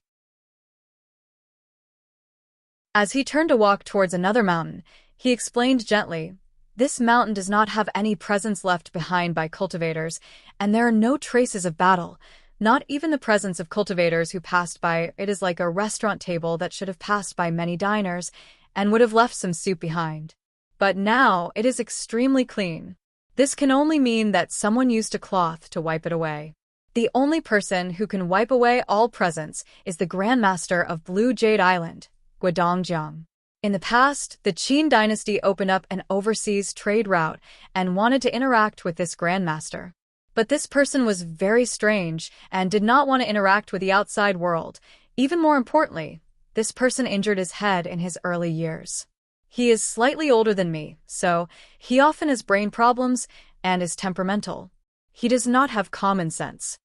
As he turned to walk towards another mountain, he explained gently, This mountain does not have any presence left behind by cultivators, and there are no traces of battle, not even the presence of cultivators who passed by. It is like a restaurant table that should have passed by many diners and would have left some soup behind. But now it is extremely clean. This can only mean that someone used a cloth to wipe it away. The only person who can wipe away all presence is the Grand Master of Blue Jade Island, Guodongjiang. In the past, the Qin dynasty opened up an overseas trade route and wanted to interact with this Grand Master. But this person was very strange and did not want to interact with the outside world. Even more importantly, this person injured his head in his early years. He is slightly older than me, so he often has brain problems and is temperamental. He does not have common sense.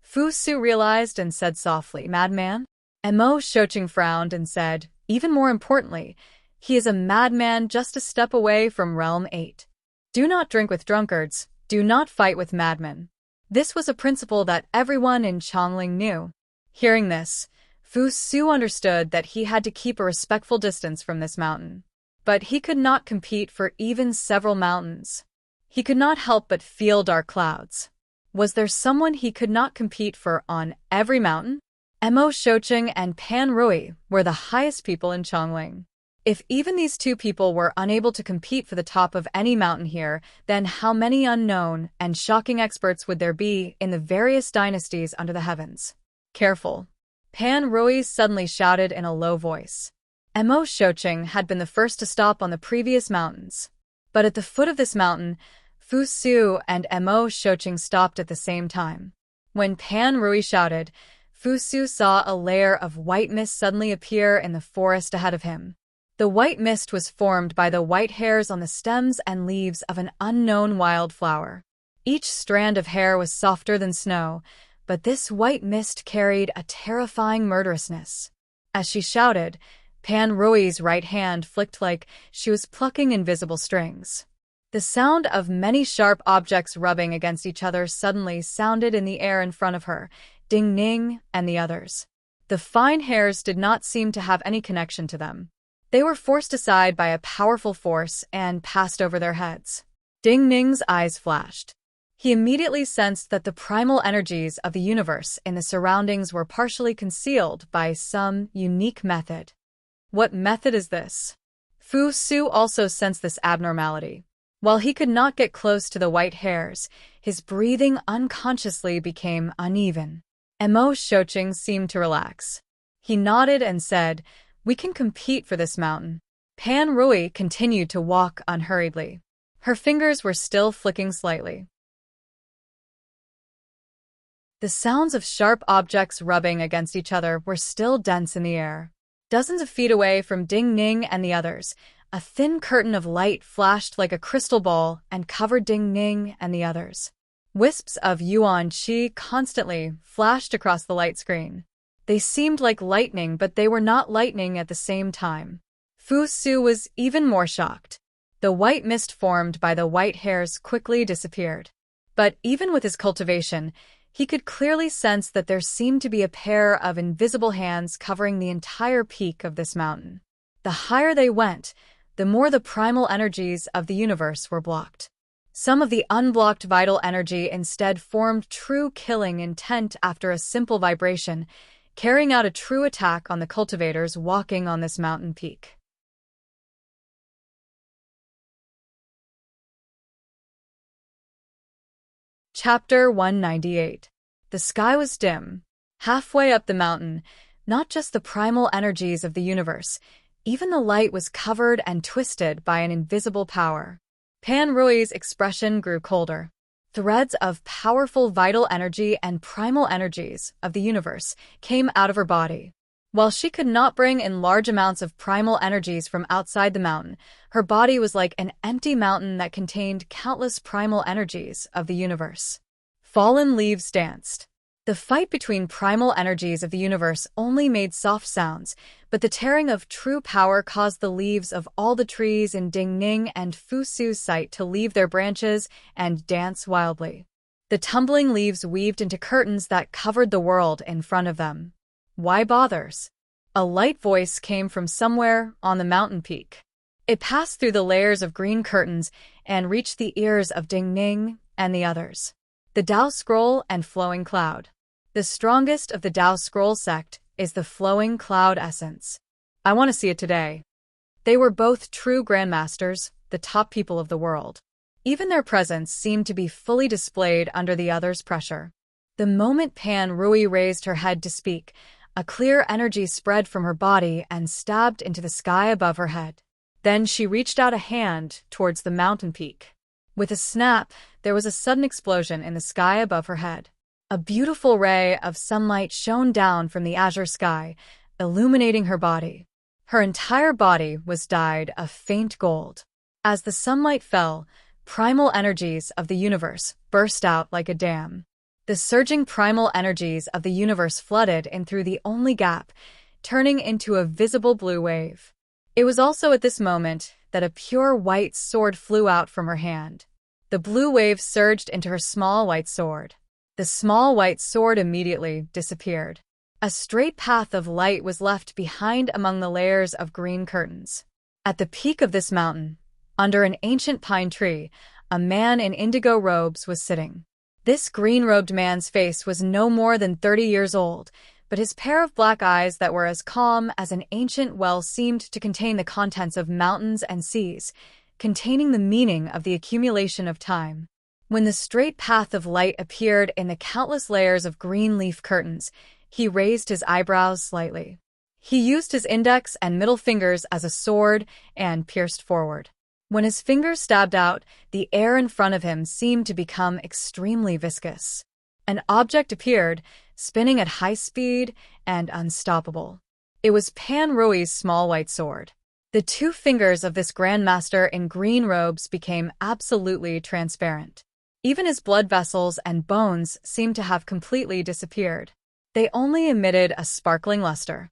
Fu Su realized and said softly, "Madman?" Mo Shoqing frowned and said, "Even more importantly, he is a madman just a step away from Realm 8. Do not drink with drunkards, do not fight with madmen." This was a principle that everyone in Chongling knew. Hearing this, Fu Su understood that he had to keep a respectful distance from this mountain. But he could not compete for even several mountains. He could not help but feel dark clouds. Was there someone he could not compete for on every mountain? Mo Shoqing and Pan Rui were the highest people in Chongling. If even these two people were unable to compete for the top of any mountain here, then how many unknown and shocking experts would there be in the various dynasties under the heavens? Careful! Pan Rui suddenly shouted in a low voice. Mo Shoqing had been the first to stop on the previous mountains. But at the foot of this mountain, Fu Su and Mo Shoqing stopped at the same time. When Pan Rui shouted, Fu Su saw a layer of white mist suddenly appear in the forest ahead of him. The white mist was formed by the white hairs on the stems and leaves of an unknown wildflower. Each strand of hair was softer than snow, but this white mist carried a terrifying murderousness. As she shouted, Pan Rui's right hand flicked like she was plucking invisible strings. The sound of many sharp objects rubbing against each other suddenly sounded in the air in front of her, Ding Ning and the others. The fine hairs did not seem to have any connection to them. They were forced aside by a powerful force and passed over their heads. Ding Ning's eyes flashed. He immediately sensed that the primal energies of the universe in the surroundings were partially concealed by some unique method. What method is this? Fu Su also sensed this abnormality. While he could not get close to the white hairs, his breathing unconsciously became uneven. Mo Shoqing seemed to relax. He nodded and said, "We can compete for this mountain." Pan Rui continued to walk unhurriedly. Her fingers were still flicking slightly. The sounds of sharp objects rubbing against each other were still dense in the air. Dozens of feet away from Ding Ning and the others, a thin curtain of light flashed like a crystal ball and covered Ding Ning and the others. Wisps of yuan qi constantly flashed across the light screen. They seemed like lightning, but they were not lightning at the same time. Fu Su was even more shocked. The white mist formed by the white hairs quickly disappeared. But even with his cultivation, he could clearly sense that there seemed to be a pair of invisible hands covering the entire peak of this mountain. The higher they went, the more the primal energies of the universe were blocked. Some of the unblocked vital energy instead formed true killing intent after a simple vibration, carrying out a true attack on the cultivators walking on this mountain peak. Chapter 198. The sky was dim. Halfway up the mountain, not just the primal energies of the universe, even the light was covered and twisted by an invisible power. Pan Rui's expression grew colder. Threads of powerful vital energy and primal energies of the universe came out of her body. While she could not bring in large amounts of primal energies from outside the mountain, her body was like an empty mountain that contained countless primal energies of the universe. Fallen leaves danced. The fight between primal energies of the universe only made soft sounds, but the tearing of true power caused the leaves of all the trees in Ding Ning and Fu Su's sight to leave their branches and dance wildly. The tumbling leaves weaved into curtains that covered the world in front of them. Why bothers? A light voice came from somewhere on the mountain peak. It passed through the layers of green curtains and reached the ears of Ding Ning and the others. The Tao Scroll and Flowing Cloud. The strongest of the Tao Scroll sect is the Flowing Cloud essence. I want to see it today. They were both true grandmasters, the top people of the world. Even their presence seemed to be fully displayed under the other's pressure. The moment Pan Rui raised her head to speak, a clear energy spread from her body and stabbed into the sky above her head. Then she reached out a hand towards the mountain peak. With a snap, there was a sudden explosion in the sky above her head. A beautiful ray of sunlight shone down from the azure sky, illuminating her body. Her entire body was dyed a faint gold. As the sunlight fell, primal energies of the universe burst out like a dam. The surging primal energies of the universe flooded in through the only gap, turning into a visible blue wave. It was also at this moment that a pure white sword flew out from her hand. The blue wave surged into her small white sword. The small white sword immediately disappeared. A straight path of light was left behind among the layers of green curtains. At the peak of this mountain, under an ancient pine tree, a man in indigo robes was sitting. This green-robed man's face was no more than 30 years old, but his pair of black eyes that were as calm as an ancient well seemed to contain the contents of mountains and seas, containing the meaning of the accumulation of time. When the straight path of light appeared in the countless layers of green leaf curtains, he raised his eyebrows slightly. He used his index and middle fingers as a sword and pierced forward. When his fingers stabbed out, the air in front of him seemed to become extremely viscous. An object appeared, spinning at high speed and unstoppable. It was Pan Rui's small white sword. The two fingers of this grandmaster in green robes became absolutely transparent. Even his blood vessels and bones seemed to have completely disappeared. They only emitted a sparkling luster.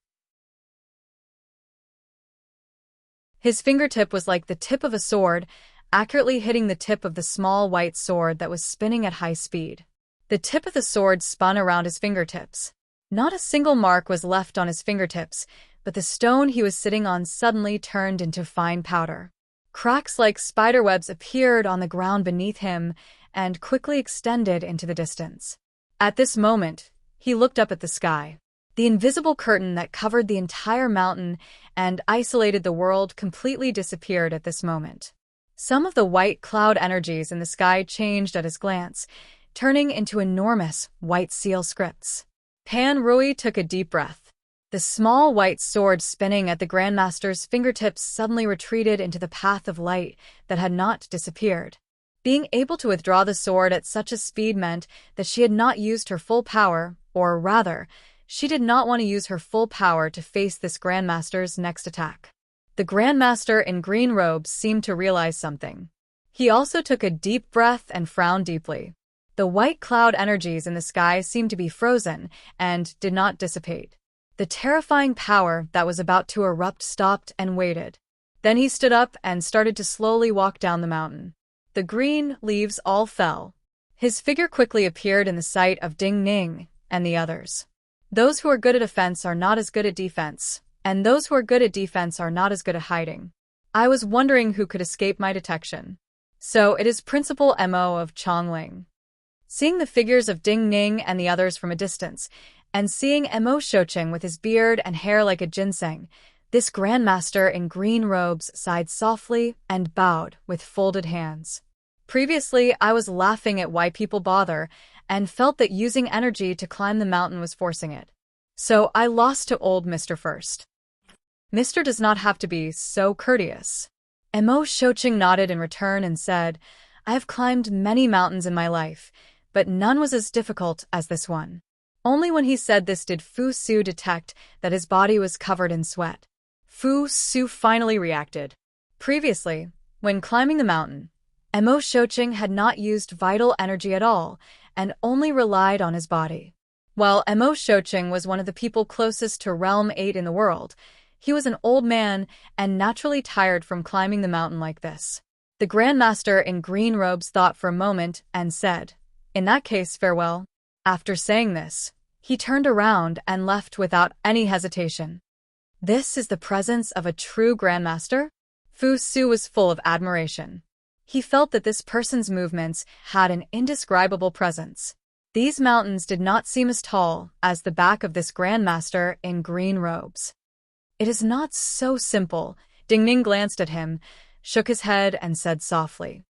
His fingertip was like the tip of a sword, accurately hitting the tip of the small white sword that was spinning at high speed. The tip of the sword spun around his fingertips. Not a single mark was left on his fingertips, but the stone he was sitting on suddenly turned into fine powder. Cracks like spiderwebs appeared on the ground beneath him and quickly extended into the distance. At this moment, he looked up at the sky. The invisible curtain that covered the entire mountain and isolated the world completely disappeared at this moment. Some of the white cloud energies in the sky changed at his glance, turning into enormous white seal scripts. Pan Rui took a deep breath. The small white sword spinning at the Grandmaster's fingertips suddenly retreated into the path of light that had not disappeared. Being able to withdraw the sword at such a speed meant that she had not used her full power, or rather, she did not want to use her full power to face this Grandmaster's next attack. The Grandmaster in green robes seemed to realize something. He also took a deep breath and frowned deeply. The white cloud energies in the sky seemed to be frozen and did not dissipate. The terrifying power that was about to erupt stopped and waited. Then he stood up and started to slowly walk down the mountain. The green leaves all fell. His figure quickly appeared in the sight of Ding Ning and the others. Those who are good at offense are not as good at defense, and those who are good at defense are not as good at hiding. I was wondering who could escape my detection. So it is Principal Mo of Chongling. Seeing the figures of Ding Ning and the others from a distance, and seeing Mo Shouqing with his beard and hair like a ginseng, this Grandmaster in green robes sighed softly and bowed with folded hands. Previously, I was laughing at why people bother, and felt that using energy to climb the mountain was forcing it. So I lost to old Mr. First. Mr. does not have to be so courteous. Mo Shouqing nodded in return and said, I have climbed many mountains in my life, but none was as difficult as this one. Only when he said this did Fu Su detect that his body was covered in sweat. Fu Su finally reacted. Previously, when climbing the mountain, Mo Shouqing had not used vital energy at all and only relied on his body. While Mo Shouqing was one of the people closest to Realm 8 in the world, he was an old man and naturally tired from climbing the mountain like this. The Grandmaster in green robes thought for a moment and said, In that case, farewell. After saying this, he turned around and left without any hesitation. This is the presence of a true Grandmaster? Fu Su was full of admiration. He felt that this person's movements had an indescribable presence. These mountains did not seem as tall as the back of this grandmaster in green robes. It is not so simple. Ding Ning glanced at him, shook his head, and said softly.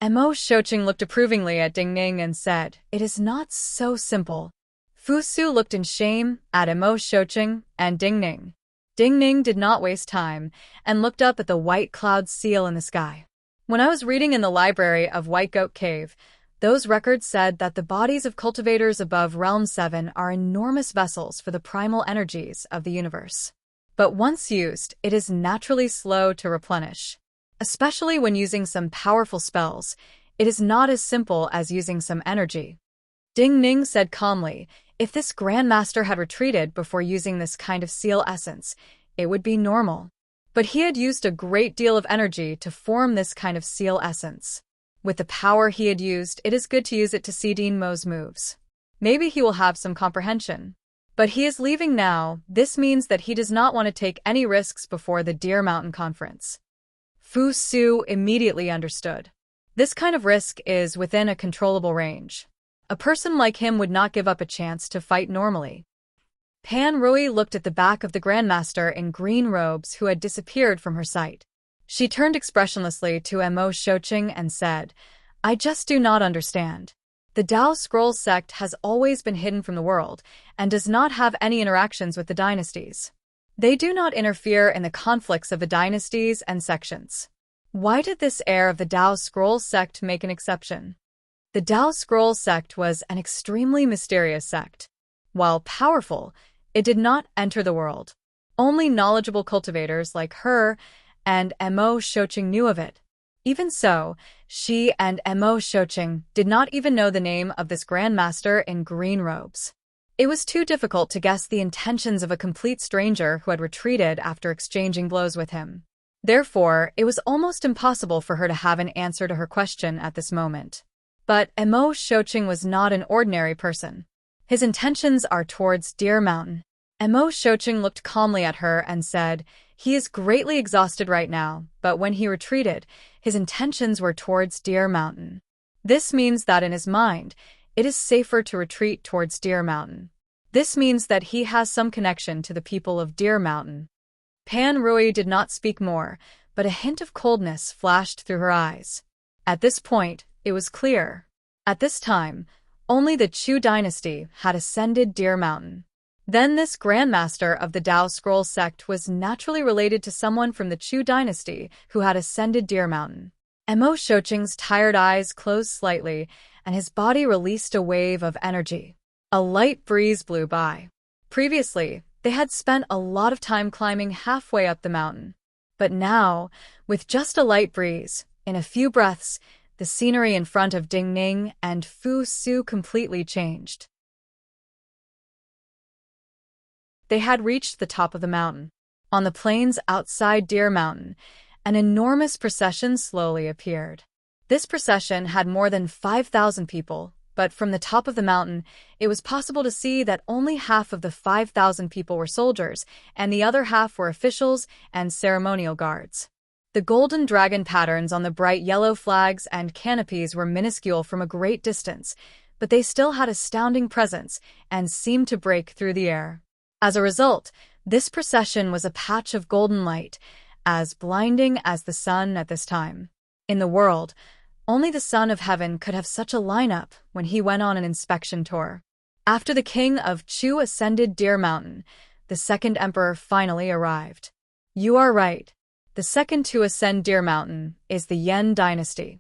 Mo Shouqing looked approvingly at Ding Ning and said, "It is not so simple." Fu Su looked in shame at Mo Shouqing and Ding Ning. Ding Ning did not waste time and looked up at the white cloud seal in the sky. When I was reading in the library of White Goat Cave, those records said that the bodies of cultivators above Realm 7 are enormous vessels for the primal energies of the universe. But once used, it is naturally slow to replenish. Especially when using some powerful spells, it is not as simple as using some energy. Ding Ning said calmly, if this Grandmaster had retreated before using this kind of seal essence, it would be normal. But he had used a great deal of energy to form this kind of seal essence. With the power he had used, it is good to use it to see Dean Mo's moves. Maybe he will have some comprehension. But he is leaving now. This means that he does not want to take any risks before the Deer Mountain Conference. Fu Su immediately understood. This kind of risk is within a controllable range. A person like him would not give up a chance to fight normally. Pan Rui looked at the back of the Grandmaster in green robes who had disappeared from her sight. She turned expressionlessly to Mo Shouqing and said, I just do not understand. The Dao Scrolls sect has always been hidden from the world and does not have any interactions with the dynasties. They do not interfere in the conflicts of the dynasties and sections. Why did this heir of the Dao Scrolls sect make an exception? The Dao Scrolls sect was an extremely mysterious sect. While powerful, it did not enter the world. Only knowledgeable cultivators like her and Mo Shouqing knew of it. Even so, she and Mo Shouqing did not even know the name of this Grandmaster in green robes. It was too difficult to guess the intentions of a complete stranger who had retreated after exchanging blows with him. Therefore, it was almost impossible for her to have an answer to her question at this moment. But Mo Shouqing was not an ordinary person. His intentions are towards Deer Mountain. Mo Shouqing looked calmly at her and said, he is greatly exhausted right now, but when he retreated, his intentions were towards Deer Mountain. This means that in his mind, it is safer to retreat towards Deer Mountain. This means that he has some connection to the people of Deer Mountain. Pan Rui did not speak more, but a hint of coldness flashed through her eyes. At this point, it was clear. At this time, only the Chu dynasty had ascended Deer Mountain. Then this Grandmaster of the Dao Scrolls sect was naturally related to someone from the Chu dynasty who had ascended Deer Mountain. Mo Shouqing's tired eyes closed slightly, and his body released a wave of energy. A light breeze blew by. Previously, they had spent a lot of time climbing halfway up the mountain. But now, with just a light breeze, in a few breaths, the scenery in front of Ding Ning and Fu Su completely changed. They had reached the top of the mountain. On the plains outside Deer Mountain, an enormous procession slowly appeared. This procession had more than 5,000 people, but from the top of the mountain, it was possible to see that only half of the 5,000 people were soldiers, and the other half were officials and ceremonial guards. The golden dragon patterns on the bright yellow flags and canopies were minuscule from a great distance, but they still had astounding presence and seemed to break through the air. As a result, this procession was a patch of golden light, as blinding as the sun at this time. In the world, only the Son of Heaven could have such a lineup when he went on an inspection tour. After the king of Chu ascended Deer Mountain, the second emperor finally arrived. You are right. The second to ascend Deer Mountain is the Yan dynasty.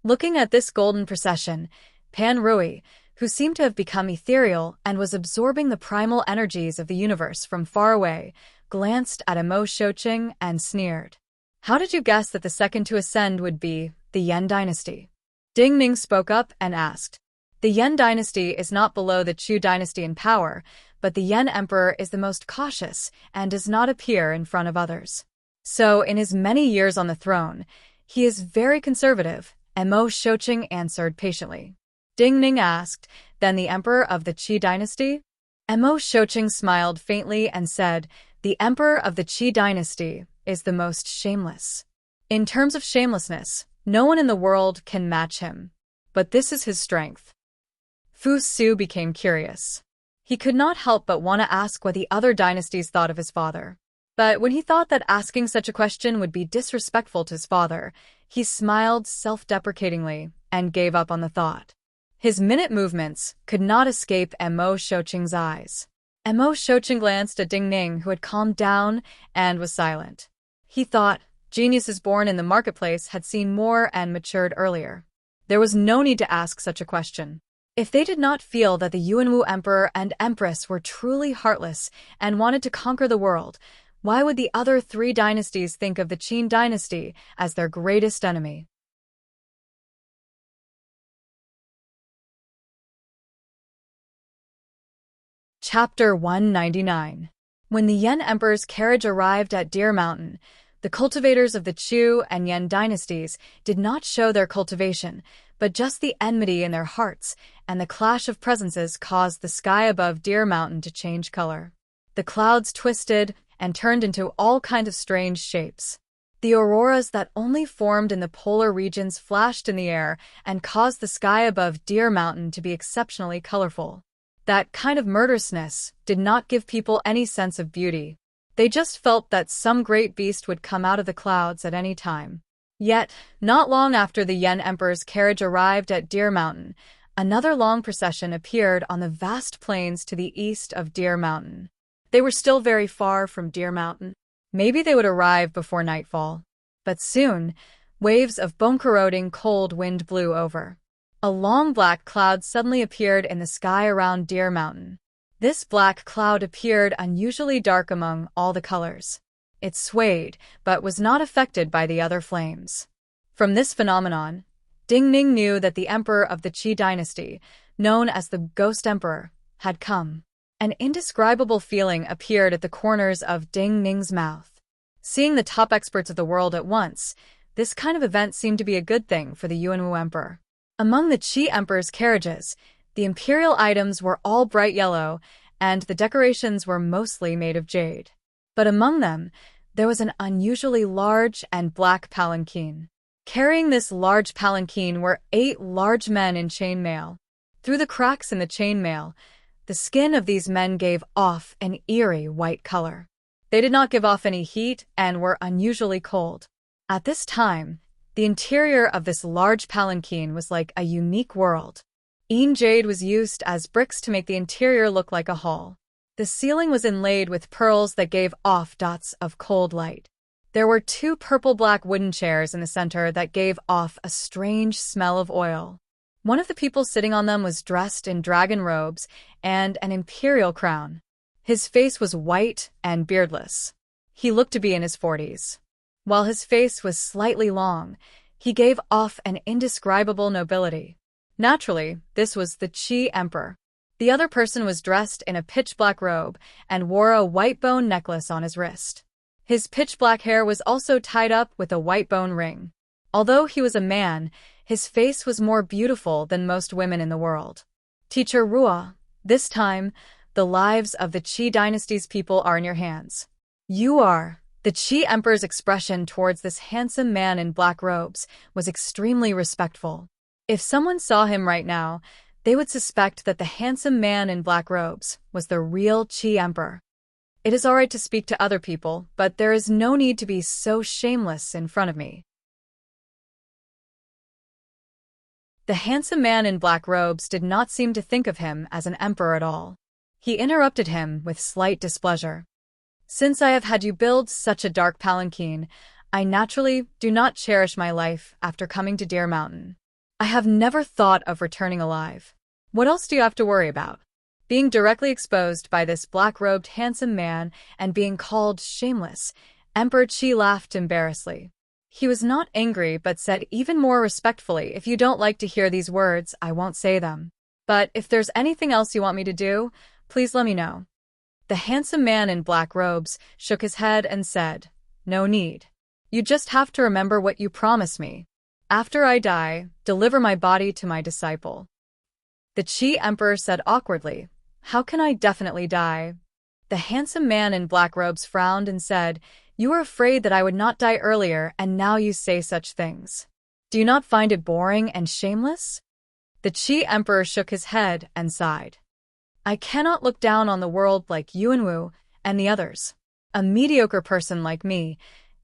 Looking at this golden procession, Pan Rui, who seemed to have become ethereal and was absorbing the primal energies of the universe from far away, glanced at Mo Shouqing and sneered. How did you guess that the second to ascend would be the Yan dynasty? Ding Ning spoke up and asked. The Yan dynasty is not below the Chu dynasty in power, but the Yan emperor is the most cautious and does not appear in front of others. So, in his many years on the throne, he is very conservative, Mo Shouqing answered patiently. Ding Ning asked, then the emperor of the Qi dynasty? Mo Shouqing smiled faintly and said, The emperor of the Qi dynasty is the most shameless. In terms of shamelessness, no one in the world can match him. But this is his strength. Fu Su became curious. He could not help but want to ask what the other dynasties thought of his father. But when he thought that asking such a question would be disrespectful to his father, he smiled self-deprecatingly and gave up on the thought. His minute movements could not escape Mo Shouqing's eyes. Mo Shouqing glanced at Ding Ning, who had calmed down and was silent. He thought, geniuses born in the marketplace had seen more and matured earlier. There was no need to ask such a question. If they did not feel that the Yuanwu emperor and empress were truly heartless and wanted to conquer the world, why would the other three dynasties think of the Qin dynasty as their greatest enemy? Chapter 199. When the Yan emperor's carriage arrived at Deer Mountain, the cultivators of the Chu and Yan dynasties did not show their cultivation, but just the enmity in their hearts, and the clash of presences caused the sky above Deer Mountain to change color. The clouds twisted and turned into all kinds of strange shapes. The auroras that only formed in the polar regions flashed in the air and caused the sky above Deer Mountain to be exceptionally colorful. That kind of murderousness did not give people any sense of beauty. They just felt that some great beast would come out of the clouds at any time. Yet, not long after the Yan emperor's carriage arrived at Deer Mountain, another long procession appeared on the vast plains to the east of Deer Mountain. They were still very far from Deer Mountain. Maybe they would arrive before nightfall. But soon, waves of bone-corroding cold wind blew over. A long black cloud suddenly appeared in the sky around Deer Mountain. This black cloud appeared unusually dark among all the colors. It swayed, but was not affected by the other flames. From this phenomenon, Ding Ning knew that the emperor of the Qi dynasty, known as the Ghost Emperor, had come. An indescribable feeling appeared at the corners of Ding Ning's mouth. Seeing the top experts of the world at once, this kind of event seemed to be a good thing for the Yuanwu emperor. Among the Qi emperor's carriages, the imperial items were all bright yellow, and the decorations were mostly made of jade. But among them, there was an unusually large and black palanquin. Carrying this large palanquin were 8 large men in chainmail. Through the cracks in the chainmail, the skin of these men gave off an eerie white color. They did not give off any heat and were unusually cold. At this time, the interior of this large palanquin was like a unique world. Jade was used as bricks to make the interior look like a hall. The ceiling was inlaid with pearls that gave off dots of cold light. There were 2 purple-black wooden chairs in the center that gave off a strange smell of oil. One of the people sitting on them was dressed in dragon robes and an imperial crown. His face was white and beardless. He looked to be in his 40s. While his face was slightly long, he gave off an indescribable nobility. Naturally, this was the Qi emperor. The other person was dressed in a pitch-black robe and wore a white bone necklace on his wrist. His pitch-black hair was also tied up with a white bone ring. Although he was a man, his face was more beautiful than most women in the world. Teacher Rua, this time, the lives of the Qi dynasty's people are in your hands. You are. The Qi emperor's expression towards this handsome man in black robes was extremely respectful. If someone saw him right now, they would suspect that the handsome man in black robes was the real Qi emperor. It is all right to speak to other people, but there is no need to be so shameless in front of me. The handsome man in black robes did not seem to think of him as an emperor at all. He interrupted him with slight displeasure. Since I have had you build such a dark palanquin, I naturally do not cherish my life after coming to Deer Mountain. I have never thought of returning alive. What else do you have to worry about? Being directly exposed by this black-robed handsome man and being called shameless, Emperor Qi laughed embarrassedly. He was not angry but said even more respectfully, if you don't like to hear these words, I won't say them. But if there's anything else you want me to do, please let me know. The handsome man in black robes shook his head and said, No need. You just have to remember what you promised me. After I die, deliver my body to my disciple. The Qi emperor said awkwardly, How can I definitely die? The handsome man in black robes frowned and said, "You were afraid that I would not die earlier, and now you say such things. Do you not find it boring and shameless?" The Qi Emperor shook his head and sighed. "I cannot look down on the world like Yuanwu and the others. A mediocre person like me,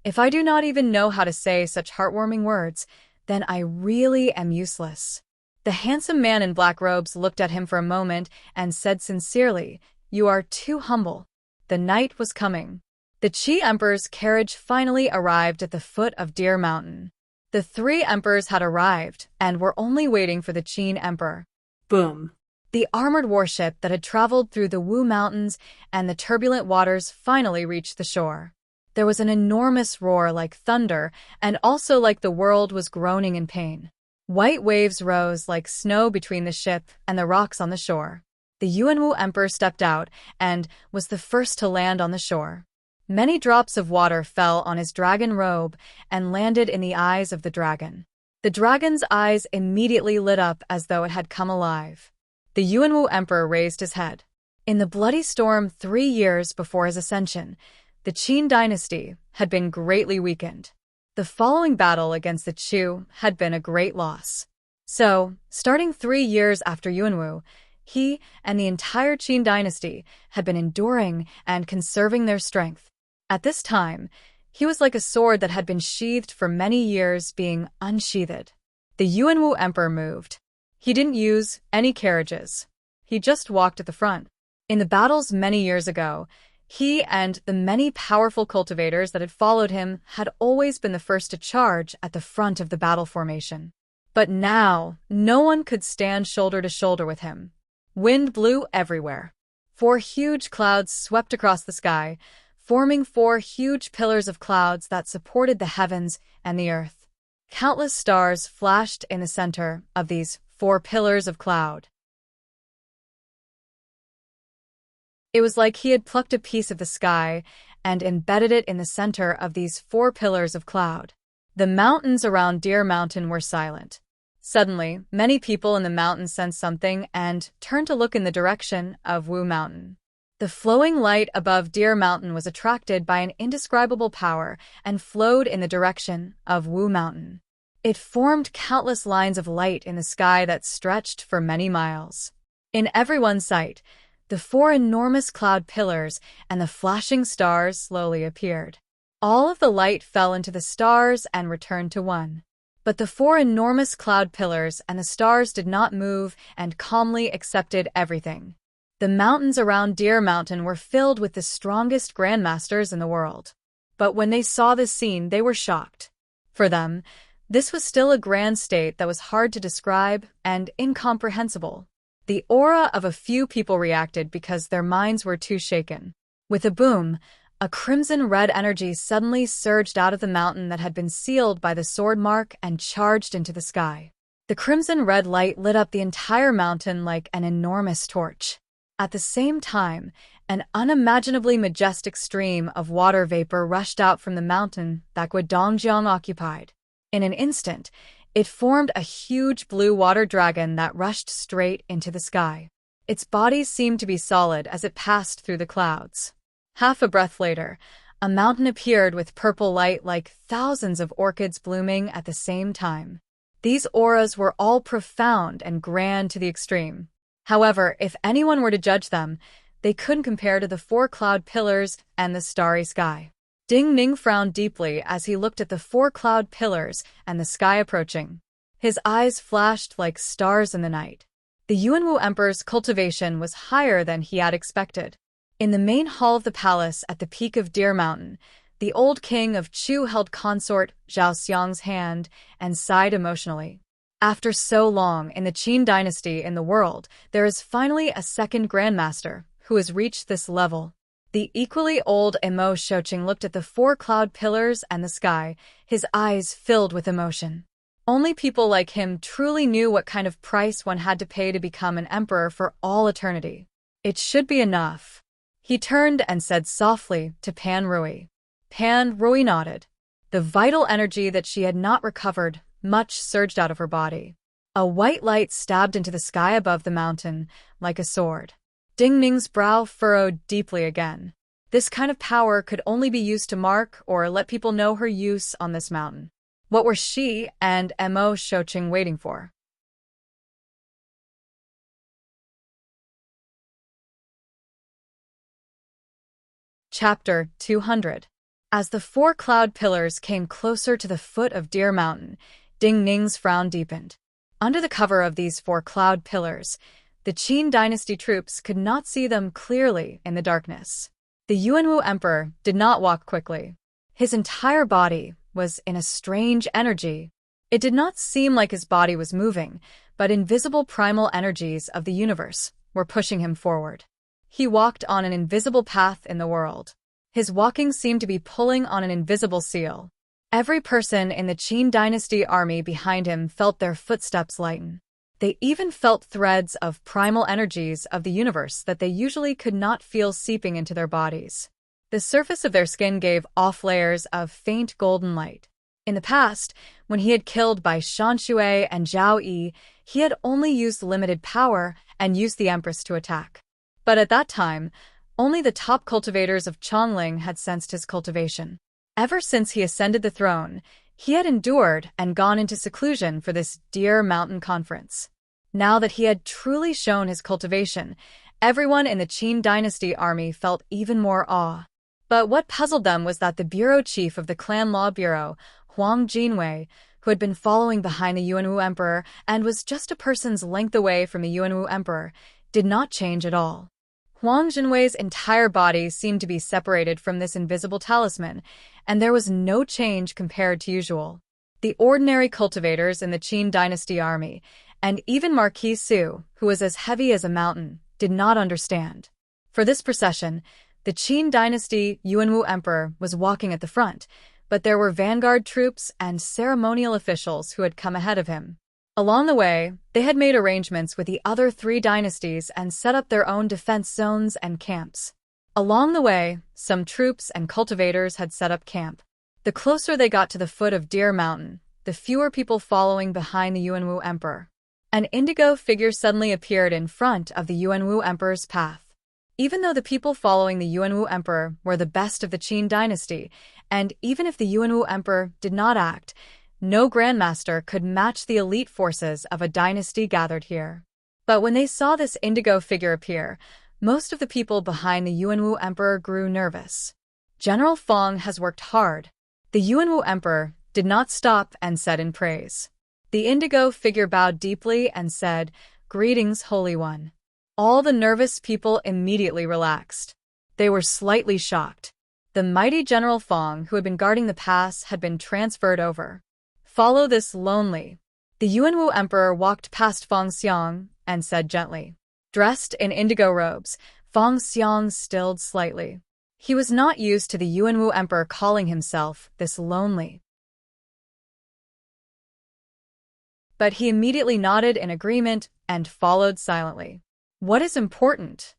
if I do not even know how to say such heartwarming words, then I really am useless." The handsome man in black robes looked at him for a moment and said sincerely, "You are too humble." The night was coming. The Qi Emperor's carriage finally arrived at the foot of Deer Mountain. The three emperors had arrived and were only waiting for the Qin Emperor. Boom. The armored warship that had traveled through the Wu Mountains and the turbulent waters finally reached the shore. There was an enormous roar like thunder, and also like the world was groaning in pain. White waves rose like snow between the ship and the rocks on the shore. The Yuanwu Emperor stepped out and was the first to land on the shore. Many drops of water fell on his dragon robe and landed in the eyes of the dragon. The dragon's eyes immediately lit up as though it had come alive. The Yuanwu Emperor raised his head. In the bloody storm 3 years before his ascension, the Qin dynasty had been greatly weakened. The following battle against the Chu had been a great loss. So, starting 3 years after Yuanwu, he and the entire Qin dynasty had been enduring and conserving their strength. At this time, he was like a sword that had been sheathed for many years being unsheathed. The Yuanwu Emperor moved. He didn't use any carriages. He just walked at the front. In the battles many years ago, he and the many powerful cultivators that had followed him had always been the first to charge at the front of the battle formation. But now, no one could stand shoulder to shoulder with him. Wind blew everywhere. 4 huge clouds swept across the sky, forming 4 huge pillars of clouds that supported the heavens and the earth. Countless stars flashed in the center of these 4 pillars of cloud. It was like he had plucked a piece of the sky and embedded it in the center of these 4 pillars of cloud. The mountains around Deer Mountain were silent. Suddenly, many people in the mountain sensed something and turned to look in the direction of Wu Mountain. The flowing light above Deer Mountain was attracted by an indescribable power and flowed in the direction of Wu Mountain. It formed countless lines of light in the sky that stretched for many miles. In everyone's sight, the 4 enormous cloud pillars and the flashing stars slowly appeared. All of the light fell into the stars and returned to one. But the 4 enormous cloud pillars and the stars did not move and calmly accepted everything. The mountains around Deer Mountain were filled with the strongest grandmasters in the world. But when they saw this scene, they were shocked. For them, this was still a grand state that was hard to describe and incomprehensible. The aura of a few people reacted because their minds were too shaken. With a boom, a crimson-red energy suddenly surged out of the mountain that had been sealed by the sword mark and charged into the sky. The crimson-red light lit up the entire mountain like an enormous torch. At the same time, an unimaginably majestic stream of water vapor rushed out from the mountain that Guodongjiang occupied. In an instant, it formed a huge blue water dragon that rushed straight into the sky. Its body seemed to be solid as it passed through the clouds. Half a breath later, a mountain appeared with purple light like thousands of orchids blooming at the same time. These auras were all profound and grand to the extreme. However, if anyone were to judge them, they couldn't compare to the 4 cloud pillars and the starry sky. Ding Ning frowned deeply as he looked at the 4 cloud pillars and the sky approaching. His eyes flashed like stars in the night. The Yuanwu Emperor's cultivation was higher than he had expected. In the main hall of the palace at the peak of Deer Mountain, the old king of Chu held consort Zhao Xiang's hand and sighed emotionally. After so long in the Qin dynasty in the world, there is finally a second grandmaster who has reached this level. The equally old Emo Shoqing looked at the 4 cloud pillars and the sky, his eyes filled with emotion. Only people like him truly knew what kind of price one had to pay to become an emperor for all eternity. It should be enough. He turned and said softly to Pan Rui. Pan Rui nodded. The vital energy that she had not recovered much surged out of her body. A white light stabbed into the sky above the mountain like a sword. Ding Ning's brow furrowed deeply again. This kind of power could only be used to mark or let people know her use on this mountain. What were she and Mo Shouqing waiting for? Chapter 200. As the four cloud pillars came closer to the foot of Deer Mountain, Ding Ning's frown deepened. Under the cover of these four cloud pillars, the Qin dynasty troops could not see them clearly in the darkness. The Yuanwu emperor did not walk quickly. His entire body was in a strange energy. It did not seem like his body was moving, but invisible primal energies of the universe were pushing him forward. He walked on an invisible path in the world. His walking seemed to be pulling on an invisible seal. Every person in the Qin dynasty army behind him felt their footsteps lighten. They even felt threads of primal energies of the universe that they usually could not feel seeping into their bodies. The surface of their skin gave off layers of faint golden light. In the past, when he had killed by Shan Shui and Zhao Yi, he had only used limited power and used the Empress to attack. But at that time, only the top cultivators of Chongling had sensed his cultivation. Ever since he ascended the throne, he had endured and gone into seclusion for this Deer Mountain conference. Now that he had truly shown his cultivation, everyone in the Qin dynasty army felt even more awe. But what puzzled them was that the bureau chief of the Clan Law Bureau, Huang Jinwei, who had been following behind the Yuanwu emperor and was just a person's length away from the Yuanwu emperor, did not change at all. Huang Jinwei's entire body seemed to be separated from this invisible talisman, and there was no change compared to usual. The ordinary cultivators in the Qin dynasty army, and even Marquis Su, who was as heavy as a mountain, did not understand. For this procession, the Qin dynasty Yuanwu emperor was walking at the front, but there were vanguard troops and ceremonial officials who had come ahead of him. Along the way, they had made arrangements with the other three dynasties and set up their own defense zones and camps. Along the way, some troops and cultivators had set up camp. The closer they got to the foot of Deer Mountain, the fewer people following behind the Yuanwu emperor. An indigo figure suddenly appeared in front of the Yuanwu emperor's path. Even though the people following the Yuanwu emperor were the best of the Qin dynasty, and even if the Yuanwu emperor did not act, no grandmaster could match the elite forces of a dynasty gathered here. But when they saw this indigo figure appear, most of the people behind the Yuanwu emperor grew nervous. General Fong has worked hard. The Yuanwu emperor did not stop and said in praise. The indigo figure bowed deeply and said, "Greetings, Holy One." All the nervous people immediately relaxed. They were slightly shocked. The mighty General Fong, who had been guarding the pass, had been transferred over. "Follow this lonely." The Yuanwu emperor walked past Fong Xiang and said gently. Dressed in indigo robes, Fong Xiang stilled slightly. He was not used to the Yuanwu emperor calling himself this lonely. But he immediately nodded in agreement and followed silently. What is important?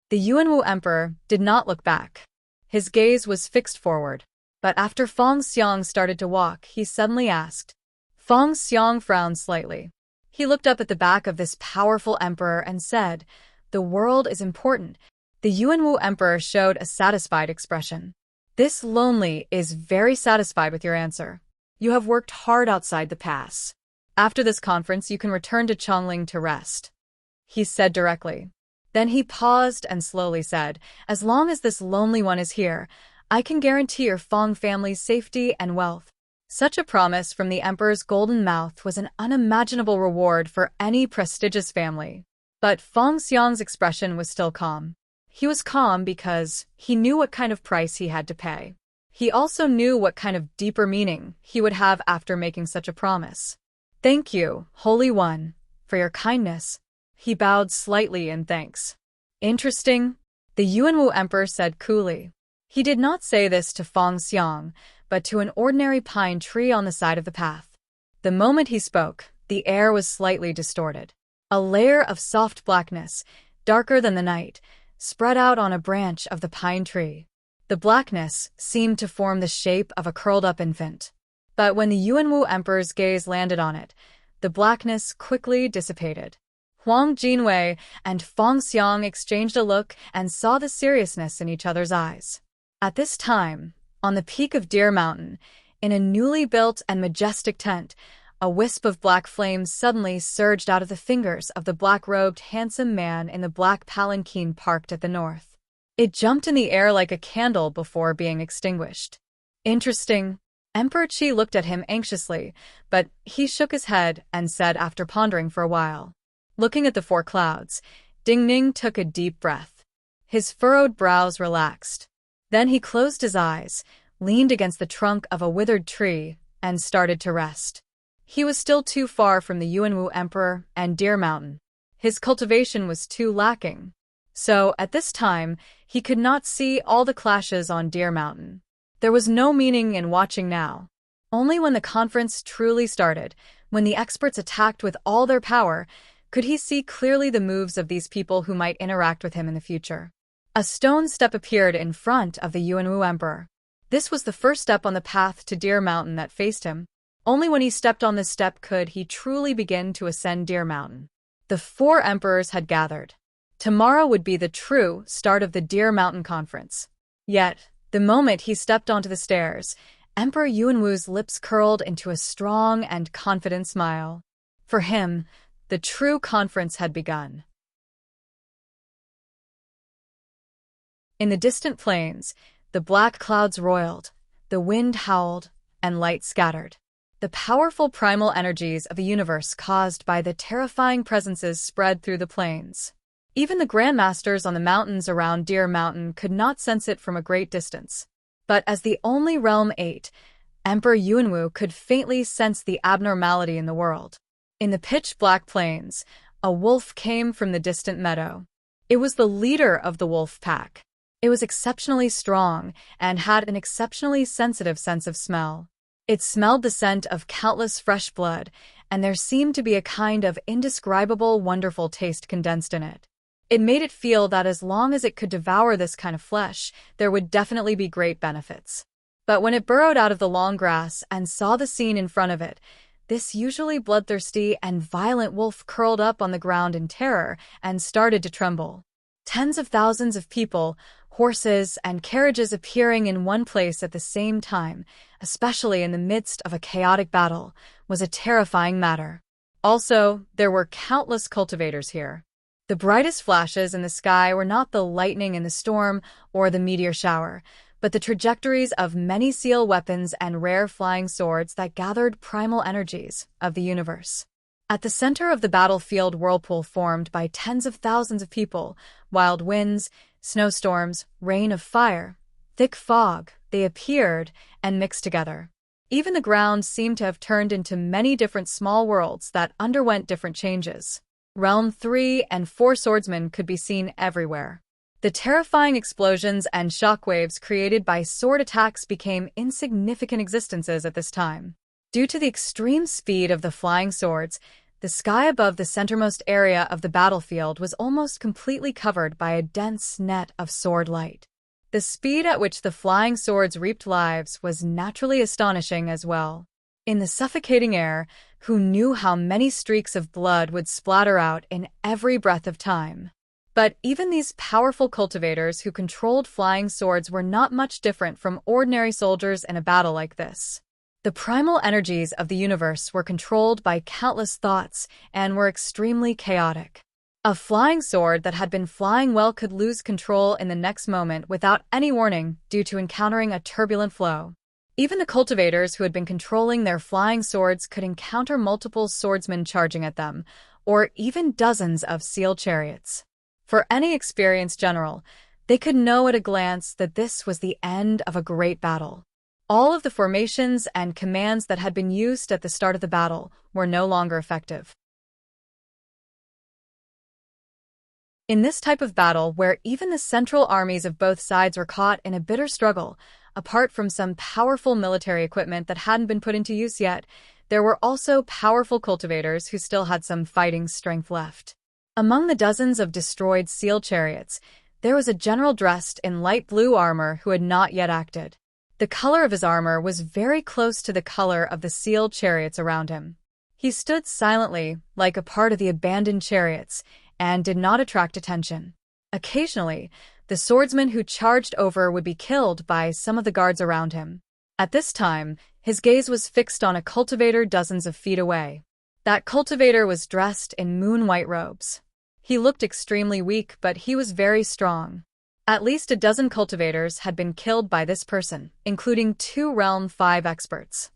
The Yuanwu emperor did not look back. His gaze was fixed forward. But after Fong Xiang started to walk, he suddenly asked. Fong Xiang frowned slightly. He looked up at the back of this powerful emperor and said, "The world is important." The Yuanwu emperor showed a satisfied expression. "This lonely is very satisfied with your answer. You have worked hard outside the pass. After this conference, you can return to Chongling to rest," he said directly. Then he paused and slowly said, "As long as this lonely one is here, I can guarantee your Fong family's safety and wealth." Such a promise from the emperor's golden mouth was an unimaginable reward for any prestigious family. But Fong Xiang's expression was still calm. He was calm because he knew what kind of price he had to pay. He also knew what kind of deeper meaning he would have after making such a promise. "Thank you, Holy One, for your kindness." He bowed slightly in thanks. "Interesting," the Yuanwu emperor said coolly. He did not say this to Fong Xiang, but to an ordinary pine tree on the side of the path. The moment he spoke, the air was slightly distorted. A layer of soft blackness, darker than the night, spread out on a branch of the pine tree. The blackness seemed to form the shape of a curled-up infant. But when the Yuanwu emperor's gaze landed on it, the blackness quickly dissipated. Huang Jinwei and Feng Xiang exchanged a look and saw the seriousness in each other's eyes. At this time, on the peak of Deer Mountain, in a newly built and majestic tent, a wisp of black flames suddenly surged out of the fingers of the black-robed handsome man in the black palanquin parked at the north. It jumped in the air like a candle before being extinguished. Interesting. Emperor Qi looked at him anxiously, but he shook his head and said after pondering for a while. Looking at the four clouds, Ding Ning took a deep breath. His furrowed brows relaxed. Then he closed his eyes, leaned against the trunk of a withered tree, and started to rest. He was still too far from the Yuanwu Emperor and Deer Mountain. His cultivation was too lacking. So, at this time, he could not see all the clashes on Deer Mountain. There was no meaning in watching now. Only when the conference truly started, when the experts attacked with all their power, could he see clearly the moves of these people who might interact with him in the future. A stone step appeared in front of the Yuanwu Emperor. This was the first step on the path to Deer Mountain that faced him. Only when he stepped on this step could he truly begin to ascend Deer Mountain. The four emperors had gathered. Tomorrow would be the true start of the Deer Mountain Conference. Yet, the moment he stepped onto the stairs, Emperor Yuanwu's lips curled into a strong and confident smile. For him, the true conference had begun. In the distant plains, the black clouds roiled, the wind howled, and light scattered. The powerful primal energies of the universe caused by the terrifying presences spread through the plains. Even the grandmasters on the mountains around Deer Mountain could not sense it from a great distance. But as the only realm 8, Emperor Yuanwu could faintly sense the abnormality in the world. In the pitch-black plains, a wolf came from the distant meadow. It was the leader of the wolf pack. It was exceptionally strong and had an exceptionally sensitive sense of smell. It smelled the scent of countless fresh blood, and there seemed to be a kind of indescribable, wonderful taste condensed in it. It made it feel that as long as it could devour this kind of flesh, there would definitely be great benefits. But when it burrowed out of the long grass and saw the scene in front of it, this usually bloodthirsty and violent wolf curled up on the ground in terror and started to tremble. Tens of thousands of people, horses, and carriages appearing in one place at the same time, especially in the midst of a chaotic battle, was a terrifying matter. Also, there were countless cultivators here. The brightest flashes in the sky were not the lightning in the storm or the meteor shower, but the trajectories of many seal weapons and rare flying swords that gathered primal energies of the universe. At the center of the battlefield whirlpool formed by tens of thousands of people, wild winds, snowstorms, rain of fire, thick fog, they appeared and mixed together. Even the ground seemed to have turned into many different small worlds that underwent different changes. Realm 3 and 4 swordsmen could be seen everywhere. The terrifying explosions and shockwaves created by sword attacks became insignificant existences at this time. Due to the extreme speed of the flying swords, the sky above the centermost area of the battlefield was almost completely covered by a dense net of sword light. The speed at which the flying swords reaped lives was naturally astonishing as well. In the suffocating air, who knew how many streaks of blood would splatter out in every breath of time? But even these powerful cultivators who controlled flying swords were not much different from ordinary soldiers in a battle like this. The primal energies of the universe were controlled by countless thoughts and were extremely chaotic. A flying sword that had been flying well could lose control in the next moment without any warning due to encountering a turbulent flow. Even the cultivators who had been controlling their flying swords could encounter multiple swordsmen charging at them, or even dozens of seal chariots. For any experienced general, they could know at a glance that this was the end of a great battle. All of the formations and commands that had been used at the start of the battle were no longer effective. In this type of battle, where even the central armies of both sides were caught in a bitter struggle, apart from some powerful military equipment that hadn't been put into use yet, there were also powerful cultivators who still had some fighting strength left. Among the dozens of destroyed seal chariots, there was a general dressed in light blue armor who had not yet acted. The color of his armor was very close to the color of the seal chariots around him. He stood silently, like a part of the abandoned chariots, and did not attract attention. Occasionally, the swordsman who charged over would be killed by some of the guards around him. At this time, his gaze was fixed on a cultivator dozens of feet away. That cultivator was dressed in moon-white robes. He looked extremely weak, but he was very strong. At least a dozen cultivators had been killed by this person, including 2 Realm 5 experts.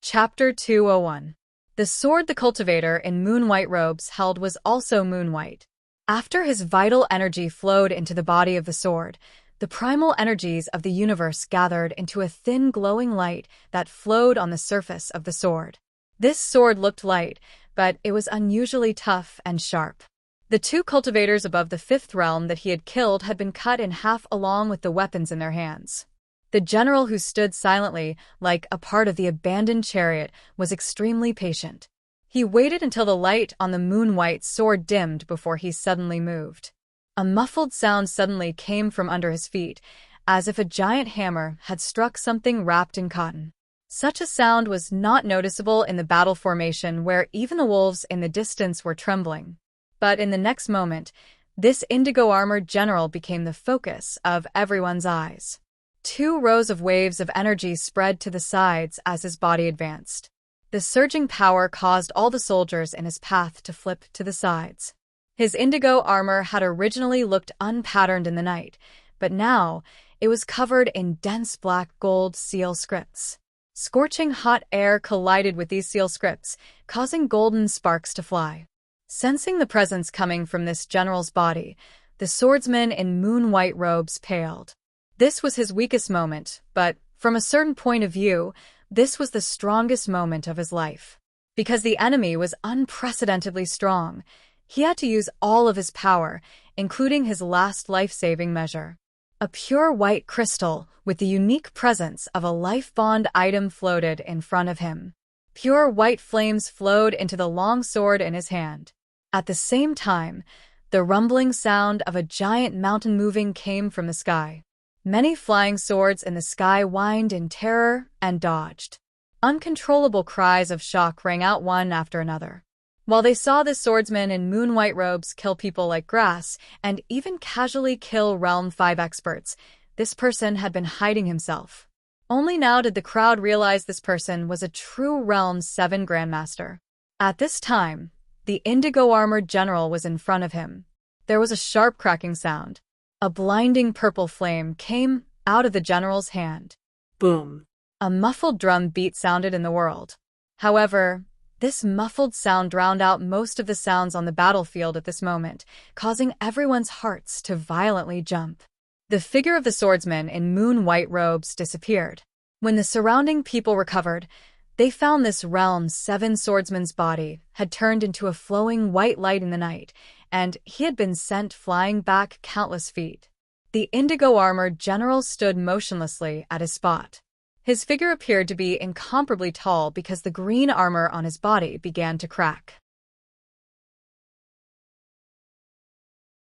Chapter 201. The sword the cultivator in moon-white robes held was also moon-white. After his vital energy flowed into the body of the sword, the primal energies of the universe gathered into a thin glowing light that flowed on the surface of the sword. This sword looked light, but it was unusually tough and sharp. The 2 cultivators above the 5th realm that he had killed had been cut in half along with the weapons in their hands. The general, who stood silently, like a part of the abandoned chariot, was extremely patient. He waited until the light on the moon-white sword dimmed before he suddenly moved. A muffled sound suddenly came from under his feet, as if a giant hammer had struck something wrapped in cotton. Such a sound was not noticeable in the battle formation, where even the wolves in the distance were trembling. But in the next moment, this indigo-armored general became the focus of everyone's eyes. 2 rows of waves of energy spread to the sides as his body advanced. The surging power caused all the soldiers in his path to flip to the sides. His indigo armor had originally looked unpatterned in the night, but now it was covered in dense black gold seal scripts. Scorching hot air collided with these seal scripts, causing golden sparks to fly. Sensing the presence coming from this general's body, the swordsman in moon-white robes paled. This was his weakest moment, but from a certain point of view, this was the strongest moment of his life. Because the enemy was unprecedentedly strong, he had to use all of his power, including his last life-saving measure. A pure white crystal with the unique presence of a life bond item floated in front of him. Pure white flames flowed into the long sword in his hand. At the same time, the rumbling sound of a giant mountain moving came from the sky. Many flying swords in the sky whined in terror and dodged. Uncontrollable cries of shock rang out one after another. While they saw this swordsman in moon-white robes kill people like grass, and even casually kill Realm 5 experts, this person had been hiding himself. Only now did the crowd realize this person was a true Realm 7 Grandmaster. At this time, the indigo-armored general was in front of him. There was a sharp cracking sound. A blinding purple flame came out of the general's hand. Boom. A muffled drum beat sounded in the world. However, this muffled sound drowned out most of the sounds on the battlefield at this moment, causing everyone's hearts to violently jump. The figure of the swordsman in moon-white robes disappeared. When the surrounding people recovered, they found this Realm 7 swordsman's body had turned into a flowing white light in the night, and he had been sent flying back countless feet. The indigo-armored general stood motionlessly at his spot. His figure appeared to be incomparably tall because the green armor on his body began to crack.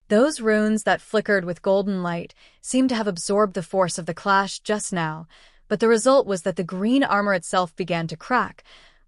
Those runes that flickered with golden light seemed to have absorbed the force of the clash just now, but the result was that the green armor itself began to crack,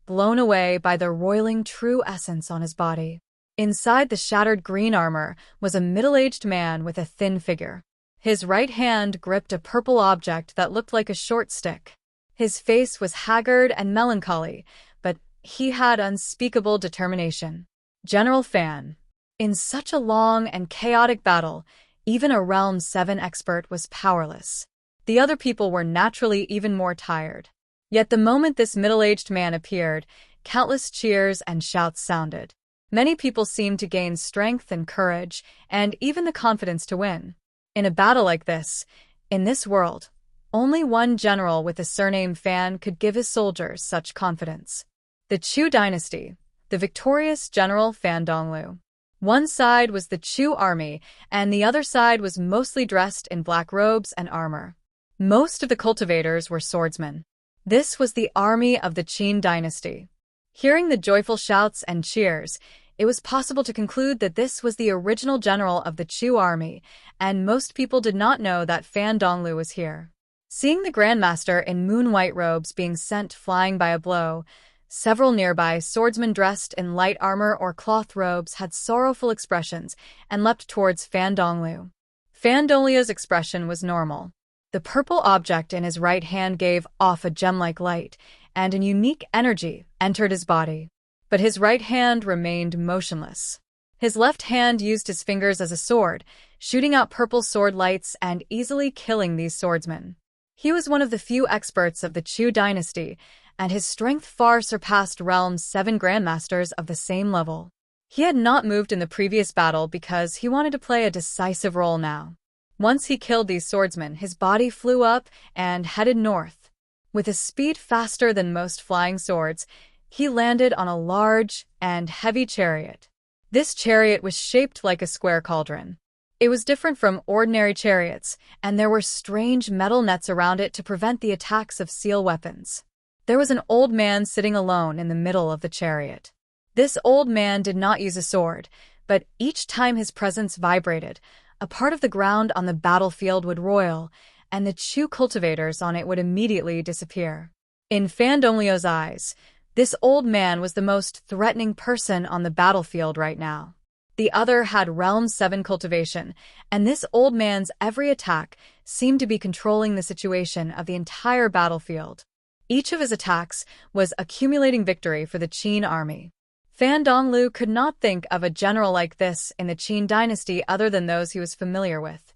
blown away by the roiling true essence on his body. Inside the shattered green armor was a middle-aged man with a thin figure. His right hand gripped a purple object that looked like a short stick. His face was haggard and melancholy, but he had unspeakable determination. General Fan. In such a long and chaotic battle, even a Realm 7 expert was powerless. The other people were naturally even more tired. Yet the moment this middle-aged man appeared, countless cheers and shouts sounded. Many people seemed to gain strength and courage, and even the confidence to win. In a battle like this, in this world, only one general with the surname Fan could give his soldiers such confidence. The Chu dynasty, the victorious General Fan Donglu. One side was the Chu army, and the other side was mostly dressed in black robes and armor. Most of the cultivators were swordsmen. This was the army of the Qin dynasty. Hearing the joyful shouts and cheers, it was possible to conclude that this was the original general of the Chu army, and most people did not know that Fan Donglu was here. Seeing the Grandmaster in moon-white robes being sent flying by a blow, several nearby swordsmen dressed in light armor or cloth robes had sorrowful expressions and leapt towards Fan Donglu. Fan Dongliu's expression was normal. The purple object in his right hand gave off a gem-like light, and an unique energy entered his body. But his right hand remained motionless. His left hand used his fingers as a sword, shooting out purple sword lights and easily killing these swordsmen. He was one of the few experts of the Chu dynasty, and his strength far surpassed Realm's 7 grandmasters of the same level. He had not moved in the previous battle because he wanted to play a decisive role now. Once he killed these swordsmen, his body flew up and headed north. With a speed faster than most flying swords, he landed on a large and heavy chariot. This chariot was shaped like a square cauldron. It was different from ordinary chariots, and there were strange metal nets around it to prevent the attacks of seal weapons. There was an old man sitting alone in the middle of the chariot. This old man did not use a sword, but each time his presence vibrated, a part of the ground on the battlefield would roil, and the Chu cultivators on it would immediately disappear. In Fan Dongliu's eyes, this old man was the most threatening person on the battlefield right now. The other had Realm 7 cultivation, and this old man's every attack seemed to be controlling the situation of the entire battlefield. Each of his attacks was accumulating victory for the Qin army. Fan Donglu could not think of a general like this in the Qin dynasty other than those he was familiar with.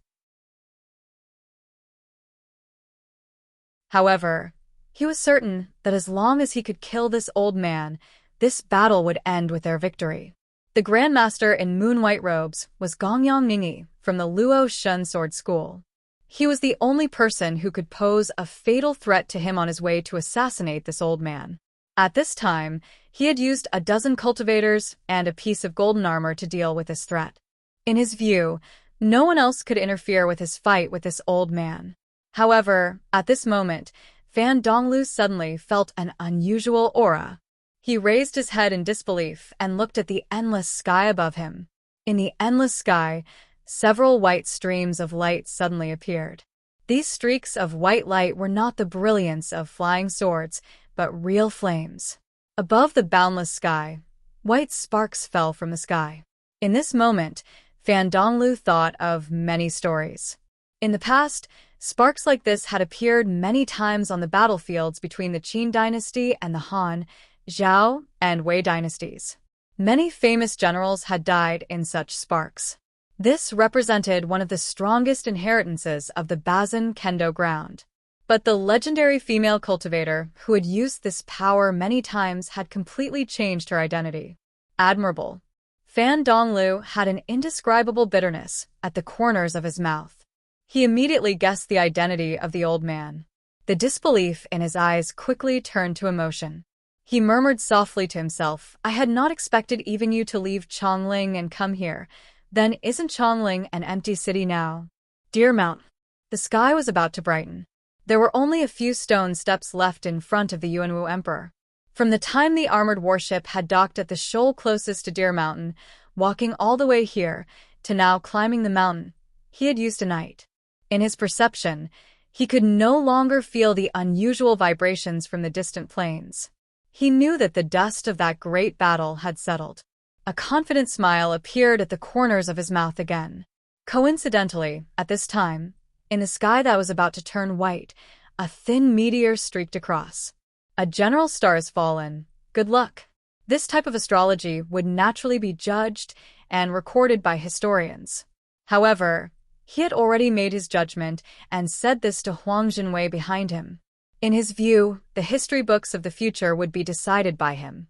However, he was certain that as long as he could kill this old man, this battle would end with their victory. The Grandmaster in moon-white robes was Gongyang Ningyi from the Luo Shun Sword School. He was the only person who could pose a fatal threat to him on his way to assassinate this old man. At this time, he had used a dozen cultivators and a piece of golden armor to deal with this threat. In his view, no one else could interfere with his fight with this old man. However, at this moment, Fan Donglu suddenly felt an unusual aura. He raised his head in disbelief and looked at the endless sky above him. In the endless sky, several white streams of light suddenly appeared. These streaks of white light were not the brilliance of flying swords, but real flames. Above the boundless sky, white sparks fell from the sky. In this moment, Fan Donglu thought of many stories. In the past, sparks like this had appeared many times on the battlefields between the Qin dynasty and the Han, Zhao, and Wei dynasties. Many famous generals had died in such sparks. This represented one of the strongest inheritances of the Bazin Kendo ground. But the legendary female cultivator who had used this power many times had completely changed her identity. Admirable. Fan Donglu had an indescribable bitterness at the corners of his mouth. He immediately guessed the identity of the old man. The disbelief in his eyes quickly turned to emotion. He murmured softly to himself, "I had not expected even you to leave Chongling and come here. Then isn't Chongling an empty city now?" Deer Mountain. The sky was about to brighten. There were only a few stone steps left in front of the Yuanwu Emperor. From the time the armored warship had docked at the shoal closest to Deer Mountain, walking all the way here, to now climbing the mountain, he had used a night. In his perception, he could no longer feel the unusual vibrations from the distant plains. He knew that the dust of that great battle had settled. A confident smile appeared at the corners of his mouth again. Coincidentally, at this time, in the sky that was about to turn white, a thin meteor streaked across. A general star has fallen. Good luck. This type of astrology would naturally be judged and recorded by historians. However, he had already made his judgment and said this to Huang Jinwei behind him. In his view, the history books of the future would be decided by him.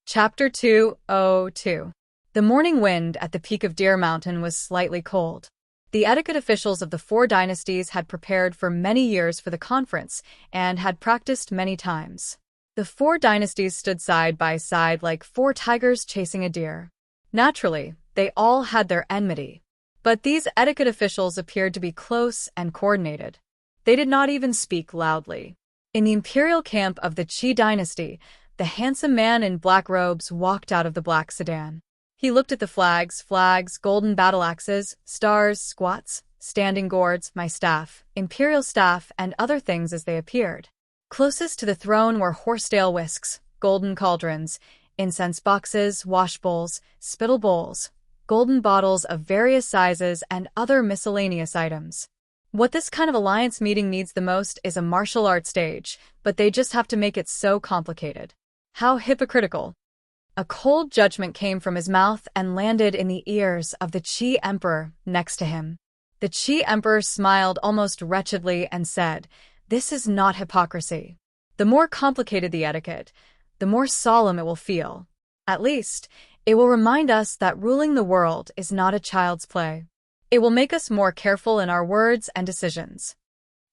Chapter 202. The morning wind at the peak of Deer Mountain was slightly cold. The etiquette officials of the 4 dynasties had prepared for many years for the conference and had practiced many times. The 4 dynasties stood side by side like 4 tigers chasing a deer. Naturally, they all had their enmity. But these etiquette officials appeared to be close and coordinated. They did not even speak loudly. In the imperial camp of the Qi dynasty, the handsome man in black robes walked out of the black sedan. He looked at the flags, golden battle axes, stars, squats, standing gourds, my staff, imperial staff, and other things as they appeared. Closest to the throne were horsetail whisks, golden cauldrons, incense boxes, wash bowls, spittle bowls, golden bottles of various sizes, and other miscellaneous items. What this kind of alliance meeting needs the most is a martial arts stage, but they just have to make it so complicated. How hypocritical. A cold judgment came from his mouth and landed in the ears of the Qi Emperor next to him. The Qi Emperor smiled almost wretchedly and said, "This is not hypocrisy. The more complicated the etiquette, the more solemn it will feel. At least, it will remind us that ruling the world is not a child's play. It will make us more careful in our words and decisions."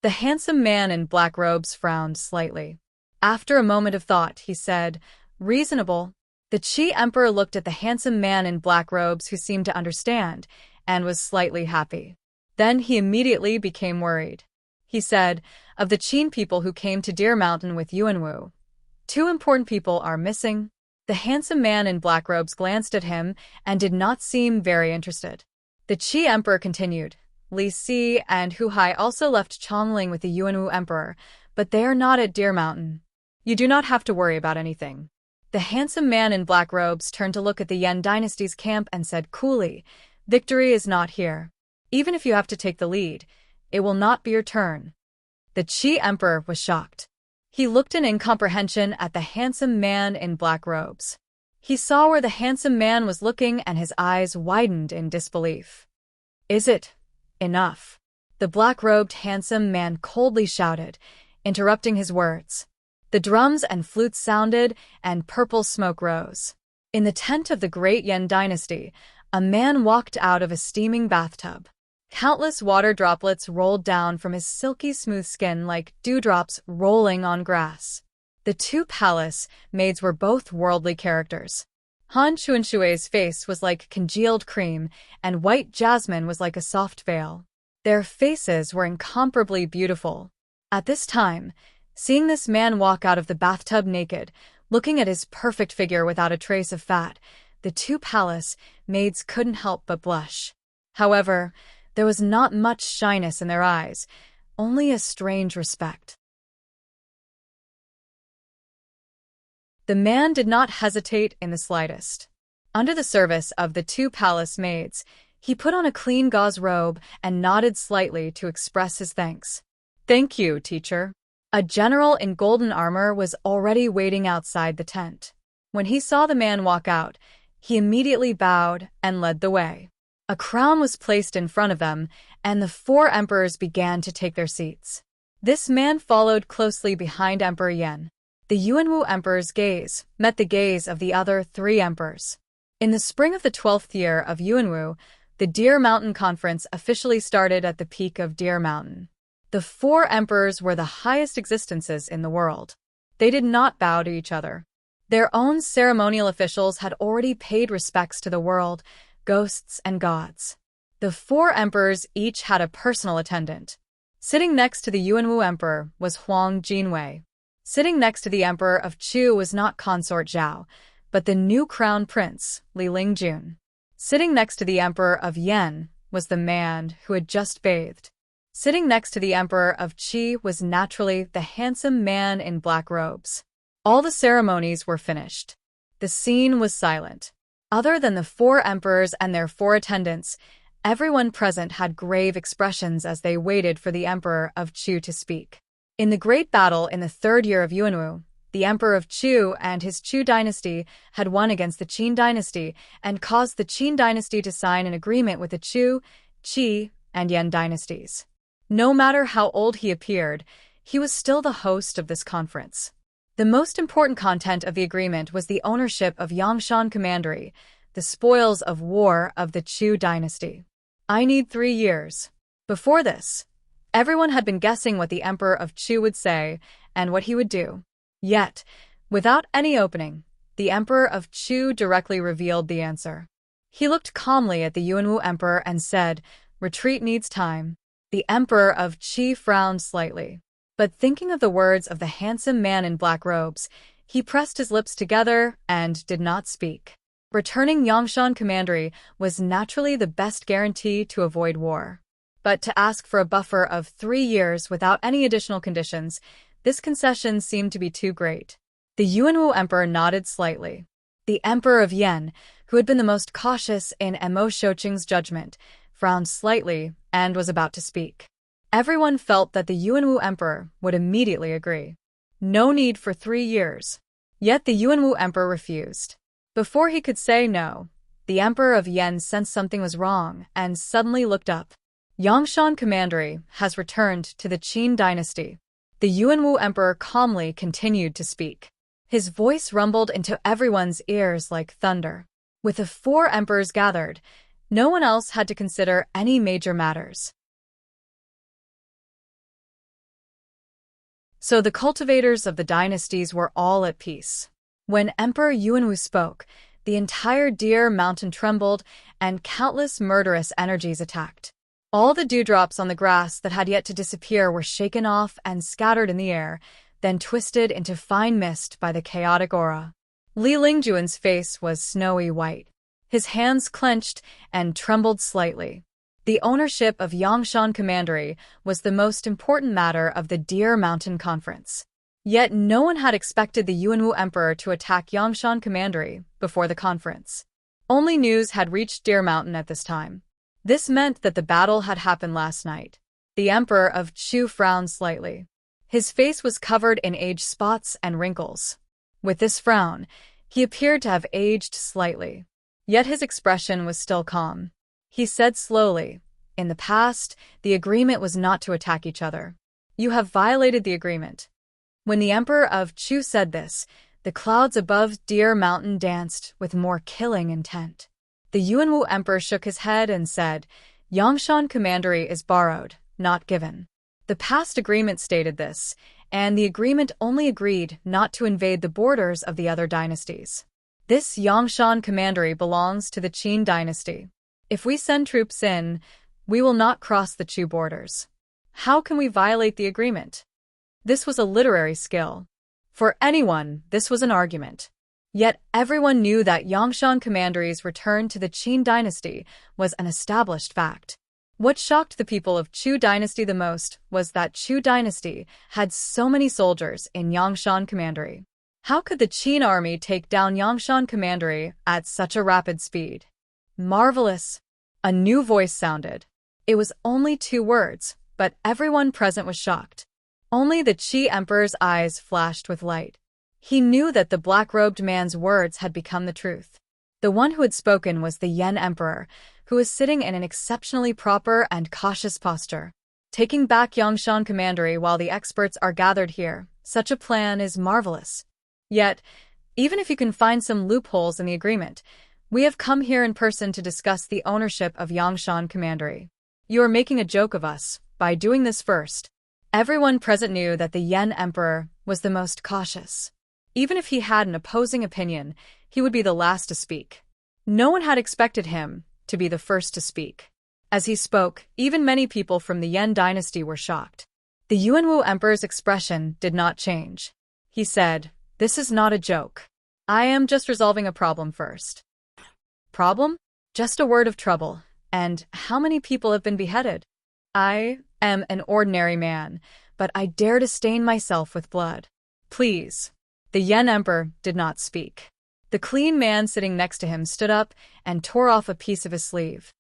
The handsome man in black robes frowned slightly. After a moment of thought, he said, "Reasonable." The Qi Emperor looked at the handsome man in black robes who seemed to understand, and was slightly happy. Then he immediately became worried. He said, "Of the Qin people who came to Deer Mountain with Yuanwu, 2 important people are missing." The handsome man in black robes glanced at him and did not seem very interested. The Qi Emperor continued, "Li Si and Hu Hai also left Chongling with the Yuanwu Emperor, but they are not at Deer Mountain. You do not have to worry about anything." The handsome man in black robes turned to look at the Yan dynasty's camp and said coolly, "Victory is not here. Even if you have to take the lead, it will not be your turn." The Qi Emperor was shocked. He looked in incomprehension at the handsome man in black robes. He saw where the handsome man was looking and his eyes widened in disbelief. "Is it enough?" The black-robed handsome man coldly shouted, interrupting his words. The drums and flutes sounded, and purple smoke rose. In the tent of the great Yan dynasty, a man walked out of a steaming bathtub. Countless water droplets rolled down from his silky smooth skin like dewdrops rolling on grass. The 2 palace maids were both worldly characters. Han Chuanshui's face was like congealed cream, and white jasmine was like a soft veil. Their faces were incomparably beautiful. At this time, seeing this man walk out of the bathtub naked, looking at his perfect figure without a trace of fat, the 2 palace maids couldn't help but blush. However, there was not much shyness in their eyes, only a strange respect. The man did not hesitate in the slightest. Under the service of the 2 palace maids, he put on a clean gauze robe and nodded slightly to express his thanks. "Thank you, teacher." A general in golden armor was already waiting outside the tent. When he saw the man walk out, he immediately bowed and led the way. A crown was placed in front of them, and the 4 emperors began to take their seats. This man followed closely behind Emperor Yan. The Yuanwu emperor's gaze met the gaze of the other 3 emperors. In the spring of the 12th year of Yuanwu, the Deer Mountain Conference officially started at the peak of Deer Mountain. The 4 emperors were the highest existences in the world. They did not bow to each other. Their own ceremonial officials had already paid respects to the world, ghosts, and gods. The 4 emperors each had a personal attendant. Sitting next to the Yuanwu emperor was Huang Jinwei. Sitting next to the emperor of Chu was not consort Zhao, but the new crown prince, Li Lingjun. Sitting next to the emperor of Yan was the man who had just bathed. Sitting next to the emperor of Qi was naturally the handsome man in black robes. All the ceremonies were finished. The scene was silent. Other than the 4 emperors and their 4 attendants, everyone present had grave expressions as they waited for the emperor of Chu to speak. In the great battle in the 3rd year of Yuanwu, the emperor of Chu and his Chu dynasty had won against the Qin dynasty and caused the Qin dynasty to sign an agreement with the Chu, Qi, and Yan dynasties. No matter how old he appeared, he was still the host of this conference. The most important content of the agreement was the ownership of Yangshan Commandery, the spoils of war of the Chu dynasty. I need 3 years. Before this, everyone had been guessing what the emperor of Chu would say and what he would do. Yet, without any opening, the emperor of Chu directly revealed the answer. He looked calmly at the Yuanwu emperor and said, "Retreat needs time." The Emperor of Qi frowned slightly. But thinking of the words of the handsome man in black robes, he pressed his lips together and did not speak. Returning Yangshan Commandery was naturally the best guarantee to avoid war. But to ask for a buffer of 3 years without any additional conditions, this concession seemed to be too great. The Yuanwu Emperor nodded slightly. The Emperor of Yen, who had been the most cautious in Mo Shouqing's judgment, frowned slightly and was about to speak. Everyone felt that the Yuanwu Emperor would immediately agree. No need for 3 years. Yet the Yuanwu Emperor refused. Before he could say no, the Emperor of Yen sensed something was wrong and suddenly looked up. Yangshan Commandery has returned to the Qin dynasty. The Yuanwu Emperor calmly continued to speak. His voice rumbled into everyone's ears like thunder. With the 4 emperors gathered, no one else had to consider any major matters. So the cultivators of the dynasties were all at peace. When Emperor Yuanwu spoke, the entire Deer Mountain trembled and countless murderous energies attacked. All the dewdrops on the grass that had yet to disappear were shaken off and scattered in the air, then twisted into fine mist by the chaotic aura. Li Lingjuan's face was snowy white. His hands clenched and trembled slightly. The ownership of Yangshan Commandery was the most important matter of the Deer Mountain Conference. Yet no one had expected the Yuanwu Emperor to attack Yangshan Commandery before the conference. Only news had reached Deer Mountain at this time. This meant that the battle had happened last night. The Emperor of Chu frowned slightly. His face was covered in age spots and wrinkles. With this frown, he appeared to have aged slightly. Yet his expression was still calm. He said slowly, "In the past, the agreement was not to attack each other. You have violated the agreement." When the Emperor of Chu said this, the clouds above Deer Mountain danced with more killing intent. The Yuanwu Emperor shook his head and said, "Yangshan Commandery is borrowed, not given." The past agreement stated this, and the agreement only agreed not to invade the borders of the other dynasties. This Yangshan Commandery belongs to the Qin dynasty. If we send troops in, we will not cross the Chu borders. How can we violate the agreement? This was a literary skill. For anyone, this was an argument. Yet everyone knew that Yangshan Commandery's return to the Qin dynasty was an established fact. What shocked the people of Chu dynasty the most was that Chu dynasty had so many soldiers in Yangshan Commandery. How could the Qin army take down Yangshan Commandery at such a rapid speed? Marvelous! A new voice sounded. It was only 2 words, but everyone present was shocked. Only the Qi Emperor's eyes flashed with light. He knew that the black-robed man's words had become the truth. The one who had spoken was the Yen Emperor, who was sitting in an exceptionally proper and cautious posture. Taking back Yangshan Commandery while the experts are gathered here, such a plan is marvelous. Yet, even if you can find some loopholes in the agreement, we have come here in person to discuss the ownership of Yangshan Commandery. You are making a joke of us by doing this first. Everyone present knew that the Yen Emperor was the most cautious. Even if he had an opposing opinion, he would be the last to speak. No one had expected him to be the first to speak. As he spoke, even many people from the Yen dynasty were shocked. The Yuanwu Emperor's expression did not change. He said, "This is not a joke. I am just resolving a problem first." Problem? Just a word of trouble. And how many people have been beheaded? I am an ordinary man, but I dare to stain myself with blood. Please. The Yen Emperor did not speak. The clean man sitting next to him stood up and tore off a piece of his sleeve.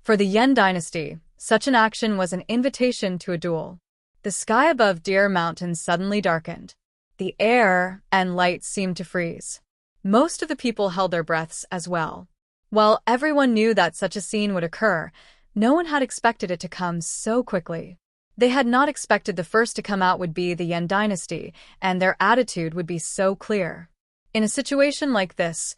For the Yen dynasty, such an action was an invitation to a duel. The sky above Deer Mountain suddenly darkened. The air and light seemed to freeze. Most of the people held their breaths as well. While everyone knew that such a scene would occur, no one had expected it to come so quickly. They had not expected the first to come out would be the Yen dynasty, and their attitude would be so clear. In a situation like this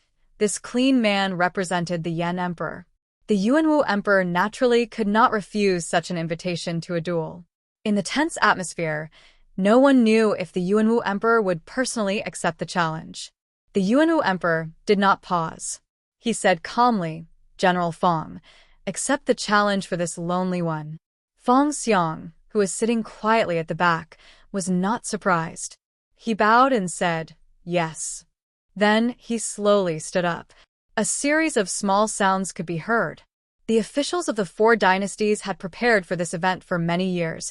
clean man represented the Yen Emperor. The Yuanwu Emperor naturally could not refuse such an invitation to a duel. In the tense atmosphere, no one knew if the Yuanwu Emperor would personally accept the challenge. The Yuanwu Emperor did not pause. He said calmly, General Fong. Accept the challenge for this lonely one. Fong Xiang, who was sitting quietly at the back, was not surprised. He bowed and said, "Yes." Then he slowly stood up. A series of small sounds could be heard. The officials of the four dynasties had prepared for this event for many years,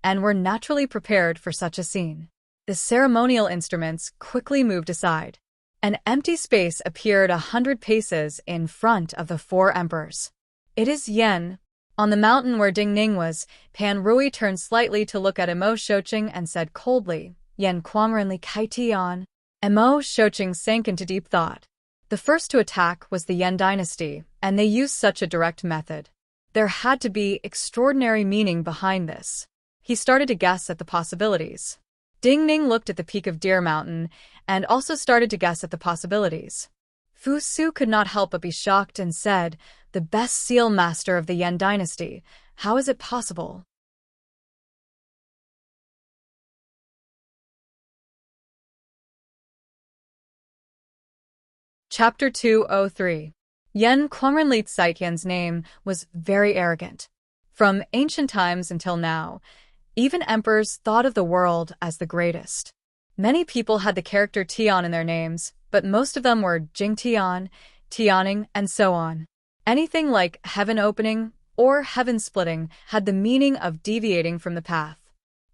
and were naturally prepared for such a scene. The ceremonial instruments quickly moved aside. An empty space appeared 100 paces in front of the four emperors. "It is Yen." On the mountain where Ding Ning was, Pan Rui turned slightly to look at Emo Shoqing and said coldly, "Yen Quangrenli Kai Tian." Emo Shoqing sank into deep thought. The first to attack was the Yen dynasty, and they used such a direct method. There had to be extraordinary meaning behind this. He started to guess at the possibilities. Ding Ning looked at the peak of Deer Mountain and also started to guess at the possibilities. Fu Su could not help but be shocked and said, "The best seal master of the Yen dynasty. How is it possible?" Chapter 203. Yen Quangrenli Yen name was very arrogant. From ancient times until now, even emperors thought of the world as the greatest. Many people had the character Tian in their names, but most of them were Jing Tian, Tianing, and so on. Anything like heaven opening or heaven splitting had the meaning of deviating from the path.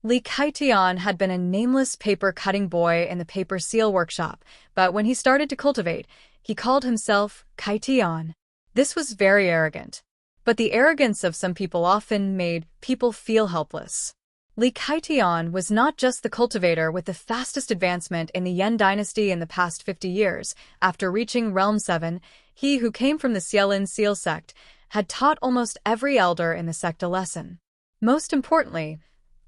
Li Kaitian had been a nameless paper-cutting boy in the paper seal workshop, but when he started to cultivate, he called himself Kaitian. This was very arrogant. But the arrogance of some people often made people feel helpless. Li Kaitian was not just the cultivator with the fastest advancement in the Yen dynasty in the past 50 years. After reaching Realm 7, he who came from the Xiaolin Seal sect had taught almost every elder in the sect a lesson. Most importantly,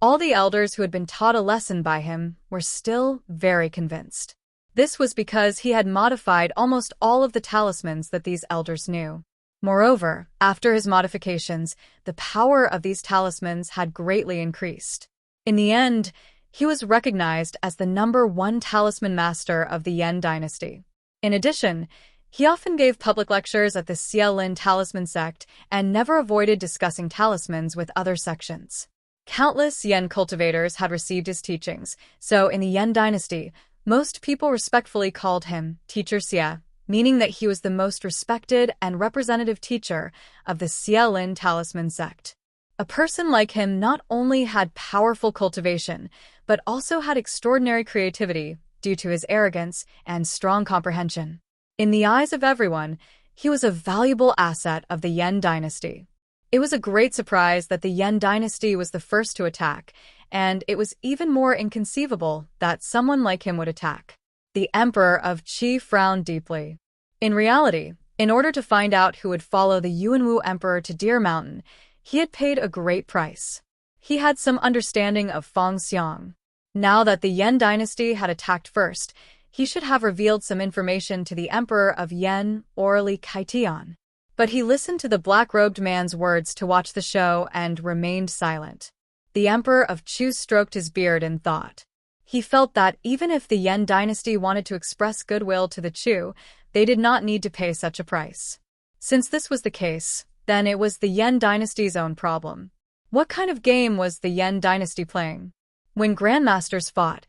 all the elders who had been taught a lesson by him were still very convinced. This was because he had modified almost all of the talismans that these elders knew. Moreover, after his modifications, the power of these talismans had greatly increased. In the end, he was recognized as the #1 talisman master of the Yen dynasty. In addition, he often gave public lectures at the Xiaolin talisman sect and never avoided discussing talismans with other sections. Countless Yen cultivators had received his teachings, so in the Yen dynasty, most people respectfully called him Teacher Xia, meaning that he was the most respected and representative teacher of the Xiaolin talisman sect. A person like him not only had powerful cultivation, but also had extraordinary creativity due to his arrogance and strong comprehension. In the eyes of everyone, he was a valuable asset of the Yen dynasty. It was a great surprise that the Yen dynasty was the first to attack, and it was even more inconceivable that someone like him would attack. The Emperor of Qi frowned deeply. In reality, in order to find out who would follow the Yuanwu Emperor to Deer Mountain, he had paid a great price. He had some understanding of Fong Xiang. Now that the Yen dynasty had attacked first, he should have revealed some information to the Emperor of Yen, or Li Kaitian. But he listened to the black-robed man's words to watch the show and remained silent. The Emperor of Chu stroked his beard in thought. He felt that even if the Yen dynasty wanted to express goodwill to the Chu, they did not need to pay such a price. Since this was the case, then it was the Yen dynasty's own problem. What kind of game was the Yen dynasty playing? When grandmasters fought,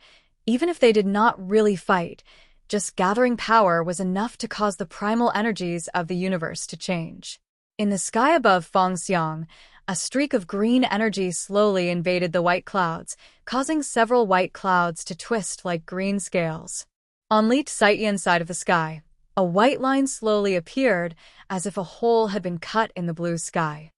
even if they did not really fight, just gathering power was enough to cause the primal energies of the universe to change. In the sky above Fong Xiang, a streak of green energy slowly invaded the white clouds, causing several white clouds to twist like green scales. On Li Xian's side of the sky, a white line slowly appeared, as if a hole had been cut in the blue sky.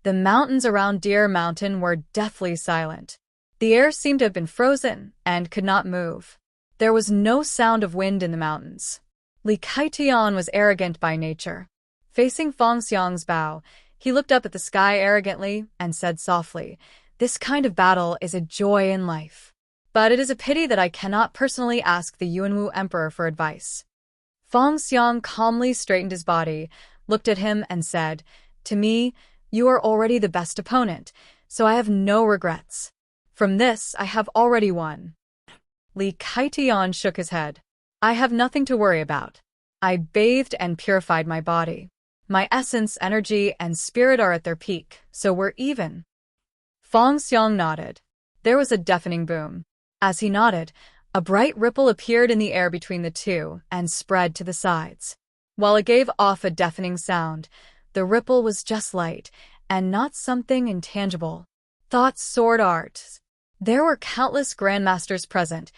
The mountains around Deer Mountain were deathly silent. The air seemed to have been frozen and could not move. There was no sound of wind in the mountains. Li Kaitian was arrogant by nature. Facing Fong Xiang's bow, he looked up at the sky arrogantly and said softly, "This kind of battle is a joy in life. But it is a pity that I cannot personally ask the Yuanwu Emperor for advice." Fong Xiang calmly straightened his body, looked at him and said, "To me, you are already the best opponent, so I have no regrets. From this, I have already won." Li Kaitian shook his head. I have nothing to worry about. I bathed and purified my body. My essence, energy, and spirit are at their peak, so we're even. Feng Xiang nodded. There was a deafening boom. As he nodded, a bright ripple appeared in the air between the two and spread to the sides. While it gave off a deafening sound, the ripple was just light and not something intangible. Thoughts soared arts. There were countless grandmasters present,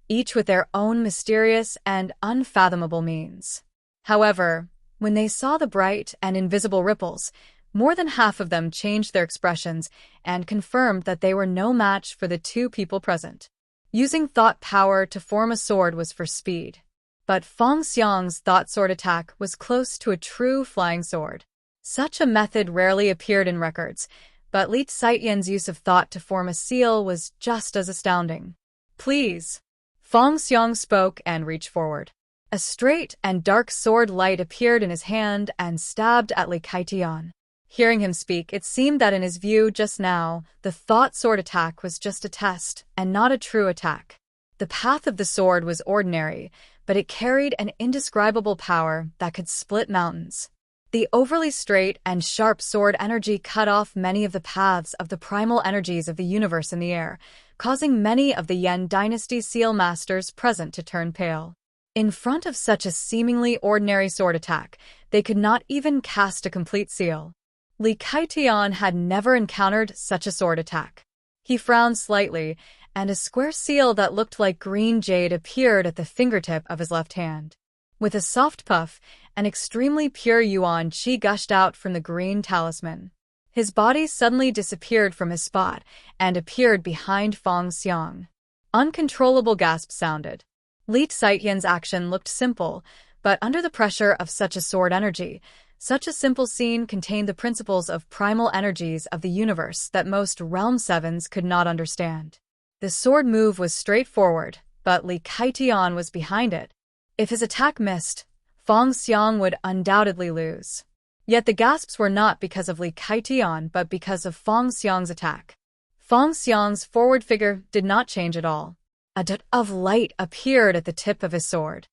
each with their own mysterious and unfathomable means. However, when they saw the bright and invisible ripples, more than half of them changed their expressions and confirmed that they were no match for the two people present. Using thought power to form a sword was for speed. But Feng Xiang's thought sword attack was close to a true flying sword. Such a method rarely appeared in records, but Li Xietian's use of thought to form a seal was just as astounding. Please. Feng Xiang spoke and reached forward. A straight and dark sword light appeared in his hand and stabbed at Li Xietian. Hearing him speak, it seemed that in his view just now, the thought sword attack was just a test and not a true attack. The path of the sword was ordinary, but it carried an indescribable power that could split mountains. The overly straight and sharp sword energy cut off many of the paths of the primal energies of the universe in the air, causing many of the Yan dynasty seal masters present to turn pale. In front of such a seemingly ordinary sword attack, they could not even cast a complete seal. Li Xietian had never encountered such a sword attack. He frowned slightly, and a square seal that looked like green jade appeared at the fingertip of his left hand. With a soft puff, an extremely pure yuan qi gushed out from the green talisman. His body suddenly disappeared from his spot and appeared behind Feng Xiang. Uncontrollable gasps sounded. Li Xietian's action looked simple, but under the pressure of such a sword energy, such a simple scene contained the principles of primal energies of the universe that most Realm Sevens could not understand. The sword move was straightforward, but Li Xietian was behind it. If his attack missed, Feng Xiang would undoubtedly lose. Yet the gasps were not because of Li Xietian but because of Feng Xiang's attack. Feng Xiang's forward figure did not change at all. A dot of light appeared at the tip of his sword.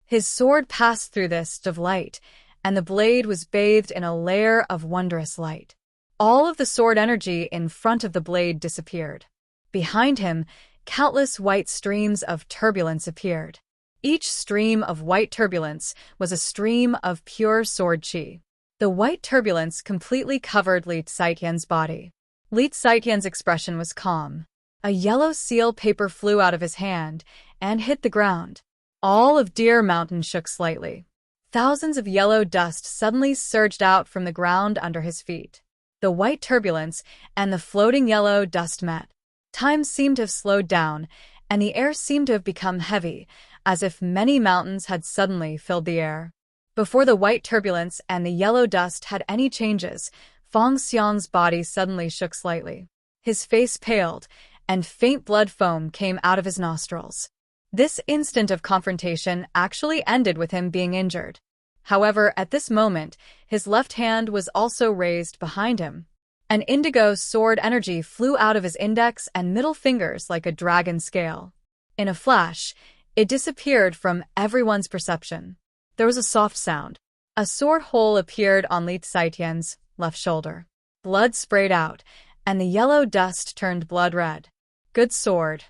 His sword passed through this dot of light, and the blade was bathed in a layer of wondrous light. All of the sword energy in front of the blade disappeared. Behind him, countless white streams of turbulence appeared. Each stream of white turbulence was a stream of pure sword qi. The white turbulence completely covered Li Xietian's body. Li Xietian's expression was calm. A yellow seal paper flew out of his hand and hit the ground. All of Deer Mountain shook slightly. Thousands of yellow dust suddenly surged out from the ground under his feet. The white turbulence and the floating yellow dust met. Time seemed to have slowed down, and the air seemed to have become heavy, as if many mountains had suddenly filled the air. Before the white turbulence and the yellow dust had any changes, Feng Xiang's body suddenly shook slightly. His face paled, and faint blood foam came out of his nostrils. This instant of confrontation actually ended with him being injured. However, at this moment, his left hand was also raised behind him. An indigo sword energy flew out of his index and middle fingers like a dragon scale. In a flash, it disappeared from everyone's perception. There was a soft sound. A sword hole appeared on Li Xietian's left shoulder. Blood sprayed out, and the yellow dust turned blood red. Good sword.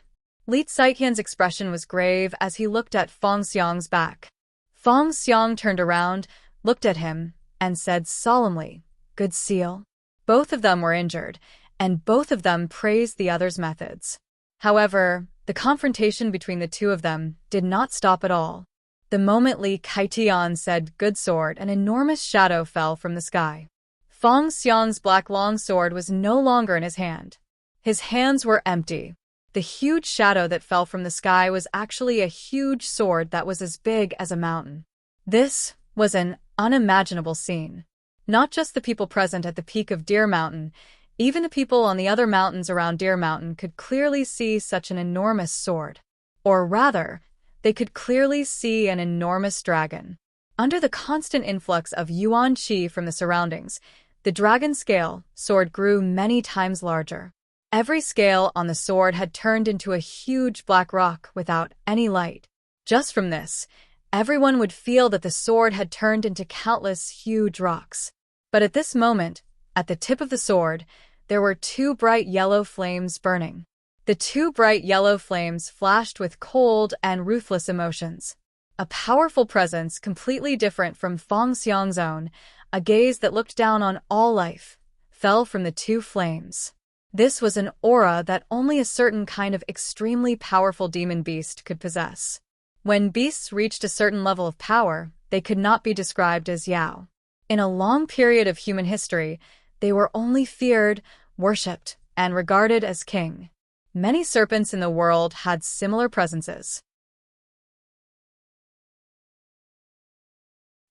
Li Xietian's expression was grave as he looked at Feng Xiang's back. Feng Xiang turned around, looked at him, and said solemnly, "Good seal." Both of them were injured, and both of them praised the other's methods. However, the confrontation between the two of them did not stop at all. The moment Li Xietian said, "Good sword," an enormous shadow fell from the sky. Feng Xiang's black longsword was no longer in his hand. His hands were empty. The huge shadow that fell from the sky was actually a huge sword that was as big as a mountain. This was an unimaginable scene. Not just the people present at the peak of Deer Mountain, even the people on the other mountains around Deer Mountain could clearly see such an enormous sword. Or rather, they could clearly see an enormous dragon. Under the constant influx of yuan qi from the surroundings, the dragon scale sword grew many times larger. Every scale on the sword had turned into a huge black rock without any light. Just from this, everyone would feel that the sword had turned into countless huge rocks. But at this moment, at the tip of the sword, there were two bright yellow flames burning. The two bright yellow flames flashed with cold and ruthless emotions. A powerful presence completely different from Feng Xiang's own, a gaze that looked down on all life, fell from the two flames. This was an aura that only a certain kind of extremely powerful demon beast could possess. When beasts reached a certain level of power, they could not be described as Yao. In a long period of human history, they were only feared, worshipped, and regarded as king. Many serpents in the world had similar presences.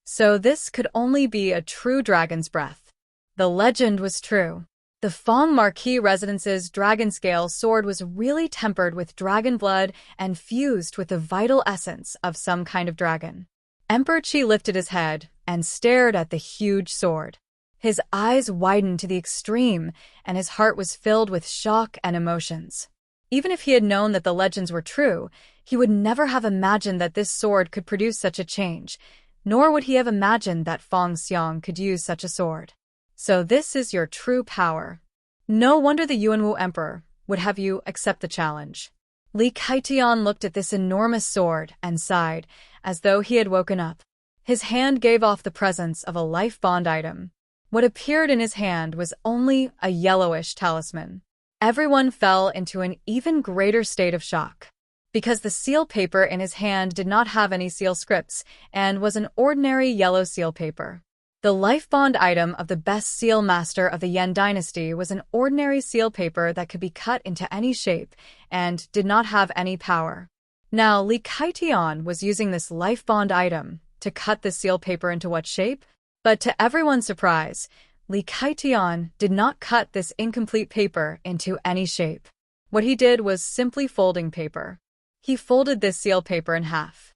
So this could only be a true dragon's breath. The legend was true. The Feng Marquis Residence's dragon scale sword was really tempered with dragon blood and fused with the vital essence of some kind of dragon. Emperor Qi lifted his head and stared at the huge sword. His eyes widened to the extreme, and his heart was filled with shock and emotions. Even if he had known that the legends were true, he would never have imagined that this sword could produce such a change, nor would he have imagined that Feng Xiang could use such a sword. So this is your true power. No wonder the Yuanwu Emperor would have you accept the challenge. Li Kaitian looked at this enormous sword and sighed, as though he had woken up. His hand gave off the presence of a life bond item. What appeared in his hand was only a yellowish talisman. Everyone fell into an even greater state of shock, because the seal paper in his hand did not have any seal scripts and was an ordinary yellow seal paper. The life bond item of the best seal master of the Yan dynasty was an ordinary seal paper that could be cut into any shape and did not have any power. Now, Li Kaitian was using this life bond item to cut the seal paper into what shape? But to everyone's surprise, Li Kaitian did not cut this incomplete paper into any shape. What he did was simply folding paper. He folded this seal paper in half.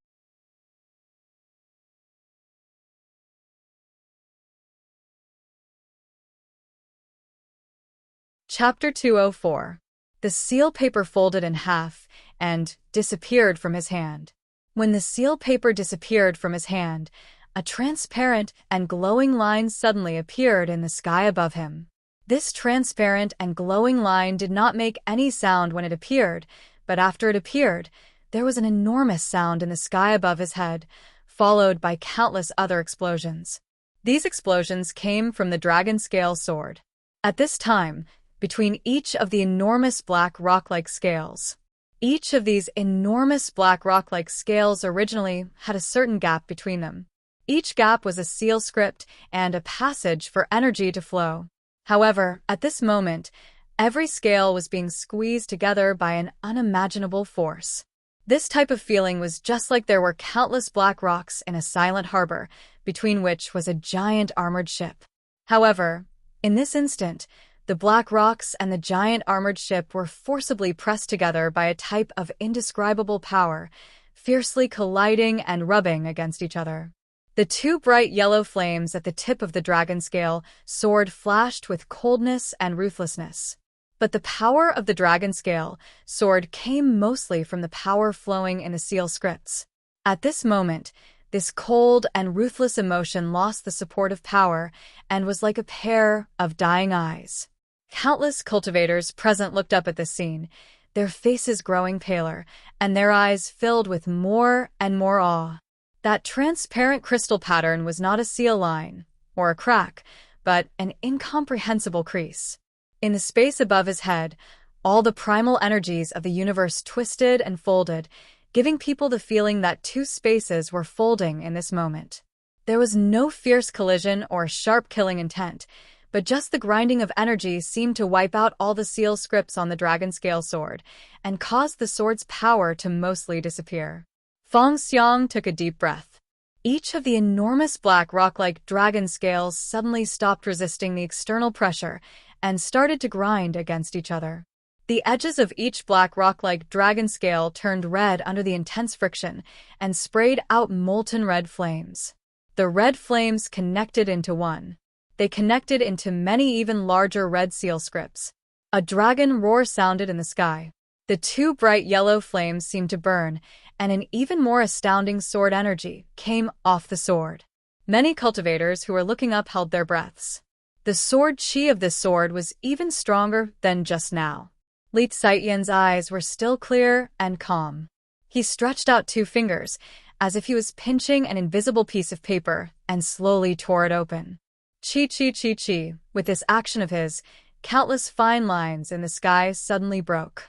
Chapter 204. The seal paper folded in half and disappeared from his hand. When the seal paper disappeared from his hand, a transparent and glowing line suddenly appeared in the sky above him. This transparent and glowing line did not make any sound when it appeared, but after it appeared, there was an enormous sound in the sky above his head, followed by countless other explosions. These explosions came from the dragon scale sword. At this time, between each of the enormous black rock-like scales. Each of these enormous black rock-like scales originally had a certain gap between them. Each gap was a seal script and a passage for energy to flow. However, at this moment, every scale was being squeezed together by an unimaginable force. This type of feeling was just like there were countless black rocks in a silent harbor, between which was a giant armored ship. However, in this instant, the black rocks and the giant armored ship were forcibly pressed together by a type of indescribable power, fiercely colliding and rubbing against each other. The two bright yellow flames at the tip of the dragon scale sword flashed with coldness and ruthlessness. But the power of the dragon scale sword came mostly from the power flowing in the seal scripts. At this moment, this cold and ruthless emotion lost the support of power and was like a pair of dying eyes. Countless cultivators present looked up at this scene, their faces growing paler, and their eyes filled with more and more awe. That transparent crystal pattern was not a seal line, or a crack, but an incomprehensible crease. In the space above his head, all the primal energies of the universe twisted and folded, giving people the feeling that two spaces were folding in this moment. There was no fierce collision or sharp killing intent, but just the grinding of energy seemed to wipe out all the seal scripts on the dragon scale sword and caused the sword's power to mostly disappear. Feng Xiang took a deep breath. Each of the enormous black rock-like dragon scales suddenly stopped resisting the external pressure and started to grind against each other. The edges of each black rock-like dragon scale turned red under the intense friction and sprayed out molten red flames. The red flames connected into one. They connected into many even larger red seal scripts. A dragon roar sounded in the sky. The two bright yellow flames seemed to burn, and an even more astounding sword energy came off the sword. Many cultivators who were looking up held their breaths. The sword chi of this sword was even stronger than just now. Li Xietian's eyes were still clear and calm. He stretched out two fingers, as if he was pinching an invisible piece of paper, and slowly tore it open. Chi chi chi chi, with this action of his, countless fine lines in the sky suddenly broke.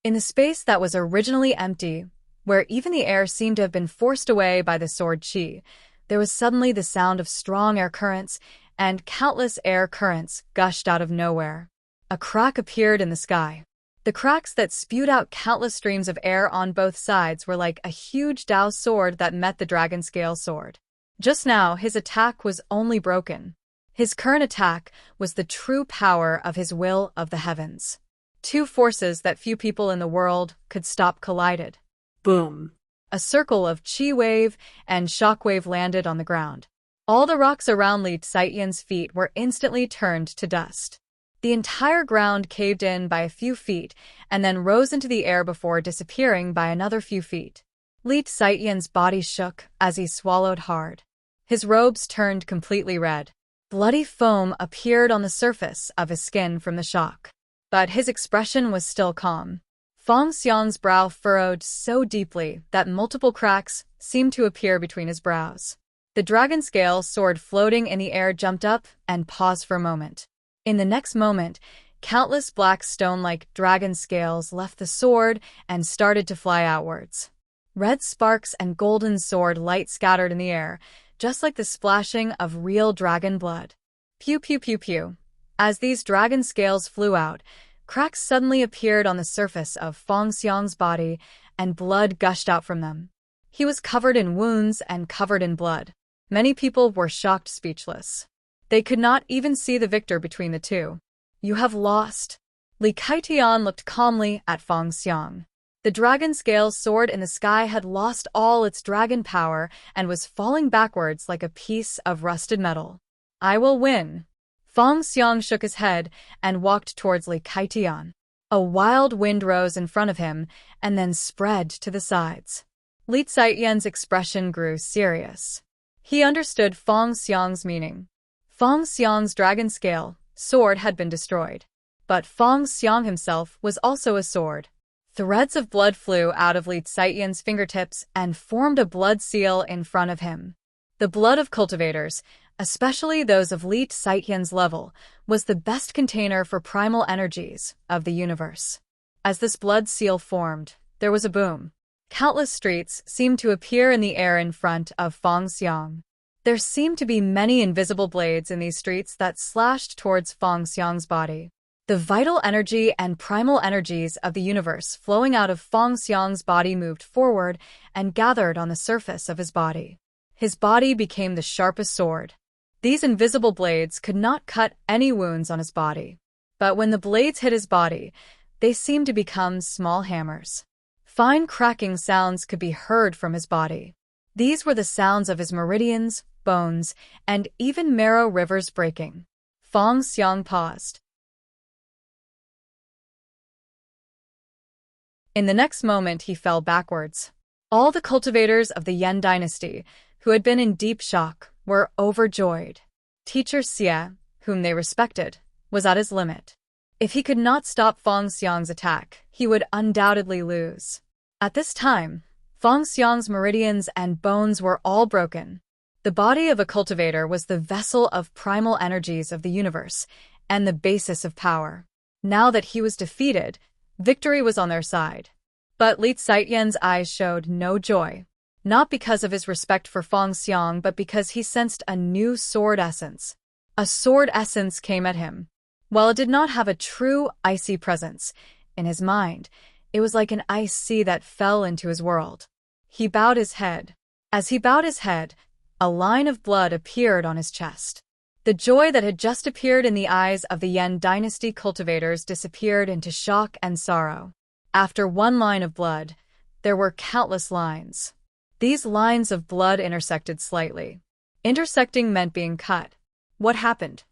In the space that was originally empty, where even the air seemed to have been forced away by the sword chi, there was suddenly the sound of strong air currents, and countless air currents gushed out of nowhere. A crack appeared in the sky. The cracks that spewed out countless streams of air on both sides were like a huge Dao sword that met the dragon scale sword. Just now, his attack was only broken. His current attack was the true power of his will of the heavens. Two forces that few people in the world could stop collided. Boom. A circle of chi wave and shock wave landed on the ground. All the rocks around Li Xietian's feet were instantly turned to dust. The entire ground caved in by a few feet and then rose into the air before disappearing by another few feet. Li Xietian's body shook as he swallowed hard. His robes turned completely red. Bloody foam appeared on the surface of his skin from the shock. But his expression was still calm. Feng Xiang's brow furrowed so deeply that multiple cracks seemed to appear between his brows. The dragon scale sword floating in the air jumped up and paused for a moment. In the next moment, countless black stone-like dragon scales left the sword and started to fly outwards. Red sparks and golden sword light scattered in the air, just like the splashing of real dragon blood. Pew pew pew pew. As these dragon scales flew out, cracks suddenly appeared on the surface of Feng Xiang's body, and blood gushed out from them. He was covered in wounds and covered in blood. Many people were shocked speechless. They could not even see the victor between the two. You have lost. Li Xietian looked calmly at Feng Xiang. The dragon scale sword in the sky had lost all its dragon power and was falling backwards like a piece of rusted metal. I will win. Feng Xiang shook his head and walked towards Li Xietian. A wild wind rose in front of him and then spread to the sides. Li Xietian's expression grew serious. He understood Feng Xiang's meaning. Feng Xiang's dragon scale sword had been destroyed. But Feng Xiang himself was also a sword. Threads of blood flew out of Li Xietian's fingertips and formed a blood seal in front of him. The blood of cultivators, especially those of Li Xietian's level, was the best container for primal energies of the universe. As this blood seal formed, there was a boom. Countless streets seemed to appear in the air in front of Feng Xiang. There seemed to be many invisible blades in these streets that slashed towards Feng Xiang's body. The vital energy and primal energies of the universe flowing out of Feng Xiang's body moved forward and gathered on the surface of his body. His body became the sharpest sword. These invisible blades could not cut any wounds on his body. But when the blades hit his body, they seemed to become small hammers. Fine cracking sounds could be heard from his body. These were the sounds of his meridians, bones, and even marrow rivers breaking. Feng Xiang paused. In the next moment, he fell backwards. All the cultivators of the Yan dynasty, who had been in deep shock, were overjoyed. Teacher Xie, whom they respected, was at his limit. If he could not stop Feng Xiang's attack, he would undoubtedly lose. At this time, Feng Xiang's meridians and bones were all broken. The body of a cultivator was the vessel of primal energies of the universe and the basis of power. Now that he was defeated, victory was on their side. But Li Xietian's eyes showed no joy. Not because of his respect for Feng Xiang, but because he sensed a new sword essence. A sword essence came at him. While it did not have a true icy presence, in his mind, it was like an ice sea that fell into his world. He bowed his head. As he bowed his head, a line of blood appeared on his chest. The joy that had just appeared in the eyes of the Yan dynasty cultivators disappeared into shock and sorrow. After one line of blood, there were countless lines. These lines of blood intersected slightly. Intersecting meant being cut. What happened?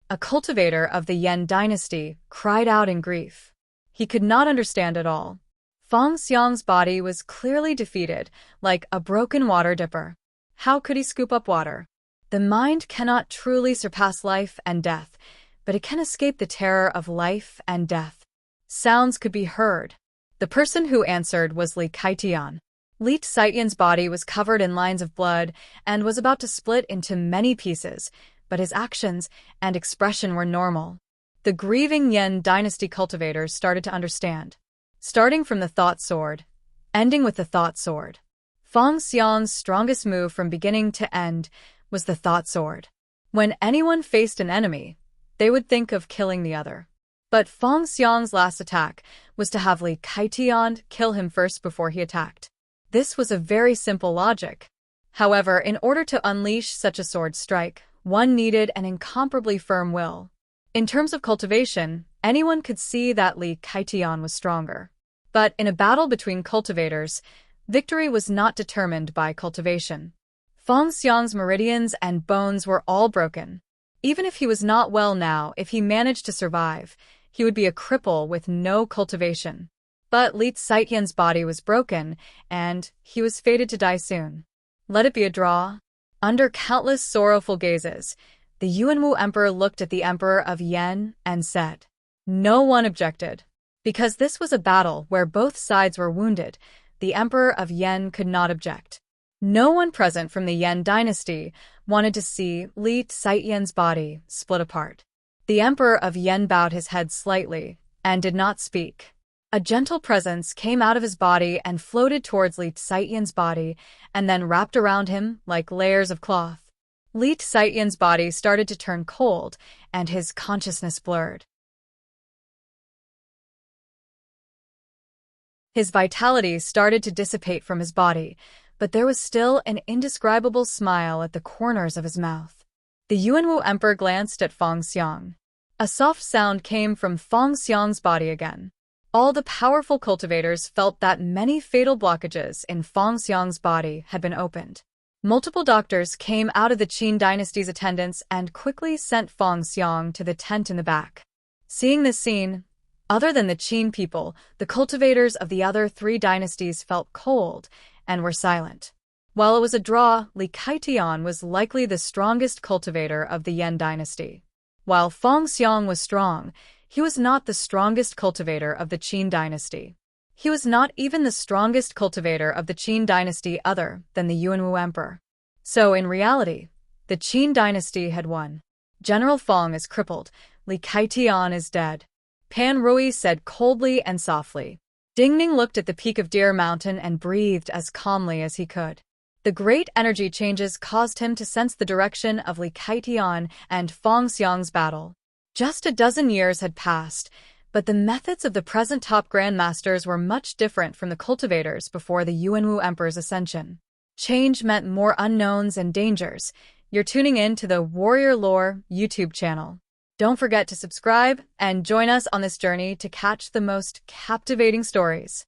A cultivator of the Yan dynasty cried out in grief. He could not understand at all. Feng Xiang's body was clearly defeated, like a broken water dipper. How could he scoop up water? The mind cannot truly surpass life and death, but it can escape the terror of life and death. Sounds could be heard. The person who answered was Li Kaitian. Li Xian's body was covered in lines of blood and was about to split into many pieces, but his actions and expression were normal. The grieving Yan dynasty cultivators started to understand. Starting from the thought sword, ending with the thought sword. Feng Xiang's strongest move from beginning to end was the thought sword. When anyone faced an enemy, they would think of killing the other. But Feng Xiang's last attack was to have Li Kaitian kill him first before he attacked. This was a very simple logic. However, in order to unleash such a sword strike, one needed an incomparably firm will. In terms of cultivation, anyone could see that Li Kaitian was stronger. But in a battle between cultivators, victory was not determined by cultivation. Feng Xiang's meridians and bones were all broken. Even if he was not well now, if he managed to survive, he would be a cripple with no cultivation. But Li Xian's body was broken, and he was fated to die soon. Let it be a draw. Under countless sorrowful gazes, the Yuanwu Emperor looked at the Emperor of Yan and said, "No one objected." Because this was a battle where both sides were wounded, the Emperor of Yan could not object. No one present from the Yan dynasty wanted to see Li Xian's body split apart. The Emperor of Yan bowed his head slightly and did not speak. A gentle presence came out of his body and floated towards Li Xian's body and then wrapped around him like layers of cloth. Li Xian's body started to turn cold and his consciousness blurred. His vitality started to dissipate from his body, but there was still an indescribable smile at the corners of his mouth. The Yuanwu Emperor glanced at Feng Xiang. A soft sound came from Feng Xiang's body again. All the powerful cultivators felt that many fatal blockages in Feng Xiang's body had been opened. Multiple doctors came out of the Qin dynasty's attendants and quickly sent Feng Xiang to the tent in the back. Seeing this scene, other than the Qin people, the cultivators of the other three dynasties felt cold and were silent. While it was a draw, Li Kaitian was likely the strongest cultivator of the Yan dynasty. While Feng Xiang was strong, he was not the strongest cultivator of the Qin dynasty. He was not even the strongest cultivator of the Qin dynasty other than the Yuanwu Emperor. So in reality, the Qin dynasty had won. General Feng is crippled, Li Kaitian is dead. Pan Rui said coldly and softly. Dingning looked at the peak of Deer Mountain and breathed as calmly as he could. The great energy changes caused him to sense the direction of Li Kaitian and Feng Xiang's battle. Just a dozen years had passed, but the methods of the present top grandmasters were much different from the cultivators before the Yuanwu Emperor's ascension. Change meant more unknowns and dangers. You're tuning in to the Warrior Lore YouTube channel. Don't forget to subscribe and join us on this journey to catch the most captivating stories.